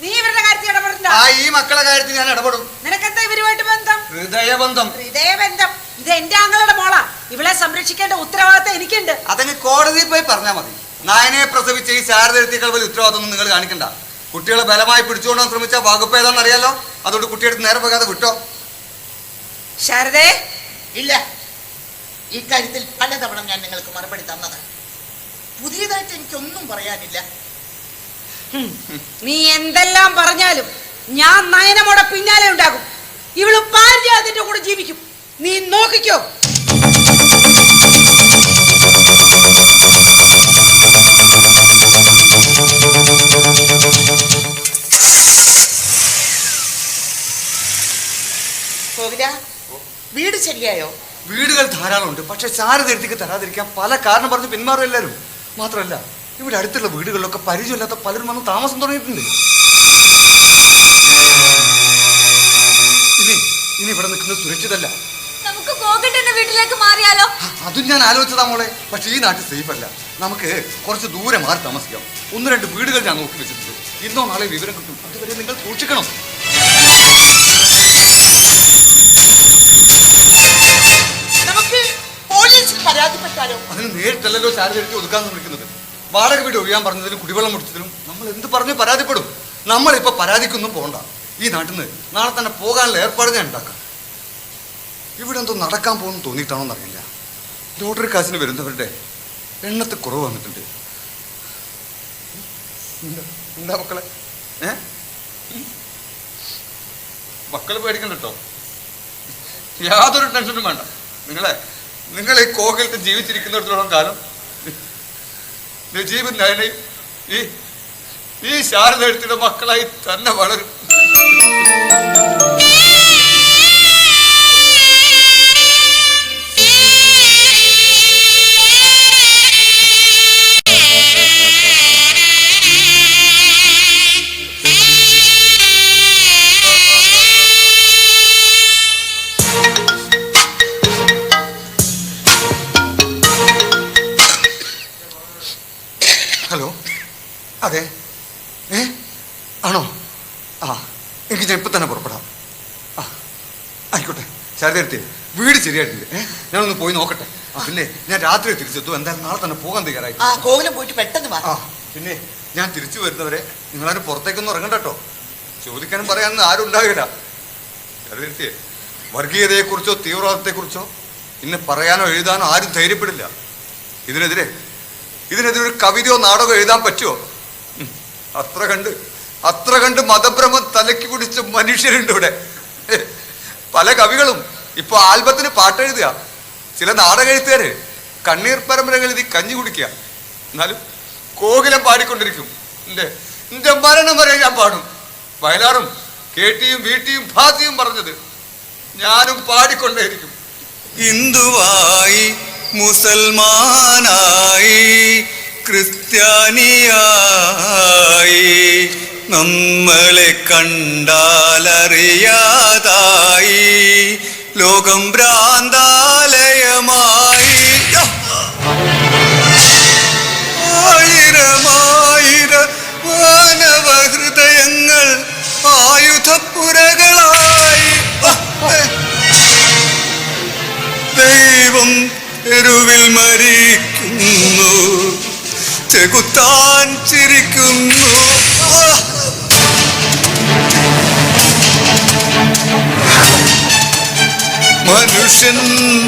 നീ ഇവരുടെ കാര്യത്തിൽ ഇടപെടണ്ട. ഈ മക്കളെ കാര്യത്തിൽ ഞാൻ ഇടപെടും. നിനക്കെന്താ ഇവരുമായിട്ട് ബന്ധം? ഹൃദയബന്ധം. ഹൃദയബന്ധം? ഇത് എന്റെ ആങ്ങളുടെ മോളാ. ഇവളെ സംരക്ഷിക്കേണ്ട ഉത്തരവാദിത്തം എനിക്കുണ്ട്. അതങ്ങ് കോടതിയിൽ പോയി പറഞ്ഞാൽ മതി. നായനെ പ്രസവിച്ച ഈ ശാരദയെത്തിയേക്കാൾ വലിയ ഉത്തരവാദിത്തം നിങ്ങൾ കാണിക്കണ്ട. കുട്ടികളെ ബലമായി പിടിച്ചുകൊണ്ടാൻ ശ്രമിച്ച വകുപ്പ് ഏതാണെന്ന് അറിയാലോ. അതുകൊണ്ട് കുട്ടിയെടുത്ത് നേരെ പോകാതെ വിട്ടോ. ശാരദേ, ഇല്ല, ഈ കാര്യത്തിൽ പലതവണ ഞാൻ നിങ്ങൾക്ക് മറുപടി തന്നതാണ്. പുതിയതായിട്ട് എനിക്കൊന്നും പറയാനില്ല. നീ എന്തെല്ലാം പറഞ്ഞാലും ഞാൻ നയനമോടെ പിന്നാലെ ഉണ്ടാകും. ഇവള് പാരിജാതിന്റെ കൂടെ ജീവിക്കും. നീ നോക്കിക്കോ. കോവില, വീട് ശരിയായോ? വീടുകൾ ധാരാളമുണ്ട്. പക്ഷെ ശാരദയെത്തിക്ക് തരാതിരിക്കാൻ പല കാരണം പറഞ്ഞ് പിന്മാറും എല്ലാവരും. മാത്രമല്ല, ഇവിടെ അടുത്തുള്ള വീടുകളിലൊക്കെ പരിചയമില്ലാത്ത പലരും വന്ന് താമസം തുടങ്ങിയിട്ടുണ്ട്. ഇനി ഇവിടെ നിൽക്കുന്നത് സുരക്ഷിതല്ല. നമുക്ക് പോകട്ടെ. വീട്ടിലേക്ക് മാറിയാലോ? അതും ഞാൻ ആലോചിച്ചതാ മോളെ. പക്ഷെ ഈ നാട്ടിൽ സേഫ് അല്ല. നമുക്ക് കുറച്ച് ദൂരെ മാറി താമസിക്കാം. 1-2 വീടുകൾ ഞാൻ നോക്കി വെച്ചിട്ടുണ്ട്. ഇന്നോ നാളെ വിവരം കിട്ടും. അതുവരെ നിങ്ങൾ സൂക്ഷിക്കണം. നമുക്ക് പോലീസിൽ പരാതിപ്പെട്ടാലോ? അതിന് നേരിട്ടല്ലോ ശാരദ ഒതുക്കാന്ന് വിളിക്കുന്നത്. വാടക വീട് ഒഴിയാൻ പറഞ്ഞതിലും കുടിവെള്ളം മുടിച്ചതിലും നമ്മൾ എന്ത് പറഞ്ഞ് പരാതിപ്പെടും? നമ്മളിപ്പോ പരാതിക്കൊന്നും പോകണ്ട. ഈ നാട്ടിൽ നിന്ന് നാളെ തന്നെ പോകാനുള്ള ഏർപ്പാട് ഞാൻ ഉണ്ടാക്കാം. ഇവിടെ എന്തോ നടക്കാൻ പോകുന്നു തോന്നിയിട്ടാണോ എന്നറിയില്ല. ലോട്ടറി കാശിന് വരുന്നവരുടെ എണ്ണത്തിൽ കുറവ് വന്നിട്ടുണ്ട്. എന്താ മക്കളെ? മക്കള് പേടിക്കണ്ട കേട്ടോ. യാതൊരു ടെൻഷനും വേണ്ട. നിങ്ങൾ ഈ കോകിലത്ത് ജീവിച്ചിരിക്കുന്നിടത്തോളം കാലം നജീബും നയനയും ഈ ശാരദയുടെ മക്കളായി തന്നെ വളരും. ഹലോ, അതെ, ആണോ? എനിക്ക് ഞാൻ ഇപ്പൊ തന്നെ പുറപ്പെടാം. ആയിക്കോട്ടെ ശാരദ, വീട് ശരിയായിട്ടില്ല. ഞാനൊന്ന് പോയി നോക്കട്ടെ. പിന്നെ ഞാൻ രാത്രി തിരിച്ചെത്തും. എന്തായാലും നാളെ തന്നെ പോകാൻ തയ്യാറായി. കോവിലം പോയിട്ട് പെട്ടെന്ന് പിന്നെ ഞാൻ തിരിച്ചു വരുന്നവരെ നിങ്ങളാരും പുറത്തേക്കൊന്നും ഇറങ്ങണ്ട കേട്ടോ. ചോദിക്കാനും പറയാനൊന്നും ആരും ഉണ്ടാകില്ല. ശാരദ, വർഗീയതയെക്കുറിച്ചോ തീവ്രവാദത്തെക്കുറിച്ചോ ഇന്ന് പറയാനോ എഴുതാനോ ആരും ധൈര്യപ്പെടില്ല. ഇതിനെതിരെ ഒരു കവിതയോ നാടകമോ എഴുതാൻ പറ്റുമോ? അത്ര കണ്ട് മതഭ്രമം തലയ്ക്ക് പിടിച്ച മനുഷ്യരുണ്ട് ഇവിടെ. പല കവികളും ഇപ്പൊ ആൽബത്തിന് പാട്ടെഴുതുക. ചില നാടകെഴുത്തുകാര് കണ്ണീർ പരമ്പരകൾ എഴുതി കഞ്ഞി കുടിക്കുക. എന്നാലും കോകിലം പാടിക്കൊണ്ടിരിക്കും. എന്റെ മരണം വരെ ഞാൻ പാടും. വയലാറും കേട്ടിയും വീട്ടിയും ഭാസിയും പറഞ്ഞത് ഞാനും പാടിക്കൊണ്ടേയിരിക്കും. ഹിന്ദുവായി, മുസൽമാനായി, ക്രിസ്ത്യാനിയായി, നമ്മളെ കണ്ടാലറിയാതായി, ലോകം ഭ്രാന്താലയമായി. ആയിരമായിരം മാനവ ഹൃദയങ്ങൾ ആയുധപ്പുരകളായി. ദൈവം തെരുവിൽ മരിക്കുന്നു, ചെകുത്താൻ ചിരിക്കുന്നു. മനുഷ്യൻ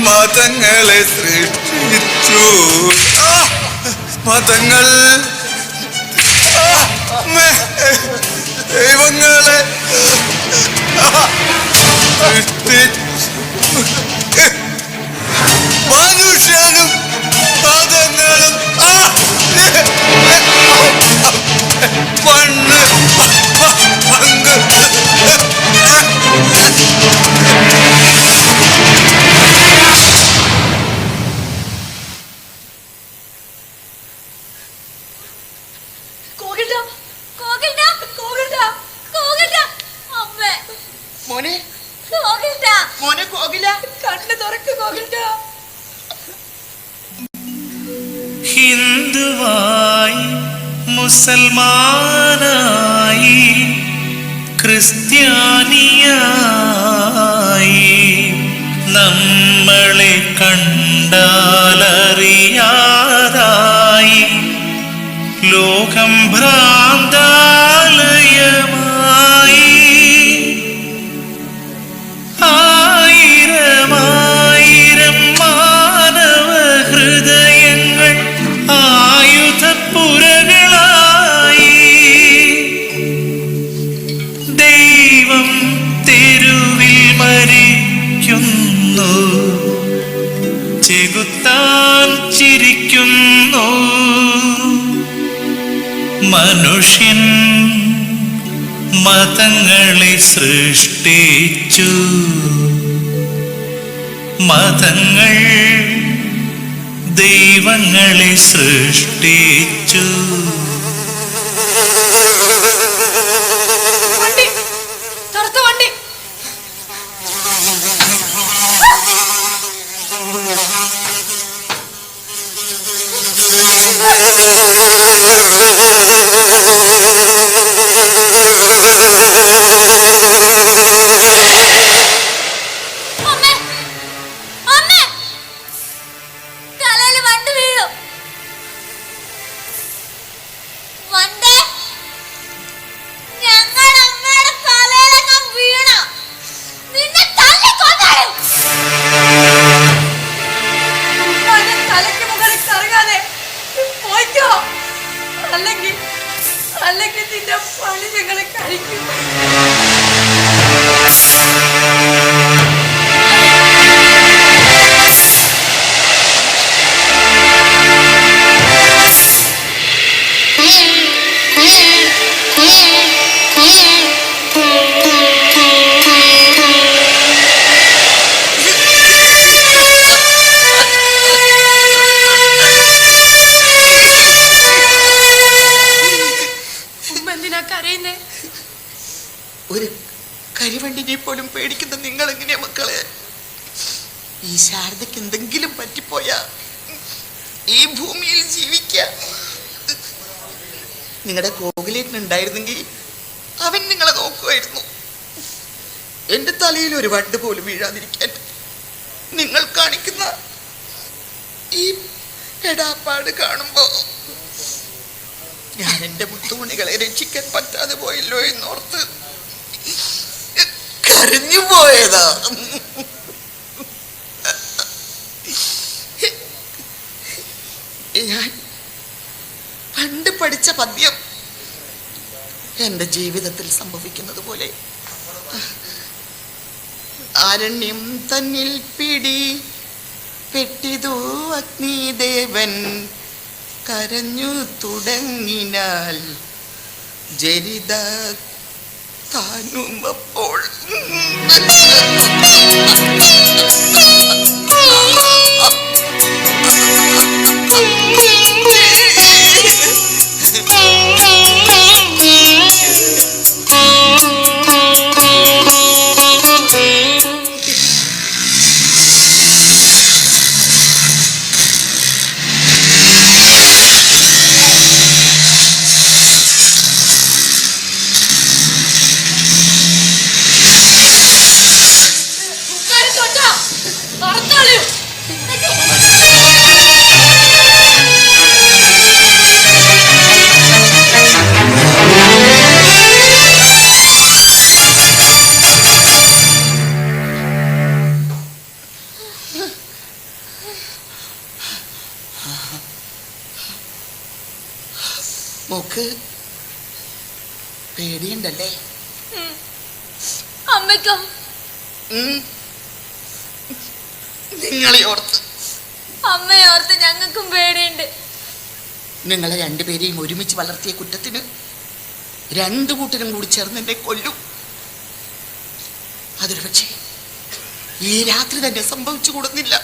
മതങ്ങളെ സൃഷ്ടിച്ചു. മതങ്ങൾ ദൈവങ്ങളെ സൃഷ്ടിച്ചു. മനുഷ്യനും മതങ്ങളും മണ്ണ് പങ്ക്. മോനെ കോകില, കണ്ണ് തുറക്ക് കോകില. ഹിന്ദുവായി, മുസൽമാനായി, ക്രിസ്ത്യാനിയായി, നമ്മളെ കണ്ടാലറിയാതായി, ലോകം ഭ്രാന്താലയമായി. ആയിരമായിരം മാനവ ഹൃദയങ്ങൾ ആയുധപ്പുരകളായി. ദൈവം തെരുവിൽ മരിക്കുന്നു, ചെകുത്താൻ ചിരിക്കുന്നു. മനുഷ്യൻ മതങ്ങളെ സൃഷ്ടിച്ചു. മതങ്ങൾ ദൈവങ്ങളെ സൃഷ്ടിച്ചു. വണ്ടി തുറക്ക, വണ്ടി. അമ്മേ അമ്മേ തലയിൽ വണ്ട് വീഴും. വണ്ടേ ഞങ്ങൾ അമ്മയുടെ തലയിലൊക്കെ വീണ നിന്നെ തല്ലിക്കൊന്നാലും തലയ്ക്ക് മുകളിൽ കറങ്ങാതെ പോയിക്കോ. അല്ലെങ്കിൽ നിന്റെ പണി ഞങ്ങളെ കഴിക്കും. ഉമ്മ എന്തിനാ കരയുന്നേ? ഒരു കരിവണ്ടിനെ പോലും പേടിക്കുന്ന നിങ്ങൾ എങ്ങനെയാ മക്കളെ? ഈ ശാരദയ്ക്ക് എന്തെങ്കിലും പറ്റിപ്പോയാ ഈ ഭൂമിയിൽ ജീവിക്കാം. നിങ്ങളുടെ കോകിലേട്ടനുണ്ടായിരുന്നെങ്കിൽ അവൻ നിങ്ങളെ നോക്കുമായിരുന്നു. എന്റെ തലയിൽ ഒരു വണ്ട് പോലും വീഴാതിരിക്കാൻ നിങ്ങൾ കാണിക്കുന്ന ഈ പെടാപ്പാട് കാണുമ്പോ ഞാൻ എന്റെ മുത്തുമണികളെ രക്ഷിക്കാൻ പറ്റാതെ പോയല്ലോ എന്നോർത്ത് കരഞ്ഞു പോയതാ. ഞാൻ പണ്ട് പഠിച്ച പദ്യം എന്റെ ജീവിതത്തിൽ സംഭവിക്കുന്നത് പോലെ അരണ്യം തന്നിൽ പിടി പെട്ടിതു അഗ്നിദേവൻ കരഞ്ഞു തുടങ്ങിനാൽ ജരിത താനുമപ്പോൾ മോക്ക് പേടിയുണ്ടല്ലേ? അമ്മയ്ക്കോ? നിങ്ങളെ ഓർത്ത് അമ്മയെ ഓർത്ത് ഞങ്ങൾക്കും പേടിയുണ്ട്. നിങ്ങളെ രണ്ടുപേരെയും ഒരുമിച്ച് വളർത്തിയ കുറ്റത്തിന് രണ്ടു കൂട്ടരും കൂടി ചേർന്ന് എന്നെ കൊല്ലും. അതൊരു പക്ഷേ ഈ രാത്രി തന്നെ സംഭവിച്ചു കൂടുന്നില്ല.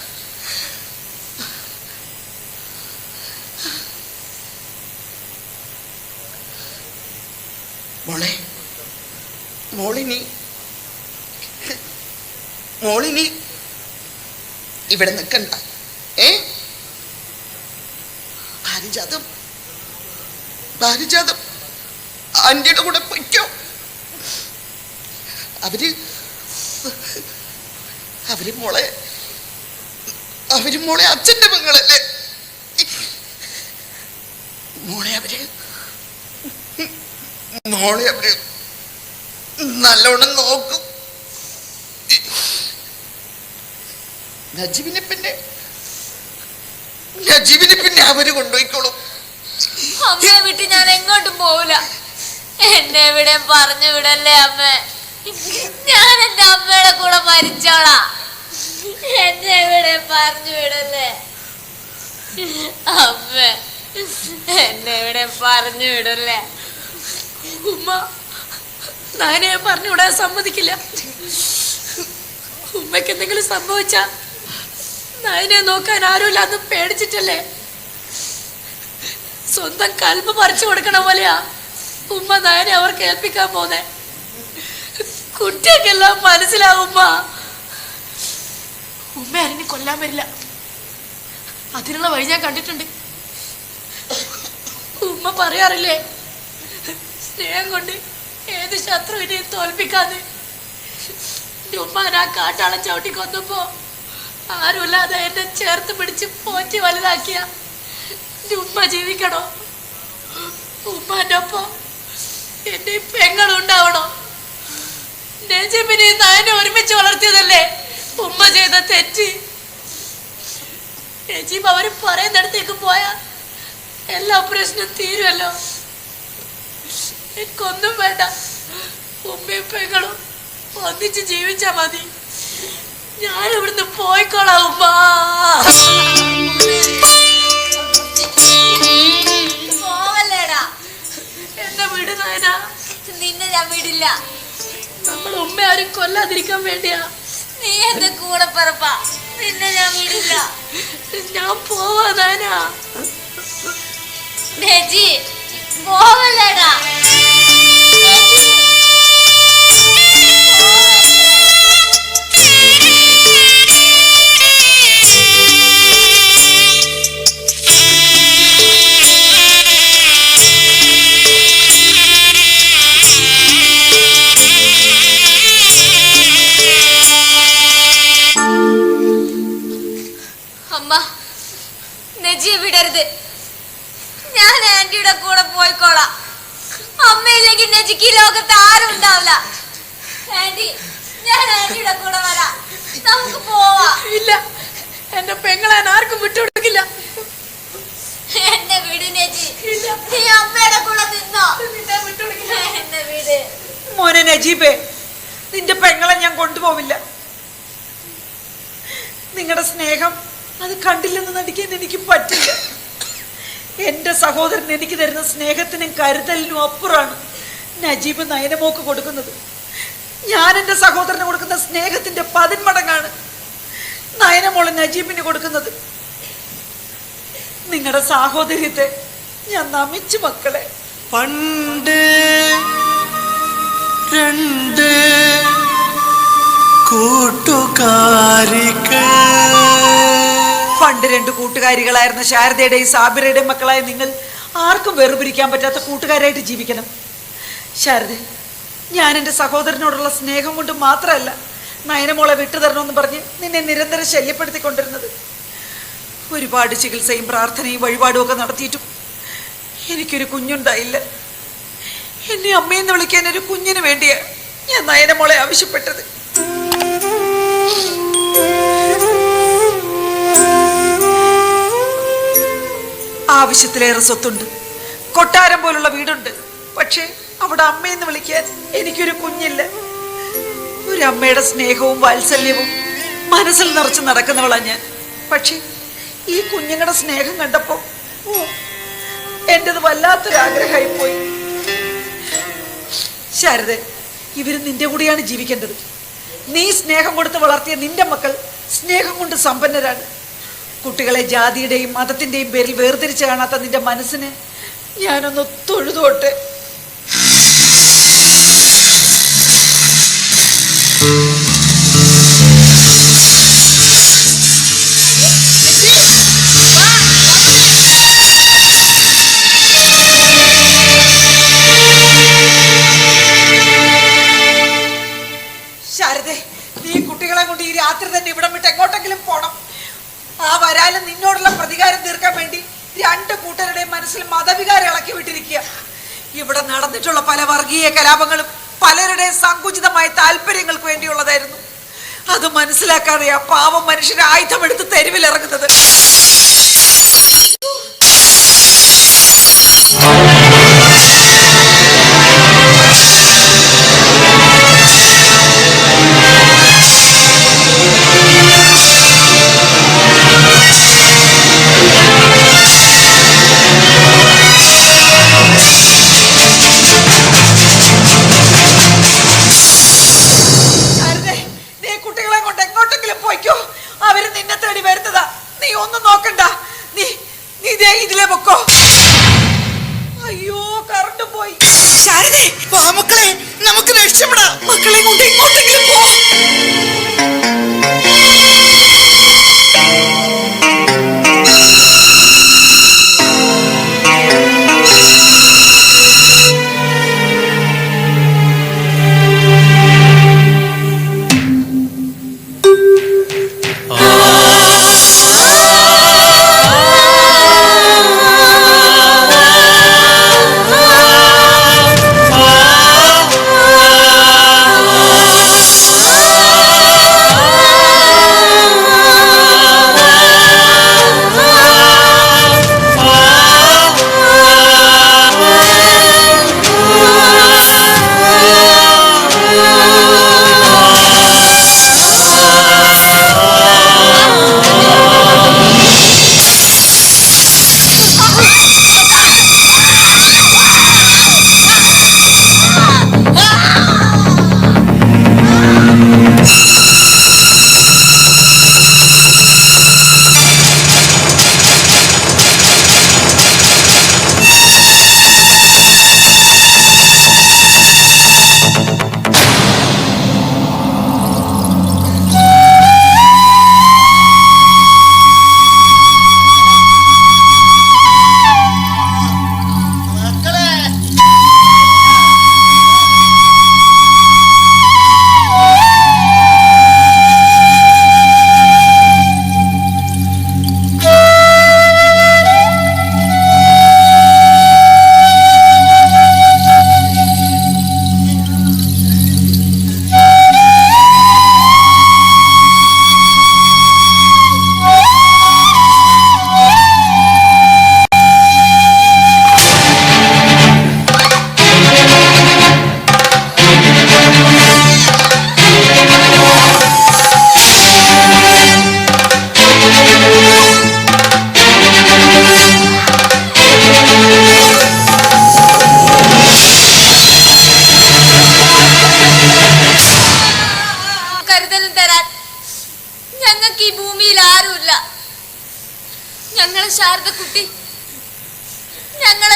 മോളിനി ഇവിടെ നിൽക്കണ്ട. പാരിജാതം ആന്റിയുടെ കൂടെ പൊയ്ക്കോ. അവര് മോളെ അച്ഛന്റെ പെങ്ങളല്ലേ? മോളെ അവര് നല്ലോണം നോക്കും. നജീബിനെ പിന്നെ അവര് കൊണ്ടുപോയിക്കോളും. അമ്മയെ വിട്ട് ഞാൻ എങ്ങോട്ടും പോവില്ല. എന്നെ ഇവിടെ പറഞ്ഞു വിടല്ലേ അമ്മ. ഞാൻ എന്റെ അമ്മയുടെ കൂടെ മരിച്ചോളാ. എന്നെ ഇവിടെ പറഞ്ഞു വിടല്ലേ അമ്മ. എന്നെ ഇവിടെ പറഞ്ഞു വിടല്ലേ. ഉമ്മ നാനെ പറഞ്ഞു വിടാൻ സമ്മതിക്കില്ല. ഉമ്മയ്ക്ക് എന്തെങ്കിലും സംഭവിച്ച നായനെ നോക്കാൻ ആരുമില്ല അന്ന് പേടിച്ചിട്ടല്ലേ. സ്വന്തം കൽബ് പറിച്ചു കൊടുക്കണ പോലെയാ ഉമ്മ നായനെ അവർക്ക് ഏൽപ്പിക്കാൻ പോന്നെ. കുട്ടിയൊക്കെല്ലാം മനസ്സിലാവും. ഉമ്മ ആരെയും കൊല്ലാൻ വരില്ല. അതിനുള്ള വഴി ഞാൻ കണ്ടിട്ടുണ്ട്. ഉമ്മ പറയാറില്ലേ, സ്നേഹം കൊണ്ട് ഏത് ശത്രുവിനെയും തോൽപ്പിക്കാന്ന്. ഉമ്മാൻ ആ കാട്ടാളം ചവിട്ടി കൊന്നപ്പോ ആരുമില്ലാതെ എന്നെ ചേർത്ത് പിടിച്ച് പോറ്റി വലുതാക്കിയ ഉമ്മ ജീവിക്കണോ? ഉമ്മാന്റെ ഒപ്പം എന്റെ പെങ്ങളുണ്ടാവണോ? നജീബിനെ നയനെ ഒരുമിച്ച് വളർത്തിയതല്ലേ ഉമ്മ ചെയ്ത തെറ്റ്. നജീബ് അവര് പറയുന്നിടത്തേക്ക് പോയാ എല്ലാ പ്രശ്നം തീരുമല്ലോ. എനിക്കൊന്നും വേണ്ട, ഉമ്മയും പെങ്ങളും ഒന്നിച്ച് ജീവിച്ചാ മതി. ഞാൻ ഇവിടുന്ന് പോയിക്കോളാം ഉമ്മ. പോവല്ലേടാ, എന്നെ വിട് നയന. നിന്നെ ഞാൻ വിടില്ല. നമ്മൾ ഉമ്മ ആരും കൊല്ലാതിരിക്കാൻ വേണ്ടിയാ. നീ എന്റെ കൂടെ പറപ്പാ, നിന്നെ ഞാൻ വിടില്ല. ഞാൻ പോവാ നയന. നജി പോവല്ലേടാ. നജി അമ്മ, നജിയെ വിടരുത്. ഞാൻ ആന്റിയുടെ കൂടെ പോയിക്കോളാം. അമ്മയില്ലെങ്കിൽ നജിക്ക് ഈ ലോകത്ത് ആരും ഉണ്ടാവില്ല. ആന്റി, ഞാൻ ആന്റിയുടെ കൂടെ വരാം. നമുക്ക് പോവാം. ഇല്ല, എന്റെ പെങ്ങളെ ആർക്കും വിട്ടുകൊടുക്കില്ല. എന്നെ വിട് നജി. നീ അമ്മയുടെ കൂടെ നിന്നോ. എന്നെ വിട്. മോനെ നജീബേ, നിന്റെ പെങ്ങളെ ഞാൻ കൊണ്ടുപോവില്ല. നിങ്ങളുടെ സ്നേഹം അത് കണ്ടില്ലെന്ന് നടിക്കാൻ എനിക്ക് പറ്റില്ല. എന്റെ സഹോദരൻ എനിക്ക് തരുന്ന സ്നേഹത്തിനും കരുതലിനും അപ്പുറമാണ് നജീബ് നയനമോക്ക് കൊടുക്കുന്നത്. ഞാൻ എൻ്റെ സഹോദരന് കൊടുക്കുന്ന സ്നേഹത്തിന്റെ 10 മടങ്ങാണ് നയനമോള് നജീബിന് കൊടുക്കുന്നത്. നിങ്ങളുടെ സാഹോദര്യത്തെ ഞാൻ നമിച്ചു മക്കളെ. പണ്ട് 2 കൂട്ടുകാരികൾ. പണ്ട് 2 കൂട്ടുകാരികളായിരുന്ന ശാരദയുടെയും സാബിറയുടെയും മക്കളായ നിങ്ങൾ ആർക്കും വേർപിരിക്കാൻ പറ്റാത്ത കൂട്ടുകാരായിട്ട് ജീവിക്കണം. ശാരദ, ഞാൻ എൻ്റെ സഹോദരനോടുള്ള സ്നേഹം കൊണ്ട് മാത്രമല്ല നയനമോളെ വിട്ടുതരണമെന്ന് പറഞ്ഞ് നിന്നെ നിരന്തരം ശല്യപ്പെടുത്തിക്കൊണ്ടിരുന്നത്. ഒരുപാട് ചികിത്സയും പ്രാർത്ഥനയും വഴിപാടും ഒക്കെ നടത്തിയിട്ടും എനിക്കൊരു കുഞ്ഞുണ്ടായില്ല. എന്നെ അമ്മയെന്ന് വിളിക്കാൻ ഒരു കുഞ്ഞിന് വേണ്ടിയാണ് ഞാൻ നയനമോളെ ആവശ്യപ്പെട്ടത്. ആവശ്യത്തിലേറെ സ്വത്തുണ്ട്, കൊട്ടാരം പോലുള്ള വീടുണ്ട്. പക്ഷെ അവിടെ അമ്മയെന്ന് വിളിക്കാൻ എനിക്കൊരു കുഞ്ഞില്ല. ഒരു അമ്മയുടെ സ്നേഹവും വാത്സല്യവും മനസ്സിൽ നിറച്ച് നടക്കുന്നവളാ ഞാൻ. പക്ഷെ ഈ കുഞ്ഞുങ്ങളുടെ സ്നേഹം കണ്ടപ്പോ എന്റേത് വല്ലാത്തൊരാഗ്രഹമായി പോയി. ശാരദ, ഇവര് നിന്റെ കൂടെയാണ് ജീവിക്കേണ്ടത്. നീ സ്നേഹം കൊടുത്ത് വളർത്തിയ നിന്റെ മക്കൾ സ്നേഹം കൊണ്ട് സമ്പന്നരാണ്. കുട്ടികളെ ജാതിയുടെയും മതത്തിന്റെയും പേരിൽ വേർതിരിച്ച് കാണാത്ത നിന്റെ മനസ്സിന് ഞാനൊന്ന് തൊഴുതോട്ടെ. ശാരദേ, നീ കുട്ടികളെ കൊണ്ട് ഈ രാത്രി തന്നെ ഇവിടം വിട്ട് എങ്ങോട്ടെങ്കിലും പോണം. ആ വരാലും നിന്നോടുള്ള പ്രതികാരം തീർക്കാൻ വേണ്ടി 2 കൂട്ടരുടെയും മനസ്സിൽ മതവികാരം ഇളക്കി വിട്ടിരിക്കുക. ഇവിടെ നടന്നിട്ടുള്ള പല വർഗീയ കലാപങ്ങളും പലരുടെയും സങ്കുചിതമായ താല്പര്യങ്ങൾക്ക് വേണ്ടിയുള്ളതായിരുന്നു. അത് മനസ്സിലാക്കാതെ ആ പാവം മനുഷ്യരെ ആയുധമെടുത്ത് തെരുവിലിറങ്ങുന്നത്. ഇതിലെ പൊക്കോ. അയ്യോ, കറണ്ട് പോയി. ശാരദേ, വാ മക്കളെ, നമുക്ക് രക്ഷപ്പെടാം. മക്കളെ കൊണ്ട് എങ്ങോട്ടെങ്കിലും പോ.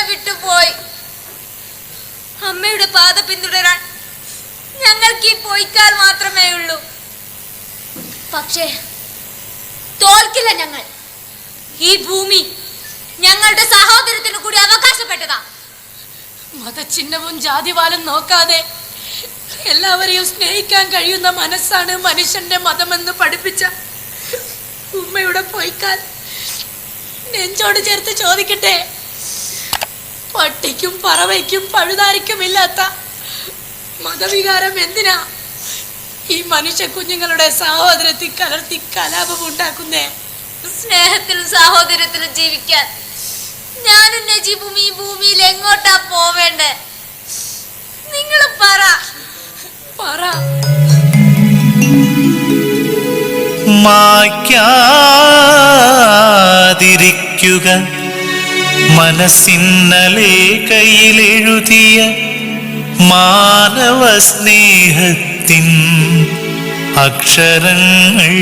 വിട്ടുപോയി. അമ്മയുടെ പാത പിന്തുടരാൻ ഞങ്ങൾക്ക് ഈ പോയിക്കാൽ മാത്രമേ ഉള്ളൂ. പക്ഷേ തോൽക്കില്ല ഞങ്ങൾ. ഈ ഭൂമി ഞങ്ങളുടെ സഹോദരത്തിന് കൂടി അവകാശപ്പെട്ടതാ. മതചിഹ്നവും ജാതിവാലും നോക്കാതെ എല്ലാവരെയും സ്നേഹിക്കാൻ കഴിയുന്ന മനസ്സാണ് മനുഷ്യന്റെ മതമെന്ന് പഠിപ്പിച്ച ഉമ്മയുടെ പൊയ്ക്കാൽ നെഞ്ചോട് ചേർത്ത് ചോദിക്കട്ടെ, പട്ടിക്കും പറവയ്ക്കും പഴുതാരിക്കുമില്ലാത്ത മതവികാരം എന്തിനാ ഈ മനുഷ്യ കുഞ്ഞുങ്ങളുടെ സഹോദരത്തിൽ കലർത്തി കലാപം ഉണ്ടാക്കുന്നേ? സ്നേഹത്തിലും സഹോദരത്തിലും ജീവിക്കാൻ ഞാനും നജീബും ഈ ഭൂമിയിൽ എങ്ങോട്ടാ പോവേണ്ടേ? നിങ്ങൾ പറ. മായ്ക്കാതിരിക്കുക മനസ്സിന്നലെ കയ്യിലെഴുതിയ മാനവ സ്നേഹത്തിൻ അക്ഷരങ്ങൾ,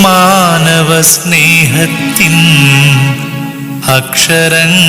മാനവ സ്നേഹത്തിൻ അക്ഷരങ്ങൾ.